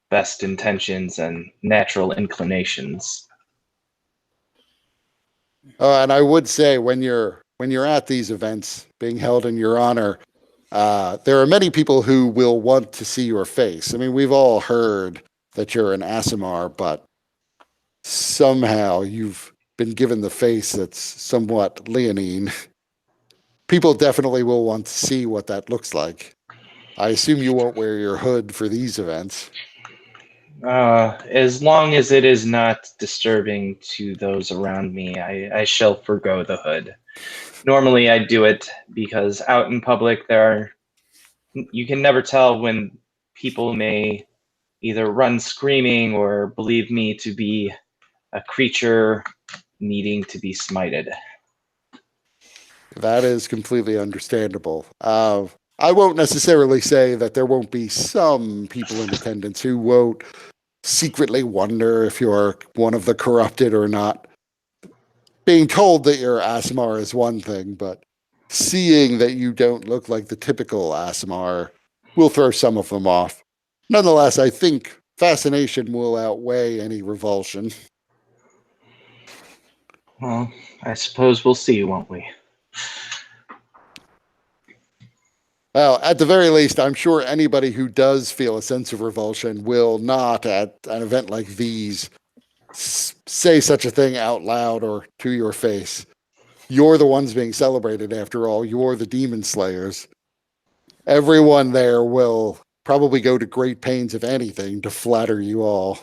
best intentions and natural inclinations. And I would say when you're at these events being held in your honor, there are many people who will want to see your face. I mean, we've all heard that you're an Aasimar, but somehow you've been given the face that's somewhat leonine. People definitely will want to see what that looks like. I assume you won't wear your hood for these events. As long as it is not disturbing to those around me, I shall forgo the hood. Normally I do it because out in public you can never tell when people may either run screaming or believe me to be a creature needing to be smited. That is completely understandable. I won't necessarily say that there won't be some people in attendance who won't secretly wonder if you're one of the corrupted or not. Being told that you're Aasimar is one thing, but seeing that you don't look like the typical Aasimar will throw some of them off. Nonetheless, I think fascination will outweigh any revulsion. Well, I suppose we'll see, won't we? Well, at the very least, I'm sure anybody who does feel a sense of revulsion will not, at an event like these, say such a thing out loud or to your face. You're the ones being celebrated after all. You're the demon slayers. Everyone there will probably go to great pains, if anything, to flatter you all.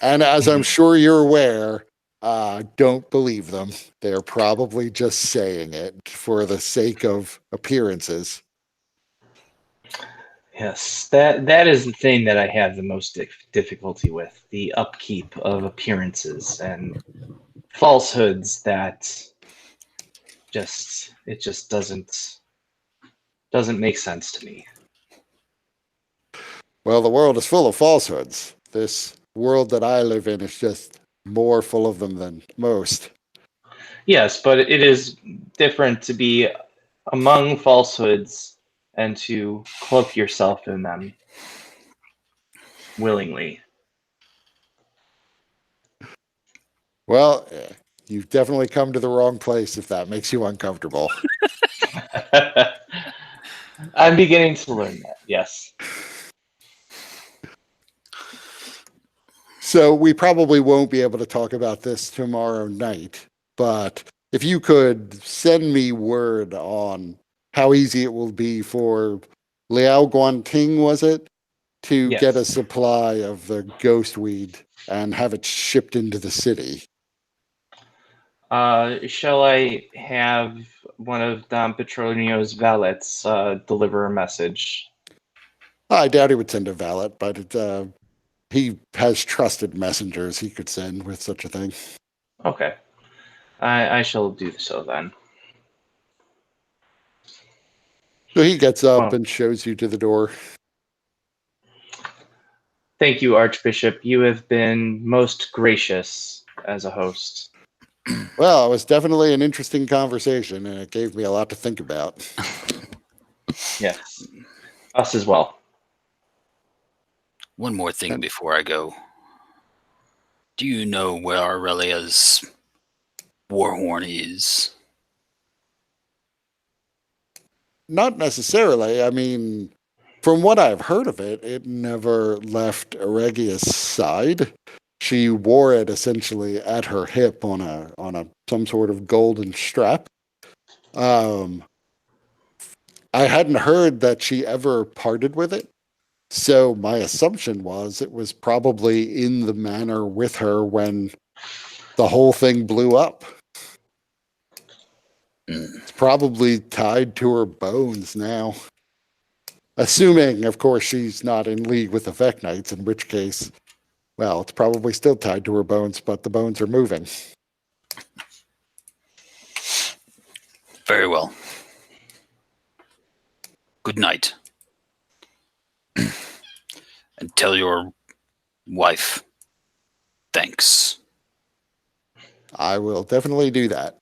And as I'm sure you're aware, don't believe them. They're probably just saying it for the sake of appearances. Yes, that is the thing that I have the most difficulty with, the upkeep of appearances and falsehoods that just doesn't make sense to me. Well, the world is full of falsehoods. This world that I live in is just more full of them than most. Yes, but it is different to be among falsehoods and to cloak yourself in them willingly. Well, you've definitely come to the wrong place if that makes you uncomfortable. I'm beginning to learn that, yes. So we probably won't be able to talk about this tomorrow night, but if you could send me word on how easy it will be for Liao Guanting, was it, to Yes. get a supply of the ghostweed and have it shipped into the city. Shall I have one of Don Petronio's valets deliver a message? I doubt he would send a valet, but he has trusted messengers he could send with such a thing. Okay. I shall do so then. So he gets up Well, and shows you to the door. thank you, Archbishop. You have been most gracious as a host. Well, it was definitely an interesting conversation, and it gave me a lot to think about. Yes. Us as well. One more thing before I go. Do you know where Aurelia's warhorn is? Not necessarily. I mean, from what I've heard of it, it never left Eregia's side. She wore it essentially at her hip on a some sort of golden strap. I hadn't heard that she ever parted with it, so my assumption was it was probably in the manor with her when the whole thing blew up. It's probably tied to her bones now. Assuming, of course, she's not in league with the Vec Knights, in which case, well, it's probably still tied to her bones, but the bones are moving. Very well. Good night. And tell your wife thanks. I will definitely do that.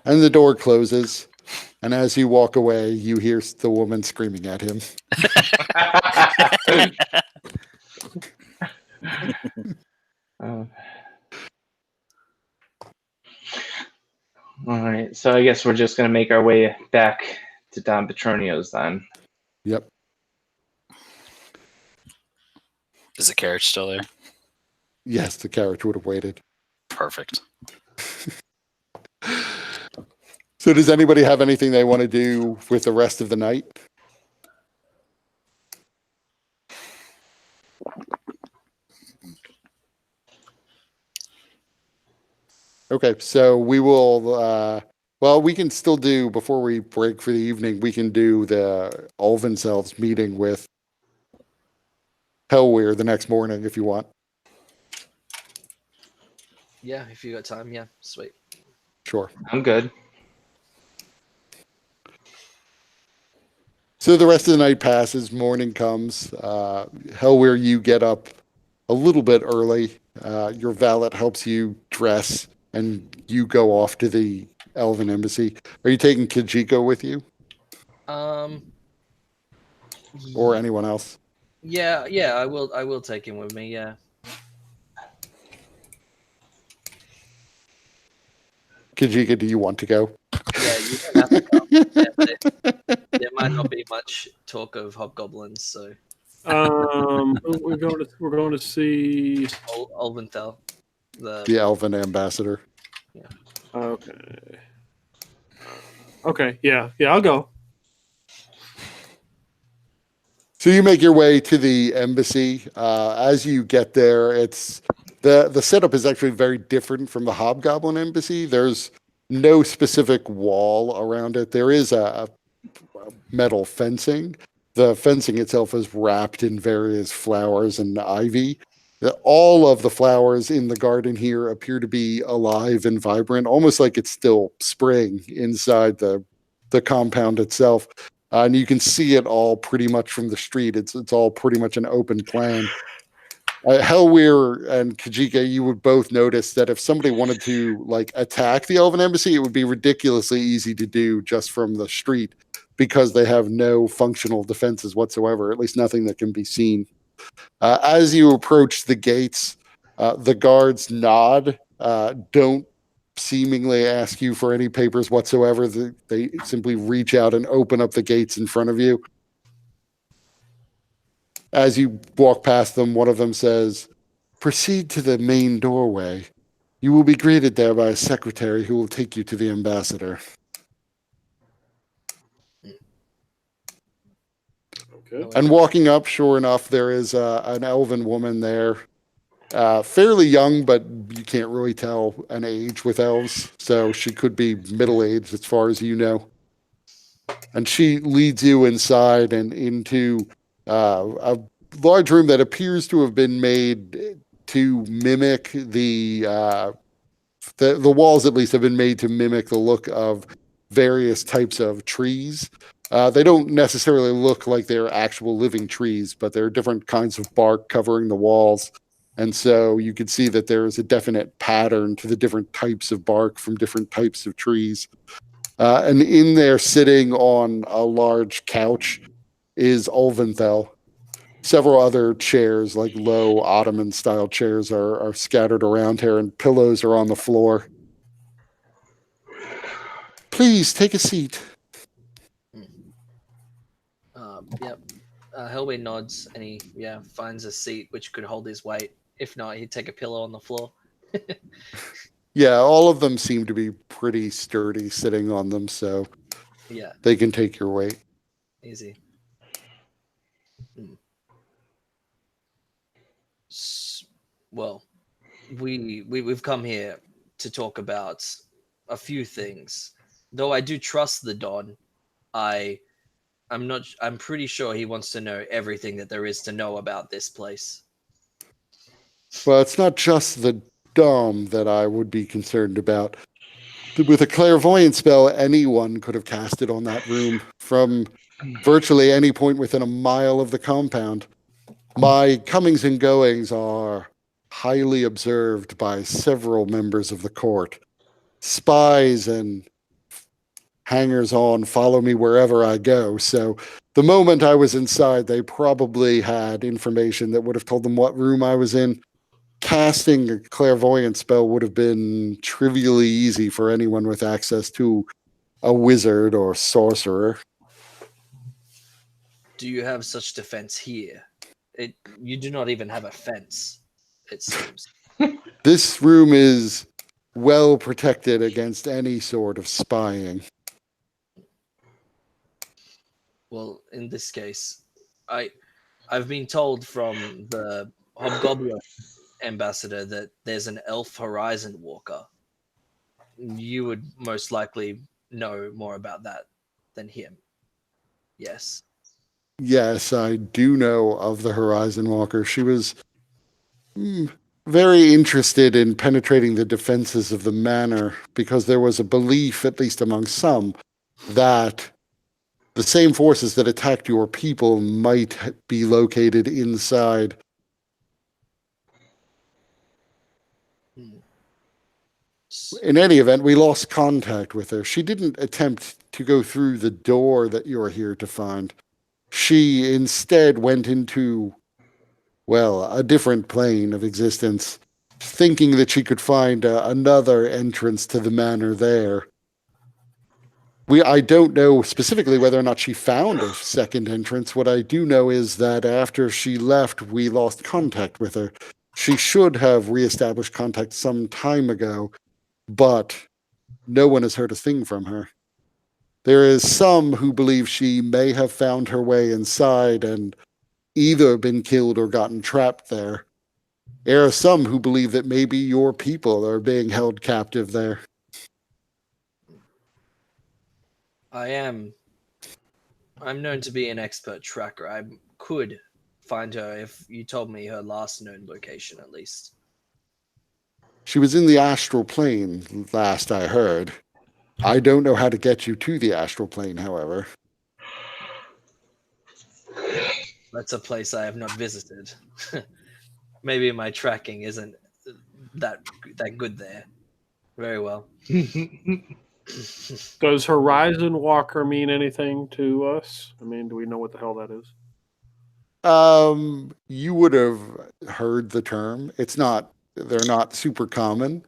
And the door closes, and as you walk away, you hear the woman screaming at him. All right, so I guess we're just going to make our way back to Don Petronio's then. Yep. Is the carriage still there? Yes, the carriage would have waited. Perfect. So does anybody have anything they want to do with the rest of the night? Okay, so we will, well, we can still do, before we break for the evening, we can do the Olvenselves meeting with Hellweir the next morning if you want. Yeah, if you got time, yeah, sweet. Sure. I'm good. So the rest of the night passes, morning comes. Hellweir, you get up a little bit early. Your valet helps you dress, and you go off to the Elven Embassy. Are you taking Kijiko with you, or anyone else? Yeah, I will take him with me, yeah. Kijiko, do you want to go? Yeah, you don't have to come. Yeah, there might not be much talk of hobgoblins, so We're going to see. Olventhal. The elven ambassador. Okay. Okay. Yeah. I'll go. So you make your way to the embassy. As you get there, it's the setup is actually very different from the Hobgoblin embassy. There's no specific wall around it. There is a metal fencing. The fencing itself is wrapped in various flowers and ivy. All of the flowers in the garden here appear to be alive and vibrant, almost like it's still spring inside the compound itself. And you can see it all pretty much from the street. It's all pretty much an open plan. Helweir and Kajika, you would both notice that if somebody wanted to like attack the Elven Embassy, it would be ridiculously easy to do just from the street because they have no functional defenses whatsoever, at least nothing that can be seen. As you approach the gates, the guards nod, don't seemingly ask you for any papers whatsoever. They simply reach out and open up the gates in front of you. As you walk past them, one of them says, "Proceed to the main doorway. You will be greeted there by a secretary who will take you to the ambassador." Okay. And walking up, sure enough, there is an elven woman there. Fairly young, but you can't really tell an age with elves. So she could be middle-aged as far as you know. And she leads you inside and into a large room that appears to have been made to mimic the walls, at least, have been made to mimic the look of various types of trees. They don't necessarily look like they're actual living trees, but there are different kinds of bark covering the walls. And so you can see that there is a definite pattern to the different types of bark from different types of trees. And in there, sitting on a large couch, is Olventhal. Several other chairs, like low Ottoman-style chairs, are scattered around here, and pillows are on the floor. "Please take a seat." Yep. Helway nods and he finds a seat which could hold his weight. If not, he'd take a pillow on the floor. Yeah, all of them seem to be pretty sturdy sitting on them, so Yeah, they can take your weight. easy. Well, we've come here to talk about a few things. Though I do trust the Don, I'm pretty sure he wants to know everything that there is to know about this place. Well, it's not just the Dom that I would be concerned about. With a clairvoyant spell, anyone could have cast it on that room from virtually any point within a mile of the compound. My comings and goings are highly observed by several members of the court. Spies and hangers-on follow me wherever I go. So the moment I was inside, they probably had information that would have told them what room I was in. Casting a clairvoyant spell would have been trivially easy for anyone with access to a wizard or sorcerer. Do you have such defense here? You do not even have a fence, it seems. This room is well protected against any sort of spying. Well, in this case, I've been told from the Hobgoblin ambassador that there's an elf horizon walker. You would most likely know more about that than him. Yes. Yes, I do know of the Horizon Walker. She was very interested in penetrating the defenses of the manor because there was a belief, at least among some, that the same forces that attacked your people might be located inside. In any event, we lost contact with her. She didn't attempt to go through the door that you're here to find. She instead went into, well, a different plane of existence, thinking that she could find another entrance to the manor there. I don't know specifically whether or not she found a second entrance. What I do know is that after she left, we lost contact with her. She should have reestablished contact some time ago, but no one has heard a thing from her. There is some who believe she may have found her way inside and either been killed or gotten trapped there. There are some who believe that maybe your people are being held captive there. I'm known to be an expert tracker. I could find her if you told me her last known location, at least. She was in the astral plane, last I heard. I don't know how to get you to the astral plane, however. That's a place I have not visited. Maybe my tracking isn't that good there. Very well. Does Horizon Walker mean anything to us? I mean, do we know what the hell that is? You would have heard the term. They're not super common,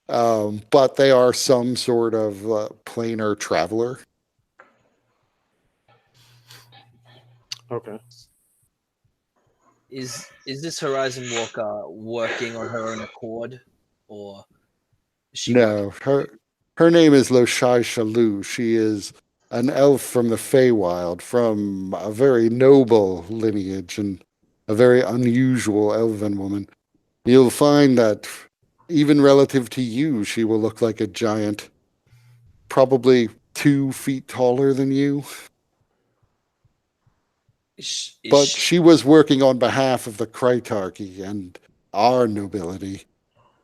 but they are some sort of planar traveler. Okay. Is this Horizon Walker working on her own accord, or is she No, her name is Loshai Shalu. She is an elf from the Feywild, from a very noble lineage and a very unusual elven woman. You'll find that even relative to you, she will look like a giant, probably 2 feet taller than you. But she was working on behalf of the Krytarchy and our nobility.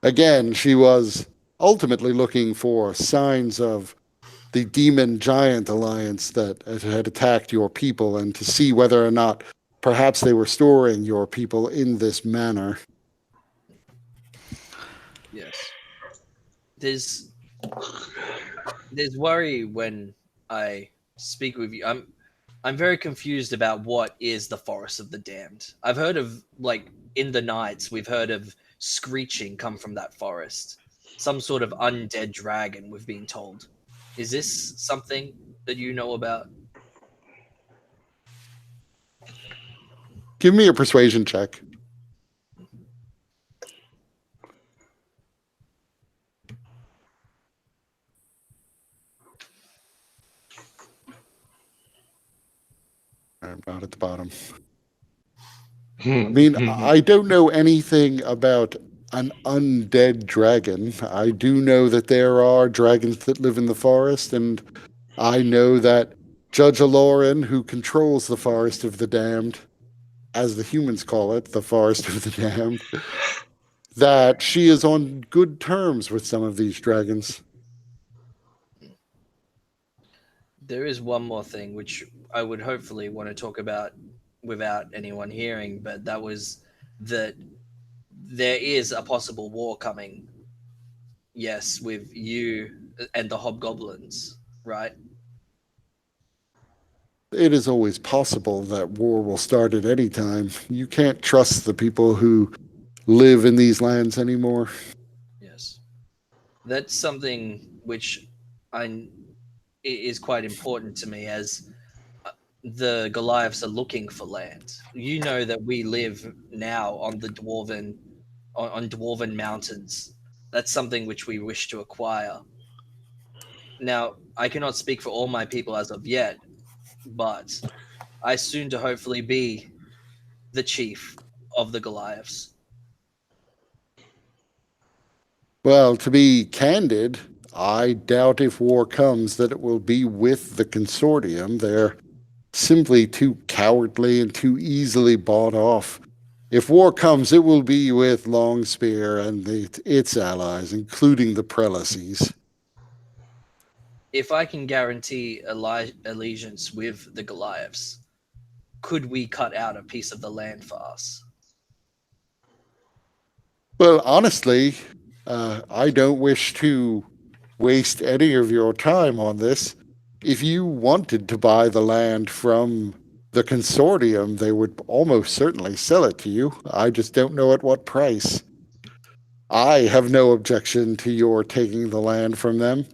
Again, she was ultimately looking for signs of the demon giant alliance that had attacked your people and to see whether or not perhaps they were storing your people in this manner. Yes. There's worry when I speak with you. I'm very confused about what is the Forest of the Damned. I've heard of, like, in the nights, we've heard of screeching come from that forest. Some sort of undead dragon, we've been told. Is this something that you know about? Give me a persuasion check. I'm not at the bottom. I mean, I don't know anything about an undead dragon. I do know that there are dragons that live in the forest, and I know that Judge Aloran, who controls the Forest of the Damned, as the humans call it, the Forest of the Damned, that she is on good terms with some of these dragons. There is one more thing which I would hopefully want to talk about without anyone hearing, but that was that there is a possible war coming. Yes, with you and the hobgoblins, right? It is always possible that war will start at any time. You can't trust the people who live in these lands anymore. Yes. That's something which is quite important to me, as the Goliaths are looking for land. You know that we live now on the dwarven mountains. That's something which we wish to acquire. Now, I cannot speak for all my people as of yet, but I soon to hopefully be the chief of the Goliaths. Well, to be candid, I doubt if war comes that it will be with the consortium. They're simply too cowardly and too easily bought off. If war comes, it will be with Longspeare and its allies, including the Prelacies. If I can guarantee allegiance with the Goliaths, could we cut out a piece of the land for us? Well, honestly, I don't wish to waste any of your time on this. If you wanted to buy the land from the consortium, they would almost certainly sell it to you. I just don't know at what price. I have no objection to your taking the land from them.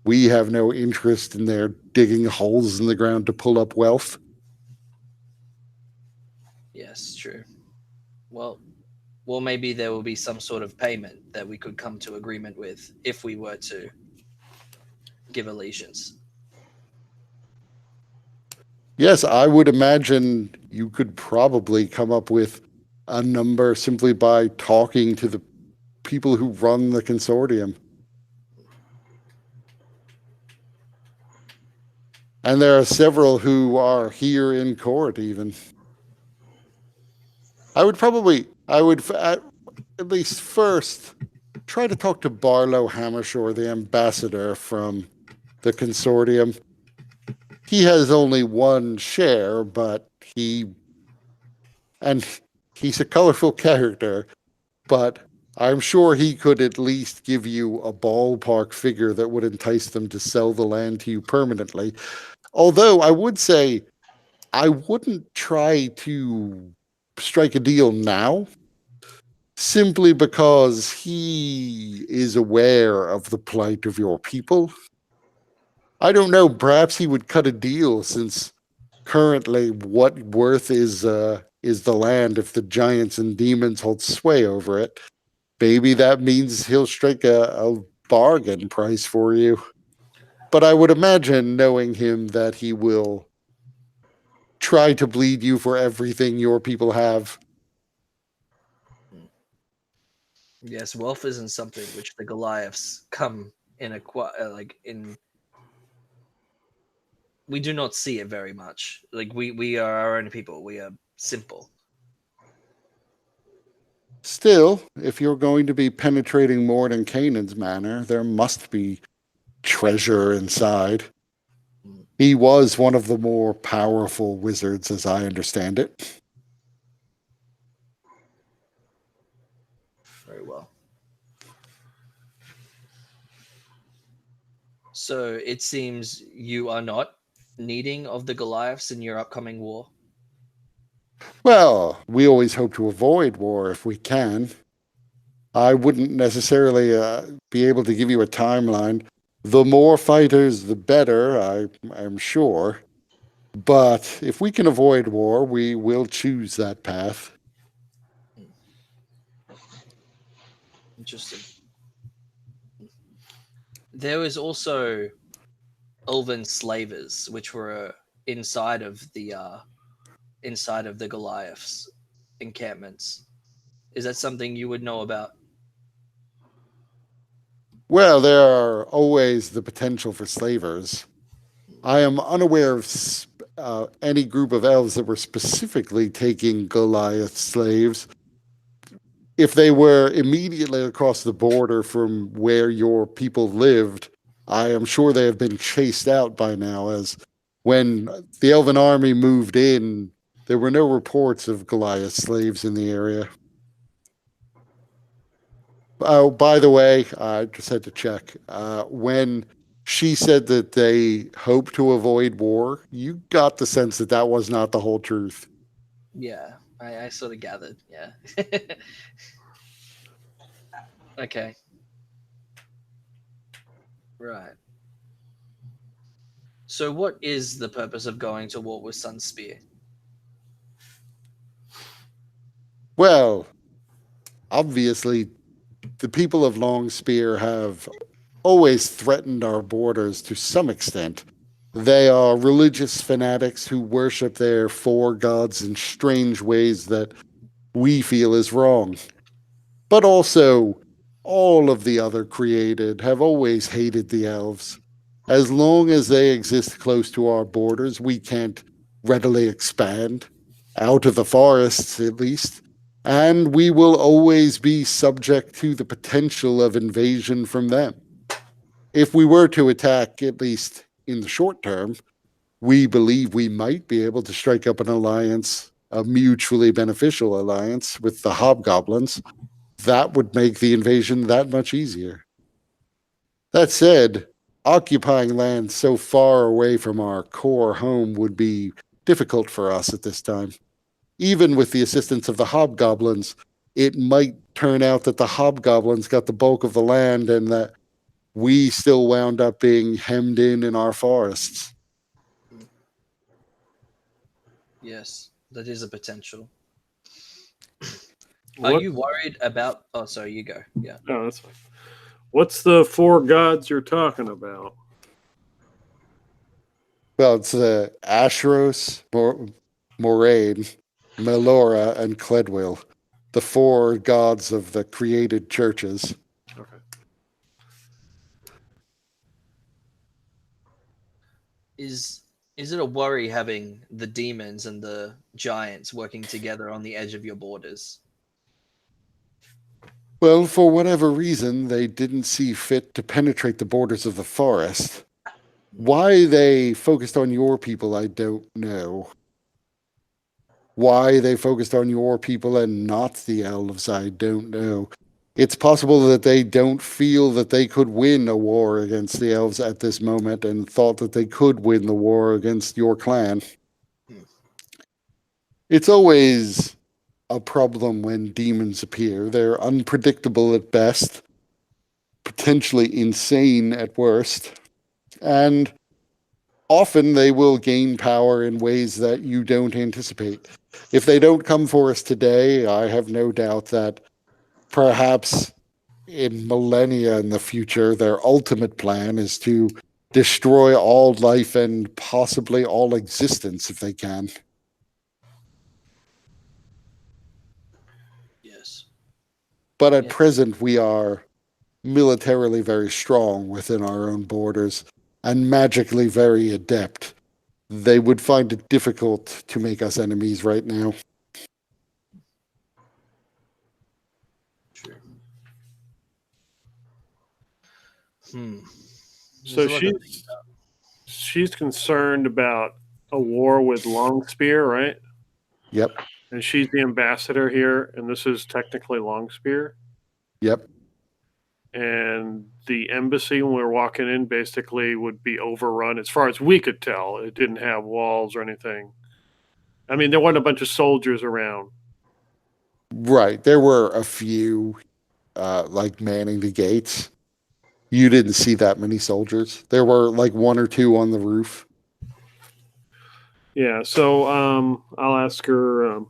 We have no interest in their digging holes in the ground to pull up wealth. Yes, true. Well, maybe there will be some sort of payment that we could come to agreement with if we were to give allegiance. Yes, I would imagine you could probably come up with a number simply by talking to the people who run the consortium. And there are several who are here in court, even. I would at least first try to talk to Barlow Hammershore, the ambassador from the consortium. He has only one share, but he's a colorful character, but I'm sure he could at least give you a ballpark figure that would entice them to sell the land to you permanently. Although I would say I wouldn't try to strike a deal now, simply because he is aware of the plight of your people. I don't know, perhaps he would cut a deal, since currently what worth is the land if the giants and demons hold sway over it. Maybe that means he'll strike a bargain price for you. But I would imagine, knowing him, that he will try to bleed you for everything your people have. Yes, wealth isn't something which the Goliaths come in we do not see it very much. Like we are our own people. We are simple. Still, if you're going to be penetrating more than Canaan's manor, there must be treasure inside. He was one of the more powerful wizards, as I understand it. Very well. So it seems you are not needing of the Goliaths in your upcoming war. Well, we always hope to avoid war if we can. I wouldn't necessarily be able to give you a timeline. The more fighters, the better, I'm sure. But if we can avoid war, we will choose that path. Interesting. There was also elven slavers, which were inside of the Goliaths' encampments. Is that something you would know about? Well, there are always the potential for slavers. I am unaware of any group of elves that were specifically taking Goliath slaves. If they were immediately across the border from where your people lived, I am sure they have been chased out by now, as when the elven army moved in, there were no reports of Goliath slaves in the area. Oh, by the way, I just had to check. When she said that they hope to avoid war, you got the sense that that was not the whole truth. Yeah, I sort of gathered. Yeah. Okay. Right. So, what is the purpose of going to war with Sunspear? Well, obviously, the people of Longspear have always threatened our borders to some extent. They are religious fanatics who worship their four gods in strange ways that we feel is wrong. But also, all of the other created have always hated the elves. As long as they exist close to our borders, we can't readily expand, out of the forests at least, and we will always be subject to the potential of invasion from them. If we were to attack, at least in the short term, we believe we might be able to strike up an alliance, a mutually beneficial alliance with the hobgoblins. That would make the invasion that much easier. That said, occupying land so far away from our core home would be difficult for us at this time. Even with the assistance of the hobgoblins, it might turn out that the hobgoblins got the bulk of the land and that we still wound up being hemmed in our forests. Yes, that is a potential. What- Are you worried about? Oh, sorry, you go. Yeah. No, that's fine. What's the four gods you're talking about? Well, it's the Ashros, Moraine, Melora, and Cledwill, the four gods of the created churches. Okay. Is it a worry having the demons and the giants working together on the edge of your borders? Well, for whatever reason, they didn't see fit to penetrate the borders of the forest. Why they focused on your people, I don't know. Why they focused on your people and not the elves, I don't know. It's possible that they don't feel that they could win a war against the elves at this moment and thought that they could win the war against your clan. It's always a problem when demons appear. They're unpredictable at best, potentially insane at worst, and often they will gain power in ways that you don't anticipate. If they don't come for us today, I have no doubt that perhaps in millennia in the future, their ultimate plan is to destroy all life and possibly all existence if they can. Yes. But at Yeah. present, we are militarily very strong within our own borders and magically very adept. They would find it difficult to make us enemies right now. True. Hmm. So There's a lot to think she's concerned about a war with Longspear, right? Yep, And she's the ambassador here, and this is technically Longspear. yep. And the embassy, when we were walking in, basically would be overrun as far as we could tell. It didn't have walls or anything. I mean, there wasn't a bunch of soldiers around. Right. There were a few, like manning the gates. You didn't see that many soldiers. There were like one or two on the roof. Yeah, so I'll ask her,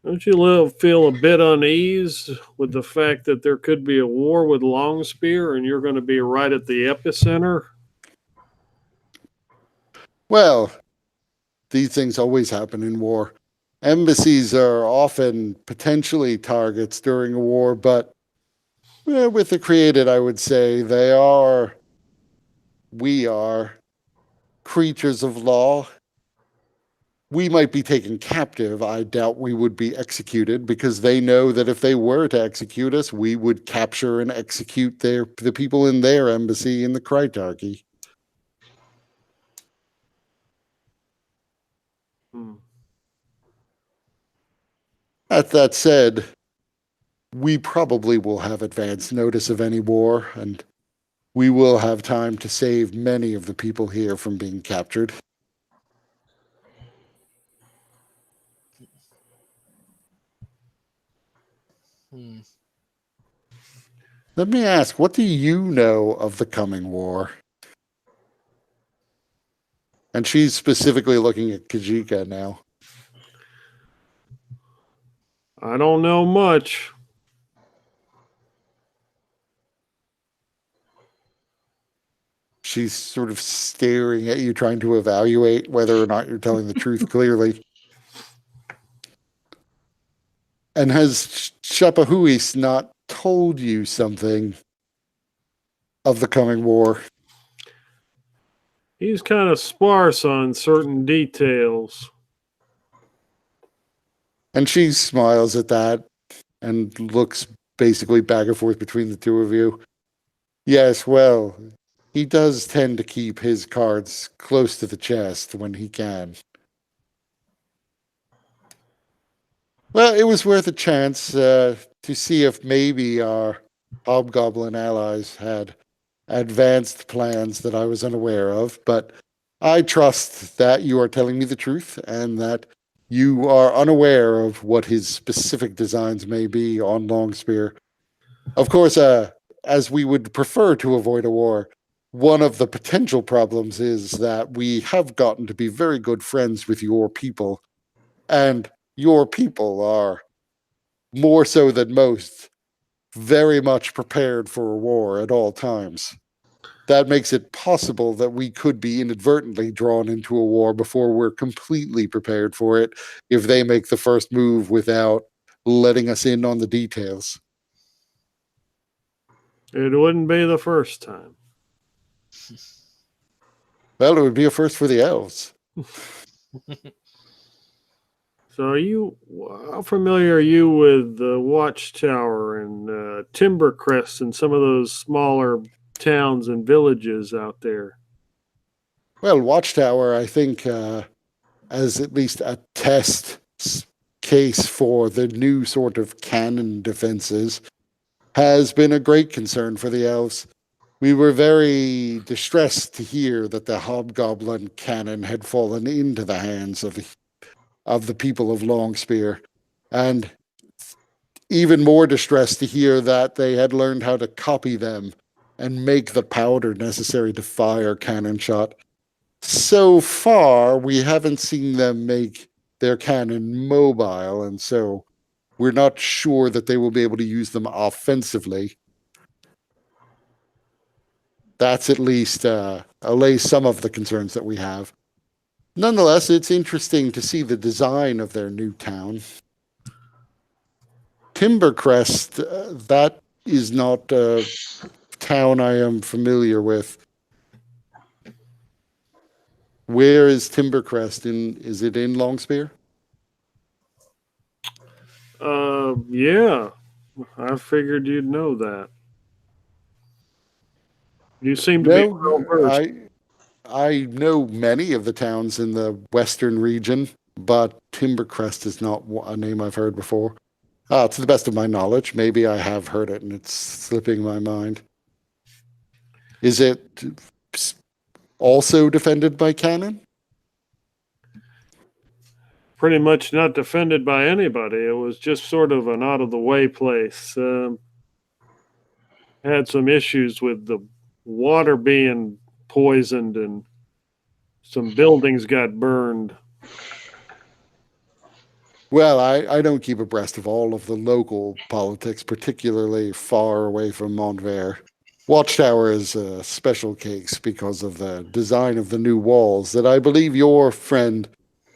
don't you feel a bit unease with the fact that there could be a war with Longspear and you're going to be right at the epicenter? Well, these things always happen in war. Embassies are often potentially targets during a war, but with the created, I would say we are creatures of law. We might be taken captive. I doubt we would be executed because they know that if they were to execute us, we would capture and execute the people in their embassy in the Krytarchy. That said, we probably will have advance notice of any war, and we will have time to save many of the people here from being captured. Hmm. Let me ask, what do you know of the coming war? And she's specifically looking at Kajika now. I don't know much. She's sort of staring at you, trying to evaluate whether or not you're telling the truth clearly. And has Shapahuis not told you something of the coming war? He's kind of sparse on certain details. And she smiles at that and looks basically back and forth between the two of you. Yes, well, he does tend to keep his cards close to the chest when he can. Well, it was worth a chance to see if maybe our hobgoblin allies had advanced plans that I was unaware of, but I trust that you are telling me the truth and that you are unaware of what his specific designs may be on Longspear. Of course, as we would prefer to avoid a war, one of the potential problems is that we have gotten to be very good friends with your people, and your people are, more so than most, very much prepared for a war at all times. That makes it possible that we could be inadvertently drawn into a war before we're completely prepared for it if they make the first move without letting us in on the details. It wouldn't be the first time. Well, it would be a first for the elves. So how familiar are you with the Watchtower and Timbercrest and some of those smaller towns and villages out there? Well, Watchtower, I think, as at least a test case for the new sort of cannon defenses, has been a great concern for the elves. We were very distressed to hear that the hobgoblin cannon had fallen into the hands of the people of Longspeare, and even more distressed to hear that they had learned how to copy them and make the powder necessary to fire cannon shot. So far, we haven't seen them make their cannon mobile, and so we're not sure that they will be able to use them offensively. That's at least allays some of the concerns that we have. Nonetheless, it's interesting to see the design of their new town. Timbercrest, that is not a town I am familiar with. Where is Timbercrest? Is it in Longspeare? Yeah. I figured you'd know that. You seem to be well versed. I know many of the towns in the western region, but Timbercrest is not a name I've heard before. To the best of my knowledge, maybe I have heard it and it's slipping my mind. Is it also defended by cannon? Pretty much not defended by anybody. It was just sort of an out-of-the-way place. Had some issues with the water being poisoned and some buildings got burned. Well, I don't keep abreast of all of the local politics, particularly far away from Montvert. Watchtower is a special case because of the design of the new walls that I believe your friend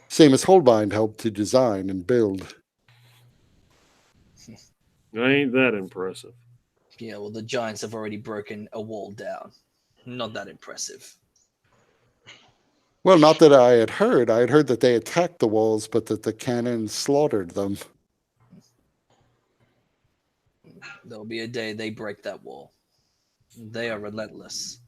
Seamus Holbein helped to design and build. Ain't that impressive. Yeah, well, the giants have already broken a wall down. Not that impressive. Well, not that I had heard. I had heard that they attacked the walls, but that the cannon slaughtered them. There'll be a day they break that wall. They are relentless.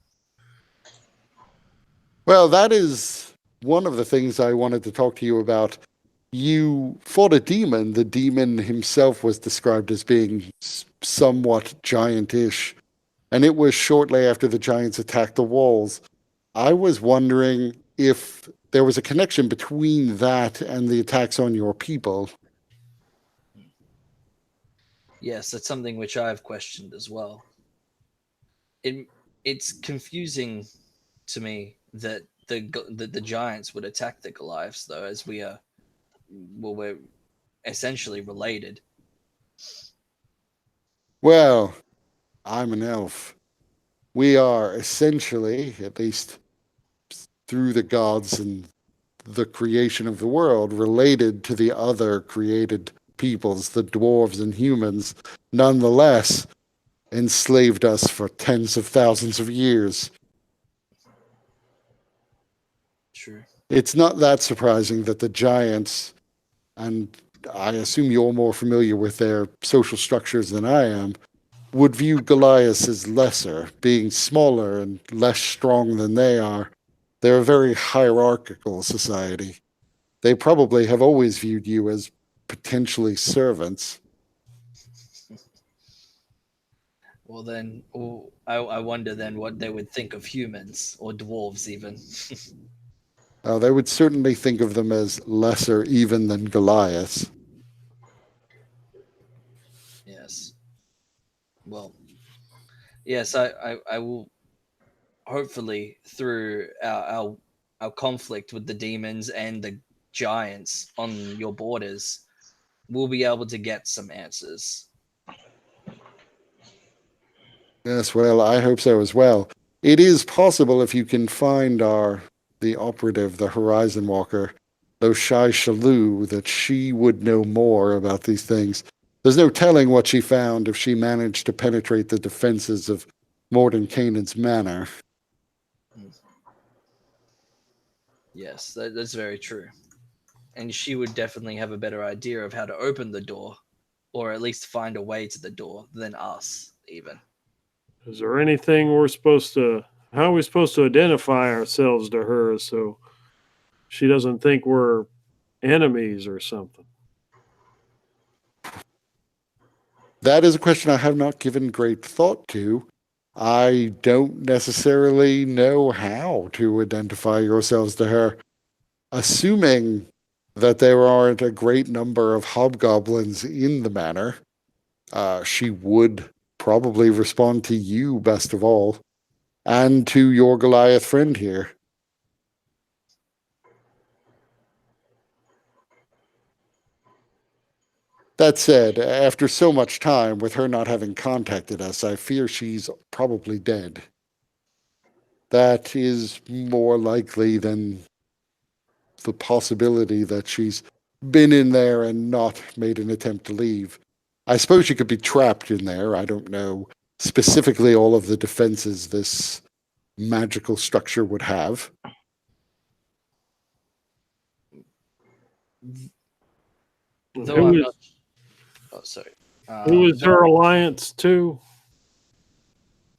Well, that is one of the things I wanted to talk to you about. You fought a demon. The demon himself was described as being somewhat giantish, and it was shortly after the giants attacked the walls. I was wondering if there was a connection between that and the attacks on your people. Yes, that's something which I've questioned as well. It's confusing to me that the giants would attack the Goliaths, though, as we're essentially related. Well, I'm an elf. We are essentially, at least through the gods and the creation of the world, related to the other created peoples, the dwarves and humans, nonetheless enslaved us for tens of thousands of years. True. It's not that surprising that the giants, and I assume you're more familiar with their social structures than I am, would view Goliaths as lesser, being smaller and less strong than they are. They're a very hierarchical society. They probably have always viewed you as potentially servants. Well, then, I wonder then what they would think of humans or dwarves even. They would certainly think of them as lesser even than Goliaths. Yes. Well, Yes, I will hopefully through our conflict with the demons and the giants on your borders, we'll be able to get some answers. Yes, well, I hope so as well. It is possible if you can find the operative, the Horizon Walker, Loshai Shalou, that she would know more about these things. There's no telling what she found if she managed to penetrate the defenses of Mordenkainen's manor. Yes, that's very true. And she would definitely have a better idea of how to open the door, or at least find a way to the door than us, even. Is there anything how are we supposed to identify ourselves to her so she doesn't think we're enemies or something? That is a question I have not given great thought to. I don't necessarily know how to identify yourselves to her. Assuming that there aren't a great number of hobgoblins in the manor, she would probably respond to you best of all, and to your Goliath friend here. That said, after so much time, with her not having contacted us, I fear she's probably dead. That is more likely than the possibility that she's been in there and not made an attempt to leave. I suppose she could be trapped in there. I don't know specifically all of the defenses this magical structure would have. Though I'm not. Oh, sorry. Who is her alliance to?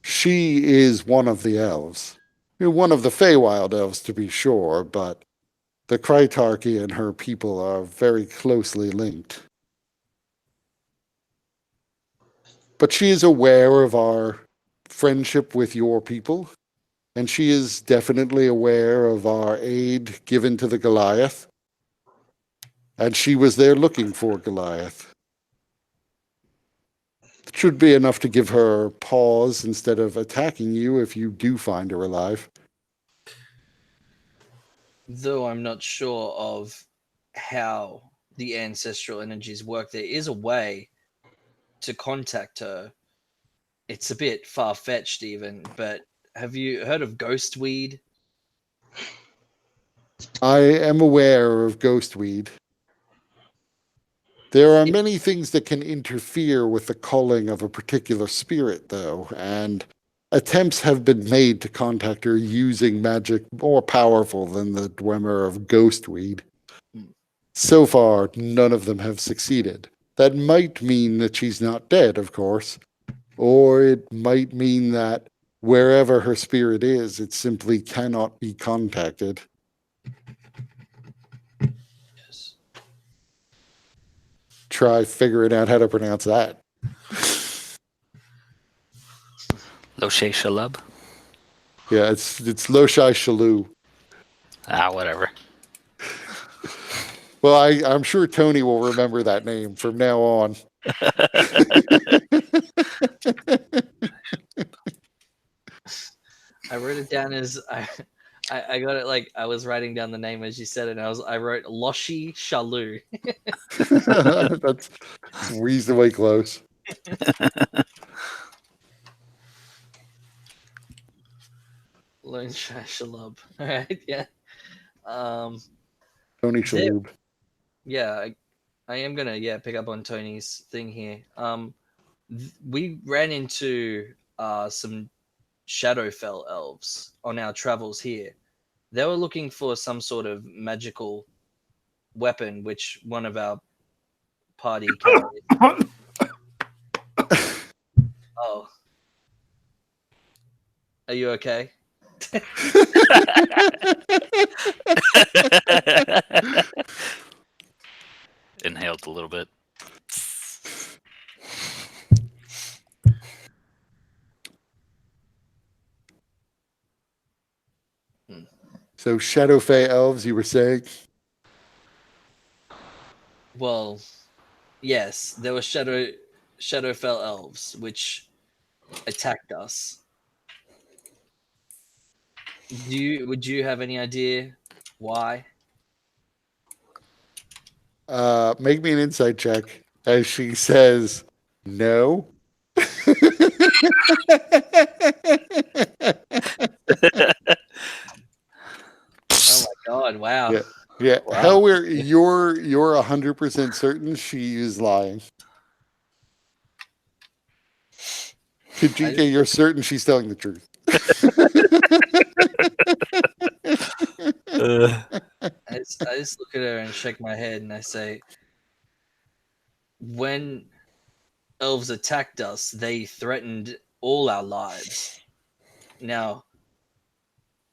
She is one of the elves. One of the Feywild elves, to be sure, but the Krytarchy and her people are very closely linked. But she is aware of our friendship with your people, and she is definitely aware of our aid given to the Goliath. And she was there looking for Goliath. It should be enough to give her pause instead of attacking you if you do find her alive. Though I'm not sure of how the ancestral energies work, there is a way to contact her. It's a bit far fetched, even, but have you heard of ghostweed? I am aware of ghostweed. There are many things that can interfere with the calling of a particular spirit, though, and attempts have been made to contact her using magic more powerful than the Dwemer of ghostweed. So far, none of them have succeeded. That might mean that she's not dead, of course, or it might mean that wherever her spirit is, it simply cannot be contacted. Yes. Try figuring out how to pronounce that. Loche Shalub? Yeah, it's Loshai Shalou. Ah, whatever. Well, I'm sure Tony will remember that name from now on. I wrote it down as I got it like I was writing down the name as you said it, and I wrote Loshi Shalou. That's reasonably close. Lone Shalub. All right, yeah. Tony There- Shalhoub. yeah, I am gonna pick up on Tony's thing here. We ran into some Shadowfell elves on our travels here. They were looking for some sort of magical weapon, which one of our party carried. Oh, are you okay? Inhaled a little bit. So Shadowfey elves, you were saying? Well, yes, there were Shadowfell elves, which attacked us. Would you have any idea why? Make me an insight check as she says, no. Oh my god! Wow. Yeah. Yeah. Wow. Hell, you're 100% certain she is lying. Kajika, you're certain she's telling the truth. I just look at her and shake my head and I say, when elves attacked us, they threatened all our lives. Now,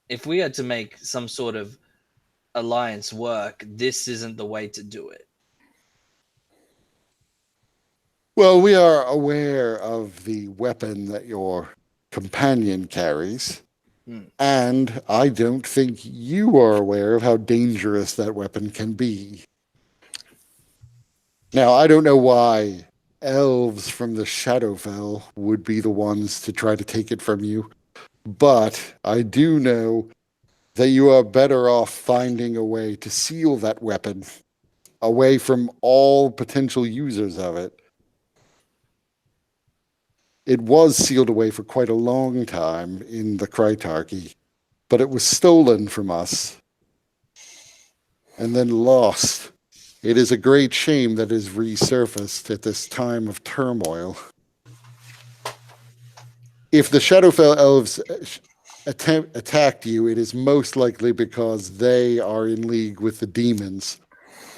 if we had to make some sort of alliance work, this isn't the way to do it. Well, we are aware of the weapon that your companion carries, and I don't think you are aware of how dangerous that weapon can be. Now, I don't know why elves from the Shadowfell would be the ones to try to take it from you, but I do know that you are better off finding a way to seal that weapon away from all potential users of it. It was sealed away for quite a long time in the Krytarchy, but it was stolen from us and then lost. It is a great shame that it is resurfaced at this time of turmoil. If the Shadowfell elves attacked you, it is most likely because they are in league with the demons,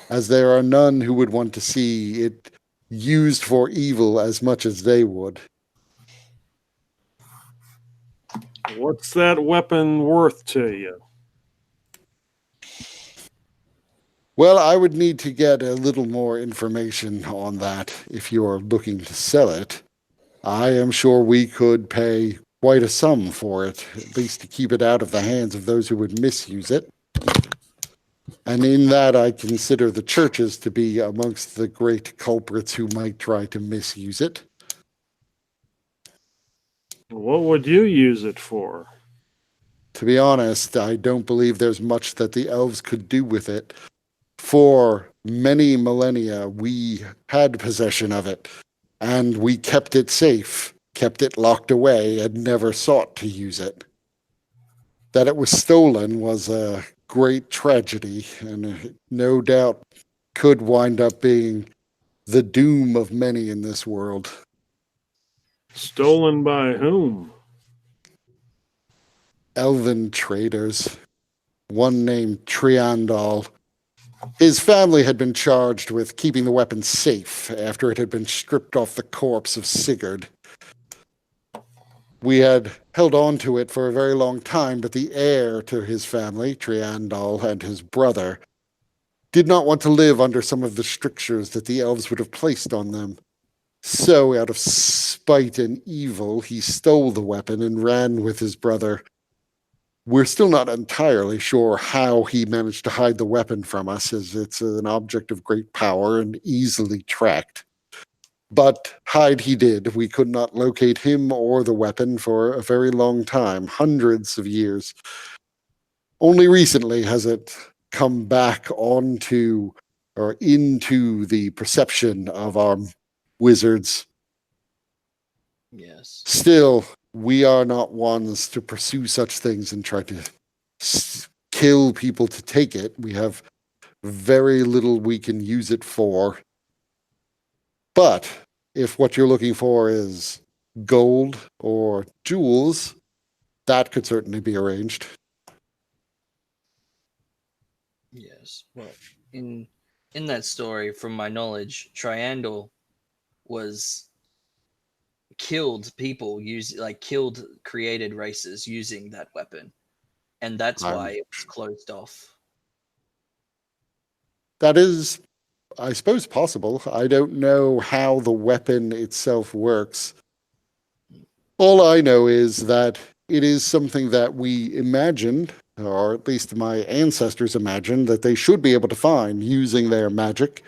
as there are none who would want to see it used for evil as much as they would. What's that weapon worth to you? Well, I would need to get a little more information on that if you are looking to sell it. I am sure we could pay quite a sum for it, at least to keep it out of the hands of those who would misuse it. And in that, I consider the churches to be amongst the great culprits who might try to misuse it. What would you use it for? To be honest, I don't believe there's much that the elves could do with it. For many millennia, we had possession of it, and we kept it safe, kept it locked away, and never sought to use it. That it was stolen was a great tragedy, and no doubt could wind up being the doom of many in this world. Stolen by whom? Elven traders, one named Triandal. His family had been charged with keeping the weapon safe after it had been stripped off the corpse of Sigurd. We had held on to it for a very long time, but the heir to his family, Triandal, and his brother, did not want to live under some of the strictures that the elves would have placed on them. So, out of spite and evil, he stole the weapon and ran with his brother. We're still not entirely sure how he managed to hide the weapon from us, as it's an object of great power and easily tracked. But hide he did. We could not locate him or the weapon for a very long time, hundreds of years. Only recently has it come back onto or into the perception of our wizards. Yes. Still, we are not ones to pursue such things and try to kill people to take it. We have very little we can use it for. But if what you're looking for is gold or jewels, that could certainly be arranged. Yes. Well, in that story, from my knowledge, Triandal was killed people killed created races using that weapon, and that's why it was closed off. That is, I suppose, possible. I don't know how the weapon itself works. All I know is that it is something that we imagined, or at least my ancestors imagined, that they should be able to find using their magic,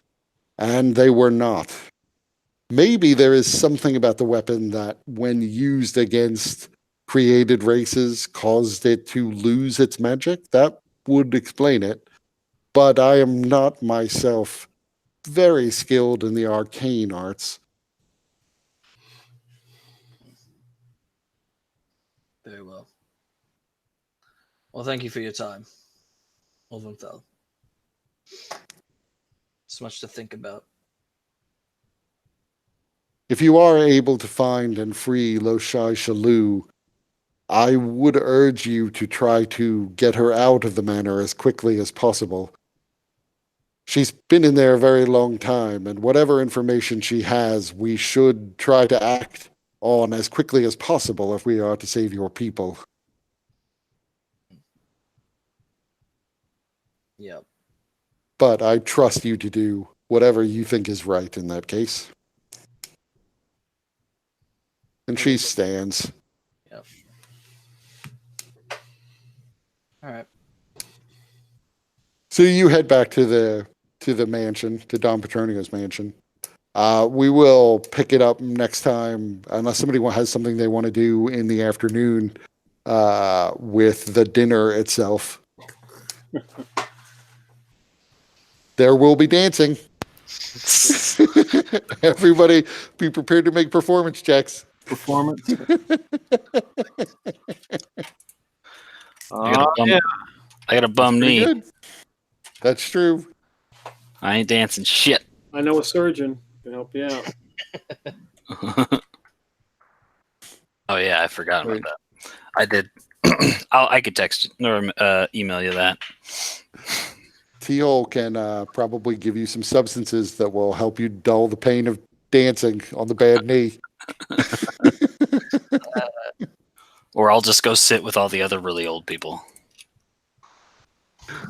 and they were not. maybe there is something about the weapon that, when used against created races, caused it to lose its magic. That would explain it. But I am not myself very skilled in the arcane arts. Very well. Well, thank you for your time, Olvenfell. So much to think about. If you are able to find and free Loshai Shalou, I would urge you to try to get her out of the manor as quickly as possible. She's been in there a very long time, and whatever information she has, we should try to act on as quickly as possible if we are to save your people. Yep. But I trust you to do whatever you think is right in that case. And she stands. Yep. All right. So you head back to the mansion, to Don Petronio's mansion. We will pick it up next time, unless somebody has something they want to do in the afternoon with the dinner itself. There will be dancing. Everybody be prepared to make performance checks. Performance. I got a bum Pretty knee. good. That's true. I ain't dancing shit. I know a surgeon can help you out. Oh yeah, I forgot about Wait. that. I did. I could text or email you that. T-Hole can probably give you some substances that will help you dull the pain of dancing on the bad knee. Or I'll just go sit with all the other really old people.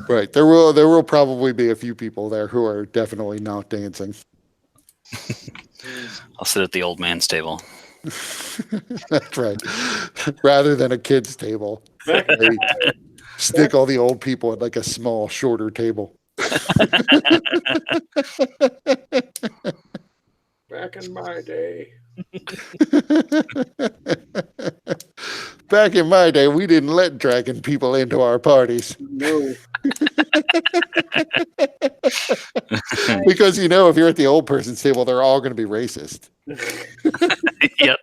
Right. There will probably be a few people there who are definitely not dancing. I'll sit at the old man's table. That's right. Rather than a kid's table. They stick all the old people at like a small, shorter table. Back in my day. Back in my day, we didn't let dragon people into our parties. No. Because, if you're at the old person's table, they're all going to be racist. Yep.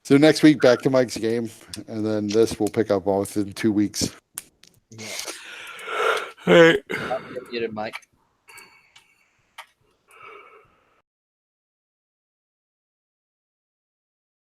So next week, back to Mike's game. And then this will pick up within 2 weeks. Yeah. Hey. You did, Mike.